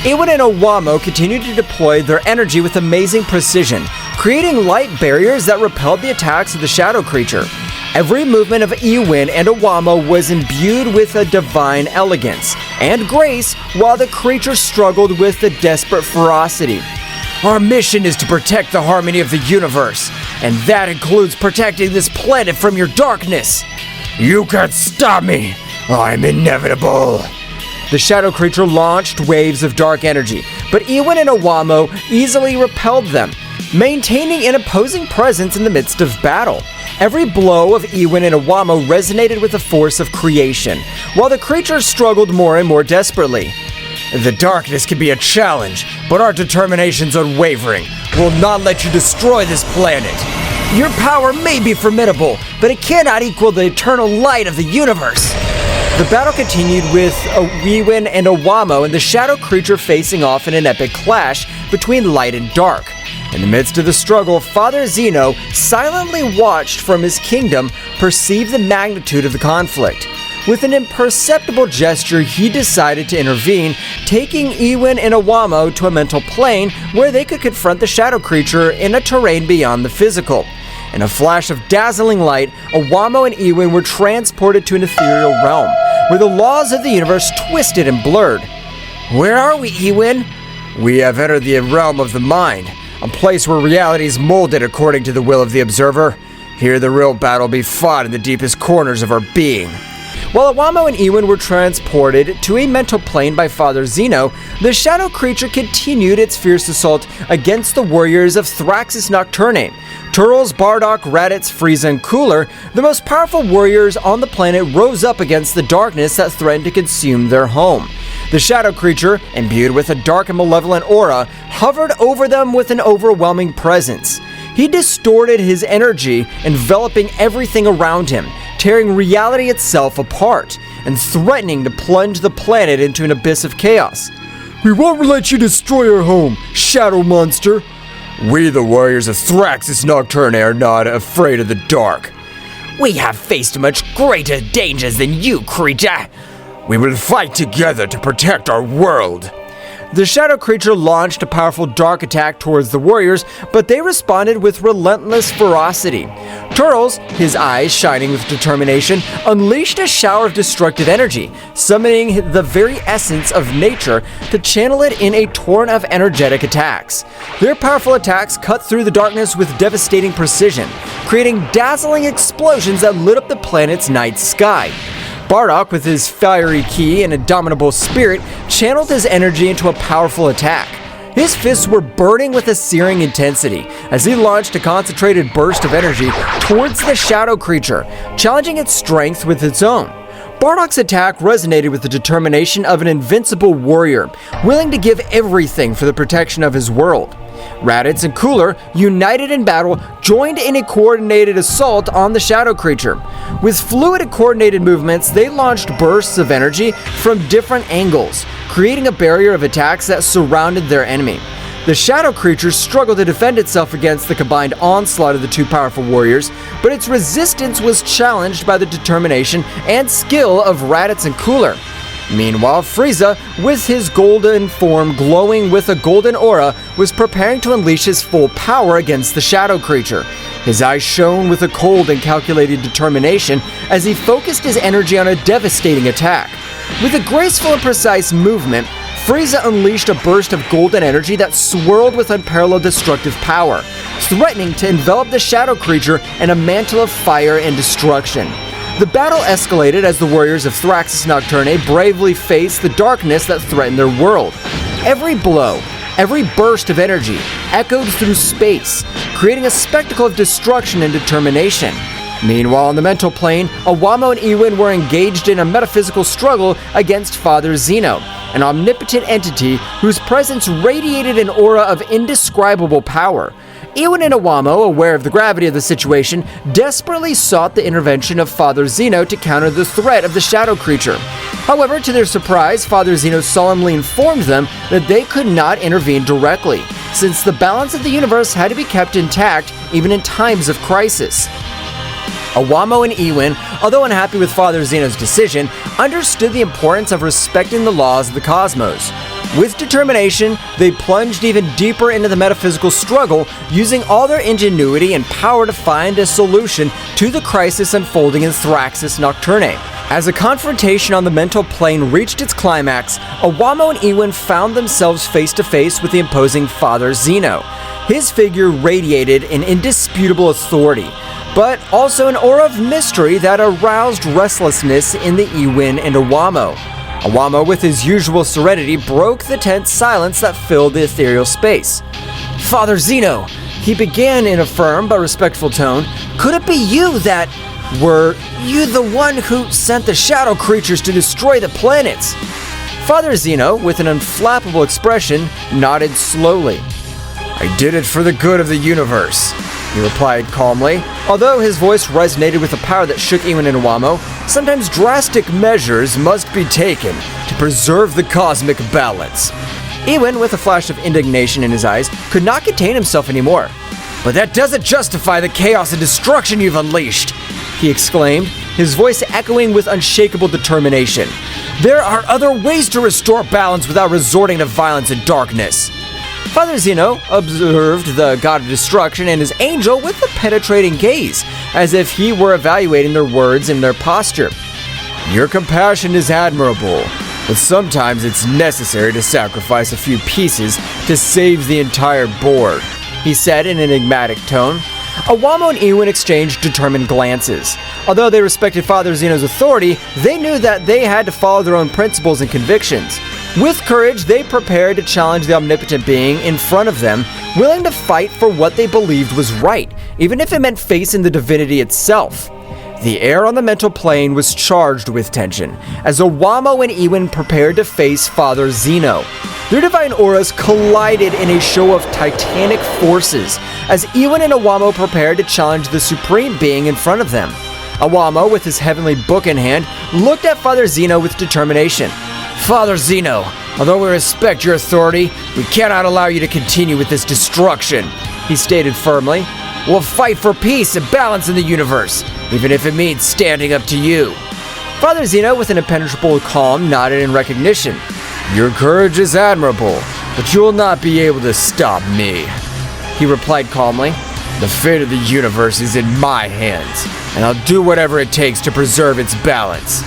Ewin and Iwamo continued to deploy their energy with amazing precision, creating light barriers that repelled the attacks of the shadow creature. Every movement of Ewin and Iwamo was imbued with a divine elegance and grace, while the creature struggled with a desperate ferocity. Our mission is to protect the harmony of the universe, and that includes protecting this planet from your darkness. You can't stop me. I'm inevitable. The shadow creature launched waves of dark energy, but Ewin and Iwamo easily repelled them, maintaining an opposing presence in the midst of battle. Every blow of Ewin and Iwamo resonated with the force of creation, while the creature struggled more and more desperately. The darkness can be a challenge, but our determination's unwavering. We'll not let you destroy this planet. Your power may be formidable, but it cannot equal the eternal light of the universe. The battle continued with Ewin and Iwamo and the shadow creature facing off in an epic clash between light and dark. In the midst of the struggle, Father Zeno silently watched from his kingdom, perceived the magnitude of the conflict. With an imperceptible gesture, he decided to intervene, taking Ewin and Iwamo to a mental plane where they could confront the shadow creature in a terrain beyond the physical. In a flash of dazzling light, Iwamo and Ewin were transported to an ethereal realm, where the laws of the universe twisted and blurred. Where are we, Ewin? We have entered the realm of the mind, a place where reality is molded according to the will of the observer. Here the real battle be fought in the deepest corners of our being. While Iwamo and Ewin were transported to a mental plane by Father Zeno, the shadow creature continued its fierce assault against the warriors of Thraxus Nocturne. Turles, Bardock, Raditz, Frieza, and Cooler, the most powerful warriors on the planet, rose up against the darkness that threatened to consume their home. The shadow creature, imbued with a dark and malevolent aura, hovered over them with an overwhelming presence. He distorted his energy, enveloping everything around him, tearing reality itself apart, and threatening to plunge the planet into an abyss of chaos. We won't let you destroy our home, shadow monster. We, the warriors of Thraxus Nocturne, are not afraid of the dark. We have faced much greater dangers than you, creature. We will fight together to protect our world. The shadow creature launched a powerful dark attack towards the warriors, but they responded with relentless ferocity. Turles, his eyes shining with determination, unleashed a shower of destructive energy, summoning the very essence of nature to channel it in a torrent of energetic attacks. Their powerful attacks cut through the darkness with devastating precision, creating dazzling explosions that lit up the planet's night sky. Bardock, with his fiery ki and indomitable spirit, channeled his energy into a powerful attack. His fists were burning with a searing intensity as he launched a concentrated burst of energy towards the shadow creature, challenging its strength with its own. Bardock's attack resonated with the determination of an invincible warrior, willing to give everything for the protection of his world. Raditz and Cooler, united in battle, joined in a coordinated assault on the shadow creature. With fluid and coordinated movements, they launched bursts of energy from different angles, creating a barrier of attacks that surrounded their enemy. The shadow creature struggled to defend itself against the combined onslaught of the two powerful warriors, but its resistance was challenged by the determination and skill of Raditz and Cooler. Meanwhile, Frieza, with his golden form glowing with a golden aura, was preparing to unleash his full power against the shadow creature. His eyes shone with a cold and calculated determination as he focused his energy on a devastating attack. With a graceful and precise movement, Frieza unleashed a burst of golden energy that swirled with unparalleled destructive power, threatening to envelop the shadow creature in a mantle of fire and destruction. The battle escalated as the warriors of Thraxus Nocturne bravely faced the darkness that threatened their world. Every blow, every burst of energy echoed through space, creating a spectacle of destruction and determination. Meanwhile, on the mental plane, Awamo and Ewin were engaged in a metaphysical struggle against Father Zeno, an omnipotent entity whose presence radiated an aura of indescribable power. Ewin and Awamo, aware of the gravity of the situation, desperately sought the intervention of Father Zeno to counter the threat of the shadow creature. However, to their surprise, Father Zeno solemnly informed them that they could not intervene directly, since the balance of the universe had to be kept intact even in times of crisis. Awamo and Ewin, although unhappy with Father Zeno's decision, understood the importance of respecting the laws of the cosmos. With determination, they plunged even deeper into the metaphysical struggle, using all their ingenuity and power to find a solution to the crisis unfolding in Thraxus Nocturne. As a confrontation on the mental plane reached its climax, Awamo and Ewin found themselves face to face with the imposing Father Zeno. His figure radiated an indisputable authority, but also an aura of mystery that aroused restlessness in the Ewin and Awamo. Awamo, with his usual serenity, broke the tense silence that filled the ethereal space. "Father Zeno," he began in a firm but respectful tone, "could it be you that... were you the one who sent the shadow creatures to destroy the planets?" Father Zeno, with an unflappable expression, nodded slowly. "I did it for the good of the universe," he replied calmly. Although his voice resonated with a power that shook Ewin and Awamo, sometimes drastic measures must be taken to preserve the cosmic balance. Ewin, with a flash of indignation in his eyes, could not contain himself anymore. "But that doesn't justify the chaos and destruction you've unleashed," he exclaimed, his voice echoing with unshakable determination. "There are other ways to restore balance without resorting to violence and darkness." Father Zeno observed the god of destruction and his angel with a penetrating gaze, as if he were evaluating their words and their posture. "Your compassion is admirable, but sometimes it's necessary to sacrifice a few pieces to save the entire board," he said in an enigmatic tone. Awamo and Ewin exchanged determined glances. Although they respected Father Zeno's authority, they knew that they had to follow their own principles and convictions. With courage, they prepared to challenge the omnipotent being in front of them, willing to fight for what they believed was right, even if it meant facing the divinity itself. The air on the mental plane was charged with tension, as Awamo and Ewin prepared to face Father Zeno. Their divine auras collided in a show of titanic forces, as Ewin and Awamo prepared to challenge the supreme being in front of them. Awamo, with his heavenly book in hand, looked at Father Zeno with determination. "Father Zeno, although we respect your authority, we cannot allow you to continue with this destruction," he stated firmly. "We'll fight for peace and balance in the universe, even if it means standing up to you." Father Zeno, with an impenetrable calm, nodded in recognition. "Your courage is admirable, but you will not be able to stop me," he replied calmly. "The fate of the universe is in my hands, and I'll do whatever it takes to preserve its balance."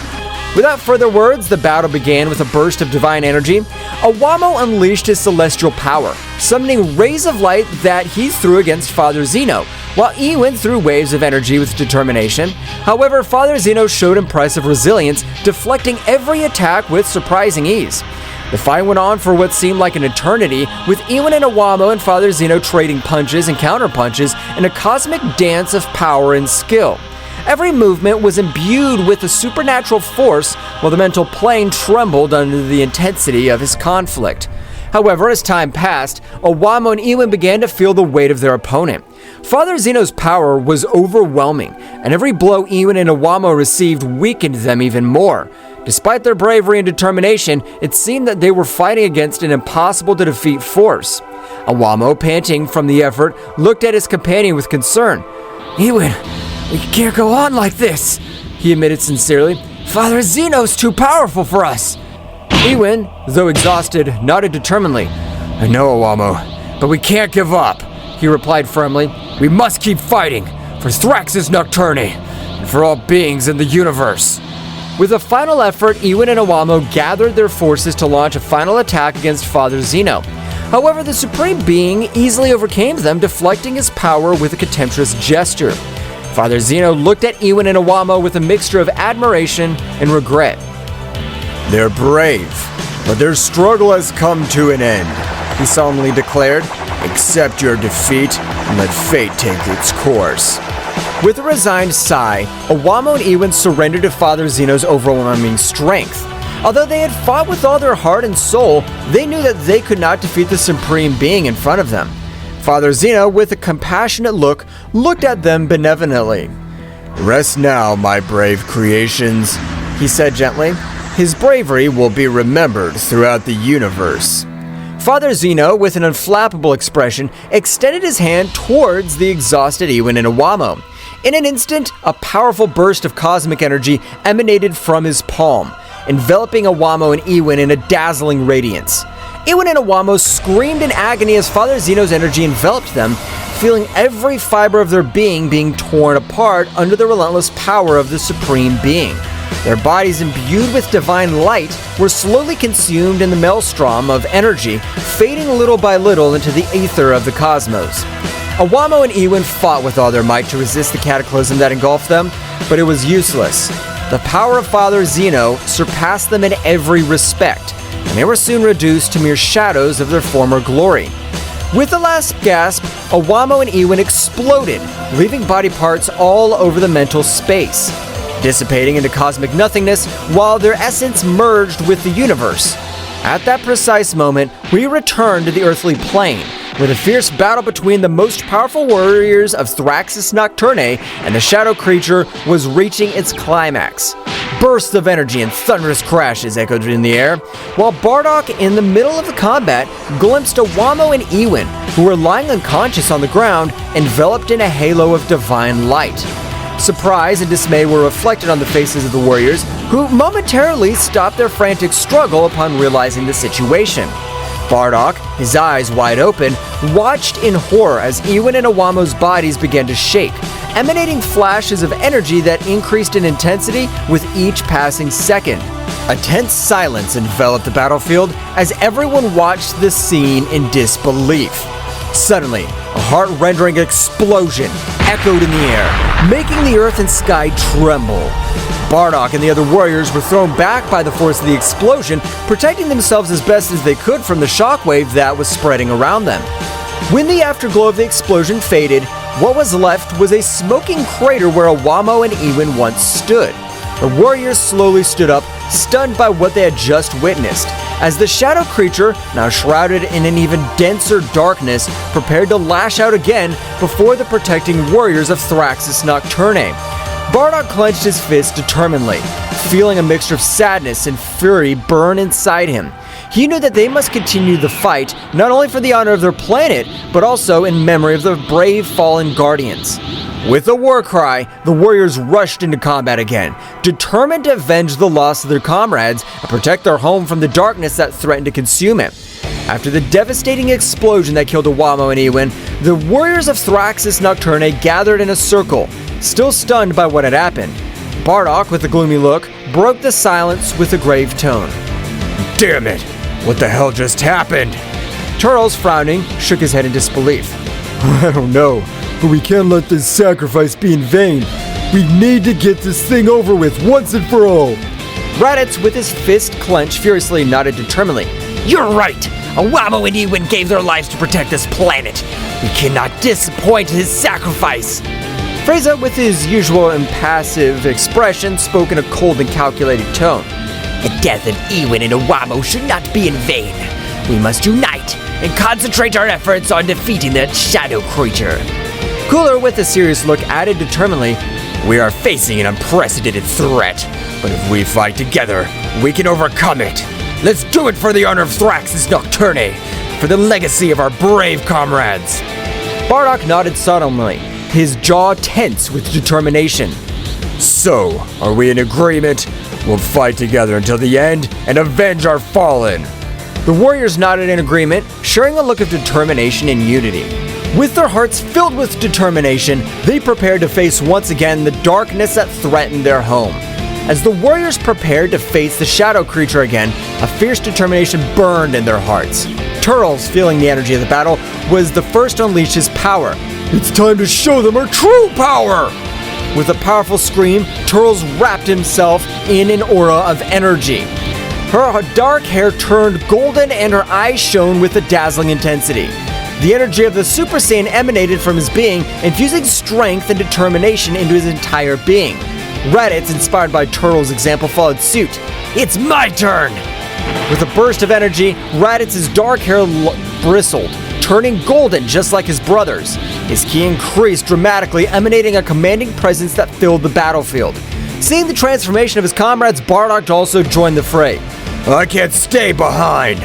Without further words, the battle began with a burst of divine energy. Awamo unleashed his celestial power, summoning rays of light that he threw against Father Zeno, while Ewin threw waves of energy with determination. However, Father Zeno showed impressive resilience, deflecting every attack with surprising ease. The fight went on for what seemed like an eternity, with Ewin and Awamo and Father Zeno trading punches and counterpunches in a cosmic dance of power and skill. Every movement was imbued with a supernatural force, while the mental plane trembled under the intensity of his conflict. However, as time passed, Awamo and Ewin began to feel the weight of their opponent. Father Zeno's power was overwhelming, and every blow Ewin and Awamo received weakened them even more. Despite their bravery and determination, it seemed that they were fighting against an impossible-to-defeat force. Awamo, panting from the effort, looked at his companion with concern. Ewan, we can't go on like this, he admitted sincerely. Father Zeno's too powerful for us. Ewan, though exhausted, nodded determinedly. I know, Awamo, but we can't give up, he replied firmly. We must keep fighting for Thraxus Nocturne and for all beings in the universe. With a final effort, Ewan and Awamo gathered their forces to launch a final attack against Father Zeno. However, the Supreme Being easily overcame them, deflecting his power with a contemptuous gesture. Father Zeno looked at Ewan and Awamo with a mixture of admiration and regret. They're brave, but their struggle has come to an end, he solemnly declared. Accept your defeat and let fate take its course. With a resigned sigh, Awamo and Ewan surrendered to Father Zeno's overwhelming strength. Although they had fought with all their heart and soul, they knew that they could not defeat the Supreme Being in front of them. Father Zeno, with a compassionate look, looked at them benevolently. Rest now, my brave creations, he said gently. His bravery will be remembered throughout the universe. Father Zeno, with an unflappable expression, extended his hand towards the exhausted Ewan and Awamo. In an instant, a powerful burst of cosmic energy emanated from his palm, enveloping Awamo and Ewan in a dazzling radiance. Ewan and Awamo screamed in agony as Father Zeno's energy enveloped them, feeling every fiber of their being torn apart under the relentless power of the Supreme Being. Their bodies, imbued with divine light, were slowly consumed in the maelstrom of energy, fading little by little into the ether of the cosmos. Awamo and Ewan fought with all their might to resist the cataclysm that engulfed them, but it was useless. The power of Father Zeno surpassed them in every respect, and they were soon reduced to mere shadows of their former glory. With the last gasp, Awamo and Ewan exploded, leaving body parts all over the mental space, dissipating into cosmic nothingness while their essence merged with the universe. At that precise moment, we return to the earthly plane, where the fierce battle between the most powerful warriors of Thraxus Nocturne and the shadow creature was reaching its climax. Bursts of energy and thunderous crashes echoed in the air, while Bardock, in the middle of the combat, glimpsed Awamo and Ewan, who were lying unconscious on the ground, enveloped in a halo of divine light. Surprise and dismay were reflected on the faces of the warriors, who momentarily stopped their frantic struggle upon realizing the situation. Bardock, his eyes wide open, watched in horror as Ewan and Awamo's bodies began to shake, emanating flashes of energy that increased in intensity with each passing second. A tense silence enveloped the battlefield as everyone watched the scene in disbelief. Suddenly, a heart-rending explosion echoed in the air, making the earth and sky tremble. Bardock and the other warriors were thrown back by the force of the explosion, protecting themselves as best as they could from the shockwave that was spreading around them. When the afterglow of the explosion faded, what was left was a smoking crater where Awamo and Ewan once stood. The warriors slowly stood up, stunned by what they had just witnessed, as the shadow creature, now shrouded in an even denser darkness, prepared to lash out again before the protecting warriors of Thraxus Nocturne. Bardock clenched his fist determinedly, feeling a mixture of sadness and fury burn inside him. He knew that they must continue the fight, not only for the honor of their planet, but also in memory of the brave fallen guardians. With a war cry, the warriors rushed into combat again, determined to avenge the loss of their comrades and protect their home from the darkness that threatened to consume it. After the devastating explosion that killed Awamo and Ewan, the warriors of Thraxus Nocturne gathered in a circle, still stunned by what had happened. Bardock, with a gloomy look, broke the silence with a grave tone. Damn it! What the hell just happened? Charles, frowning, shook his head in disbelief. I don't know, but we can't let this sacrifice be in vain. We need to get this thing over with once and for all. Raditz, with his fist clenched, furiously nodded determinedly. You're right! Awamo and Ewan gave their lives to protect this planet. We cannot disappoint his sacrifice. Frieza, with his usual impassive expression, spoke in a cold and calculated tone. The death of Ewan and Awamo should not be in vain. We must unite and concentrate our efforts on defeating that shadow creature. Cooler, with a serious look, added determinedly, We are facing an unprecedented threat. But if we fight together, we can overcome it. Let's do it for the honor of Thraxus Nocturne, for the legacy of our brave comrades. Bardock nodded solemnly, his jaw tense with determination. So, are we in agreement? We'll fight together until the end and avenge our fallen. The warriors nodded in agreement, sharing a look of determination and unity. With their hearts filled with determination, they prepared to face once again the darkness that threatened their home. As the warriors prepared to face the shadow creature again, a fierce determination burned in their hearts. Turles, feeling the energy of the battle, was the first to unleash his power. It's time to show them our true power! With a powerful scream, Turles wrapped himself in an aura of energy. Her dark hair turned golden and her eyes shone with a dazzling intensity. The energy of the Super Saiyan emanated from his being, infusing strength and determination into his entire being. Raditz, inspired by Turtle's example, followed suit. It's my turn! With a burst of energy, Raditz's dark hair bristled, turning golden just like his brother's. His ki increased dramatically, emanating a commanding presence that filled the battlefield. Seeing the transformation of his comrades, Bardock also joined the fray. I can't stay behind!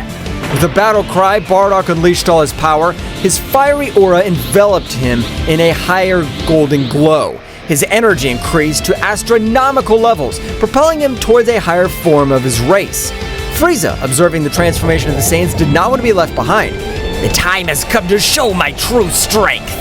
With a battle cry, Bardock unleashed all his power. His fiery aura enveloped him in a higher golden glow. His energy increased to astronomical levels, propelling him towards a higher form of his race. Frieza, observing the transformation of the Saiyans, did not want to be left behind. The time has come to show my true strength!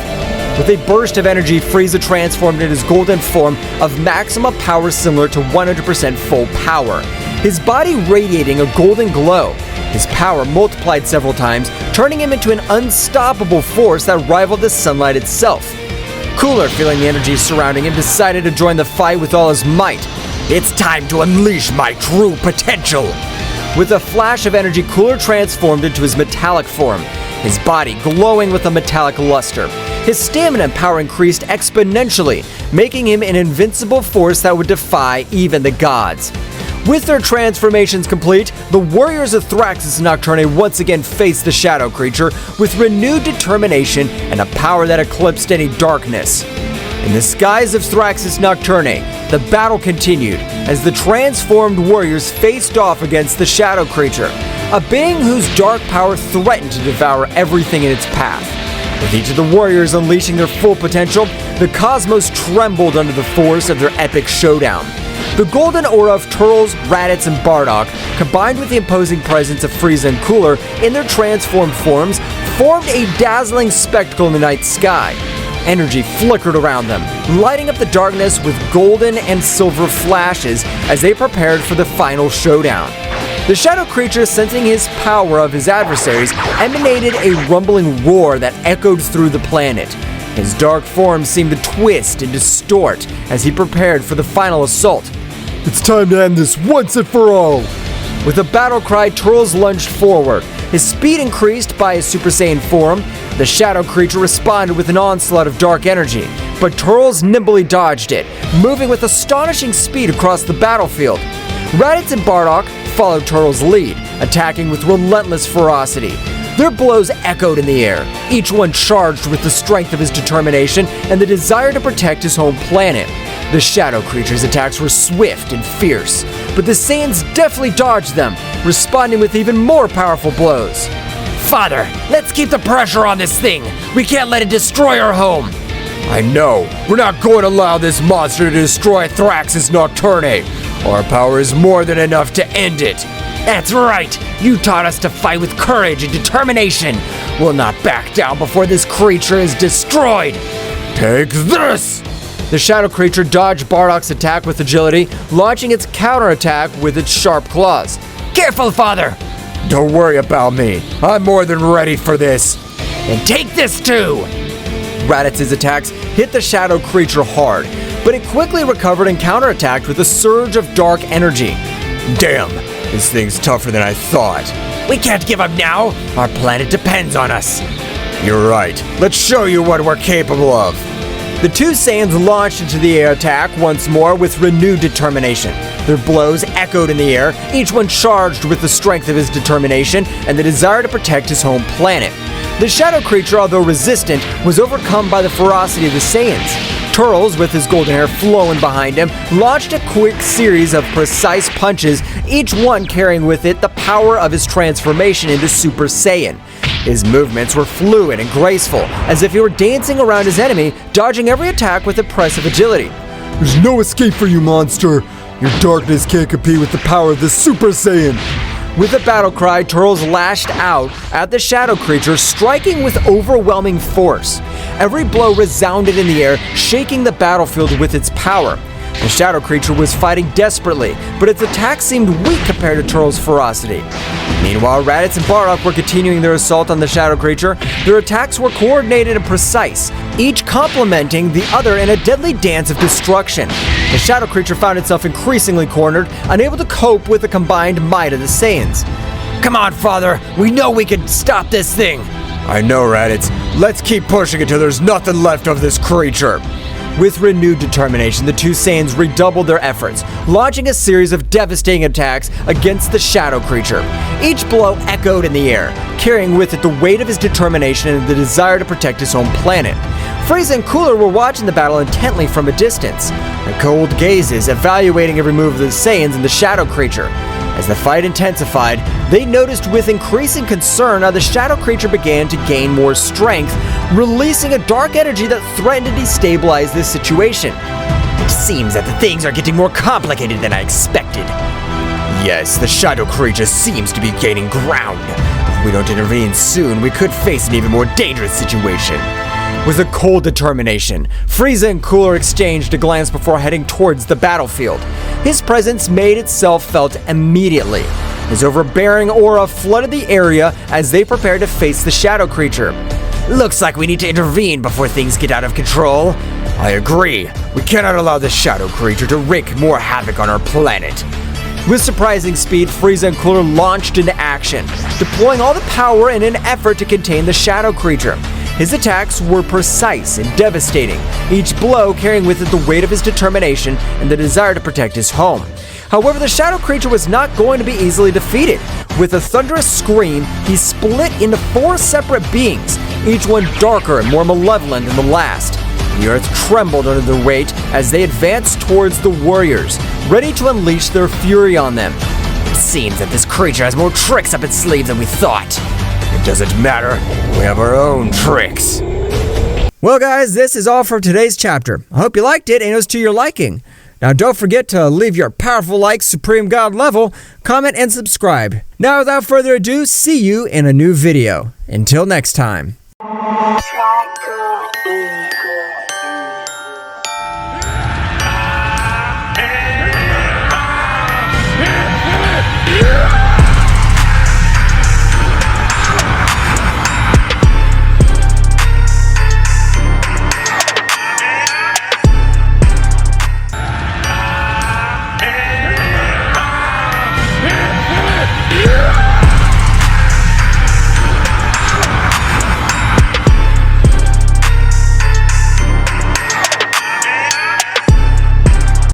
With a burst of energy, Frieza transformed into his golden form of maximum power similar to 100% full power. His body radiating a golden glow. His power multiplied several times, turning him into an unstoppable force that rivaled the sunlight itself. Cooler, feeling the energy surrounding him, decided to join the fight with all his might. It's time to unleash my true potential! With a flash of energy, Cooler transformed into his metallic form, his body glowing with a metallic luster. His stamina and power increased exponentially, making him an invincible force that would defy even the gods. With their transformations complete, the warriors of Thraxus Nocturne once again faced the shadow creature with renewed determination and a power that eclipsed any darkness. In the skies of Thraxus Nocturne, the battle continued as the transformed warriors faced off against the shadow creature, a being whose dark power threatened to devour everything in its path. With each of the warriors unleashing their full potential, the cosmos trembled under the force of their epic showdown. The golden aura of Turles, Raditz, and Bardock, combined with the imposing presence of Frieza and Cooler in their transformed forms, formed a dazzling spectacle in the night sky. Energy flickered around them, lighting up the darkness with golden and silver flashes as they prepared for the final showdown. The shadow creature, sensing his power of his adversaries, emanated a rumbling roar that echoed through the planet. His dark form seemed to twist and distort as he prepared for the final assault. It's time to end this once and for all! With a battle cry, Turles lunged forward. His speed increased by his Super Saiyan form. The shadow creature responded with an onslaught of dark energy, but Turles nimbly dodged it, moving with astonishing speed across the battlefield. Raditz and Bardock followed Turles' lead, attacking with relentless ferocity. Their blows echoed in the air, each one charged with the strength of his determination and the desire to protect his home planet. The shadow creature's attacks were swift and fierce, but the Saiyans deftly dodged them, responding with even more powerful blows. Father, let's keep the pressure on this thing! We can't let it destroy our home! I know, we're not going to allow this monster to destroy Thraxus Nocturne! Our power is more than enough to end it! That's right! You taught us to fight with courage and determination! We'll not back down before this creature is destroyed! Take this! The shadow creature dodged Bardock's attack with agility, launching its counterattack with its sharp claws. Careful, Father! Don't worry about me. I'm more than ready for this. And take this too! Raditz's attacks hit the shadow creature hard, but it quickly recovered and counterattacked with a surge of dark energy. Damn, this thing's tougher than I thought. We can't give up now. Our planet depends on us. You're right. Let's show you what we're capable of. The two Saiyans launched into the air attack once more with renewed determination. Their blows echoed in the air, each one charged with the strength of his determination and the desire to protect his home planet. The shadow creature, although resistant, was overcome by the ferocity of the Saiyans. Turles, with his golden hair flowing behind him, launched a quick series of precise punches, each one carrying with it the power of his transformation into Super Saiyan. His movements were fluid and graceful, as if he were dancing around his enemy, dodging every attack with impressive agility. There's no escape for you, monster. Your darkness can't compete with the power of the Super Saiyan. With a battle cry, Turles lashed out at the shadow creature, striking with overwhelming force. Every blow resounded in the air, shaking the battlefield with its power. The shadow creature was fighting desperately, but its attack seemed weak compared to Turles' ferocity. Meanwhile, Raditz and Bardock were continuing their assault on the shadow creature. Their attacks were coordinated and precise, each complementing the other in a deadly dance of destruction. The shadow creature found itself increasingly cornered, unable to cope with the combined might of the Saiyans. "Come on, father, we know we can stop this thing!" I know, Raditz. Let's keep pushing until there's nothing left of this creature. With renewed determination, the two Saiyans redoubled their efforts, launching a series of devastating attacks against the shadow creature. Each blow echoed in the air, carrying with it the weight of his determination and the desire to protect his home planet. Frieza and Cooler were watching the battle intently from a distance, their cold gazes evaluating every move of the Saiyans and the shadow creature. As the fight intensified, they noticed with increasing concern how the shadow creature began to gain more strength, releasing a dark energy that threatened to destabilize this situation. "It seems that the things are getting more complicated than I expected." Yes, the shadow creature seems to be gaining ground. If we don't intervene soon, we could face an even more dangerous situation. With a cold determination, Frieza and Cooler exchanged a glance before heading towards the battlefield. His presence made itself felt immediately. His overbearing aura flooded the area as they prepared to face the shadow creature. "Looks like we need to intervene before things get out of control." I agree. We cannot allow the shadow creature to wreak more havoc on our planet. With surprising speed, Frieza and Cooler launched into action, deploying all the power in an effort to contain the shadow creature. His attacks were precise and devastating, each blow carrying with it the weight of his determination and the desire to protect his home. However, the shadow creature was not going to be easily defeated. With a thunderous scream, he split into 4 separate beings, each one darker and more malevolent than the last. The earth trembled under their weight as they advanced towards the warriors, ready to unleash their fury on them. "It seems that this creature has more tricks up its sleeve than we thought." It doesn't matter. We have our own tricks. Well, guys, this is all for today's chapter. I hope you liked it and it was to your liking. Now, don't forget to leave your powerful like Supreme God level, comment, and subscribe. Now, without further ado, see you in a new video. Until next time.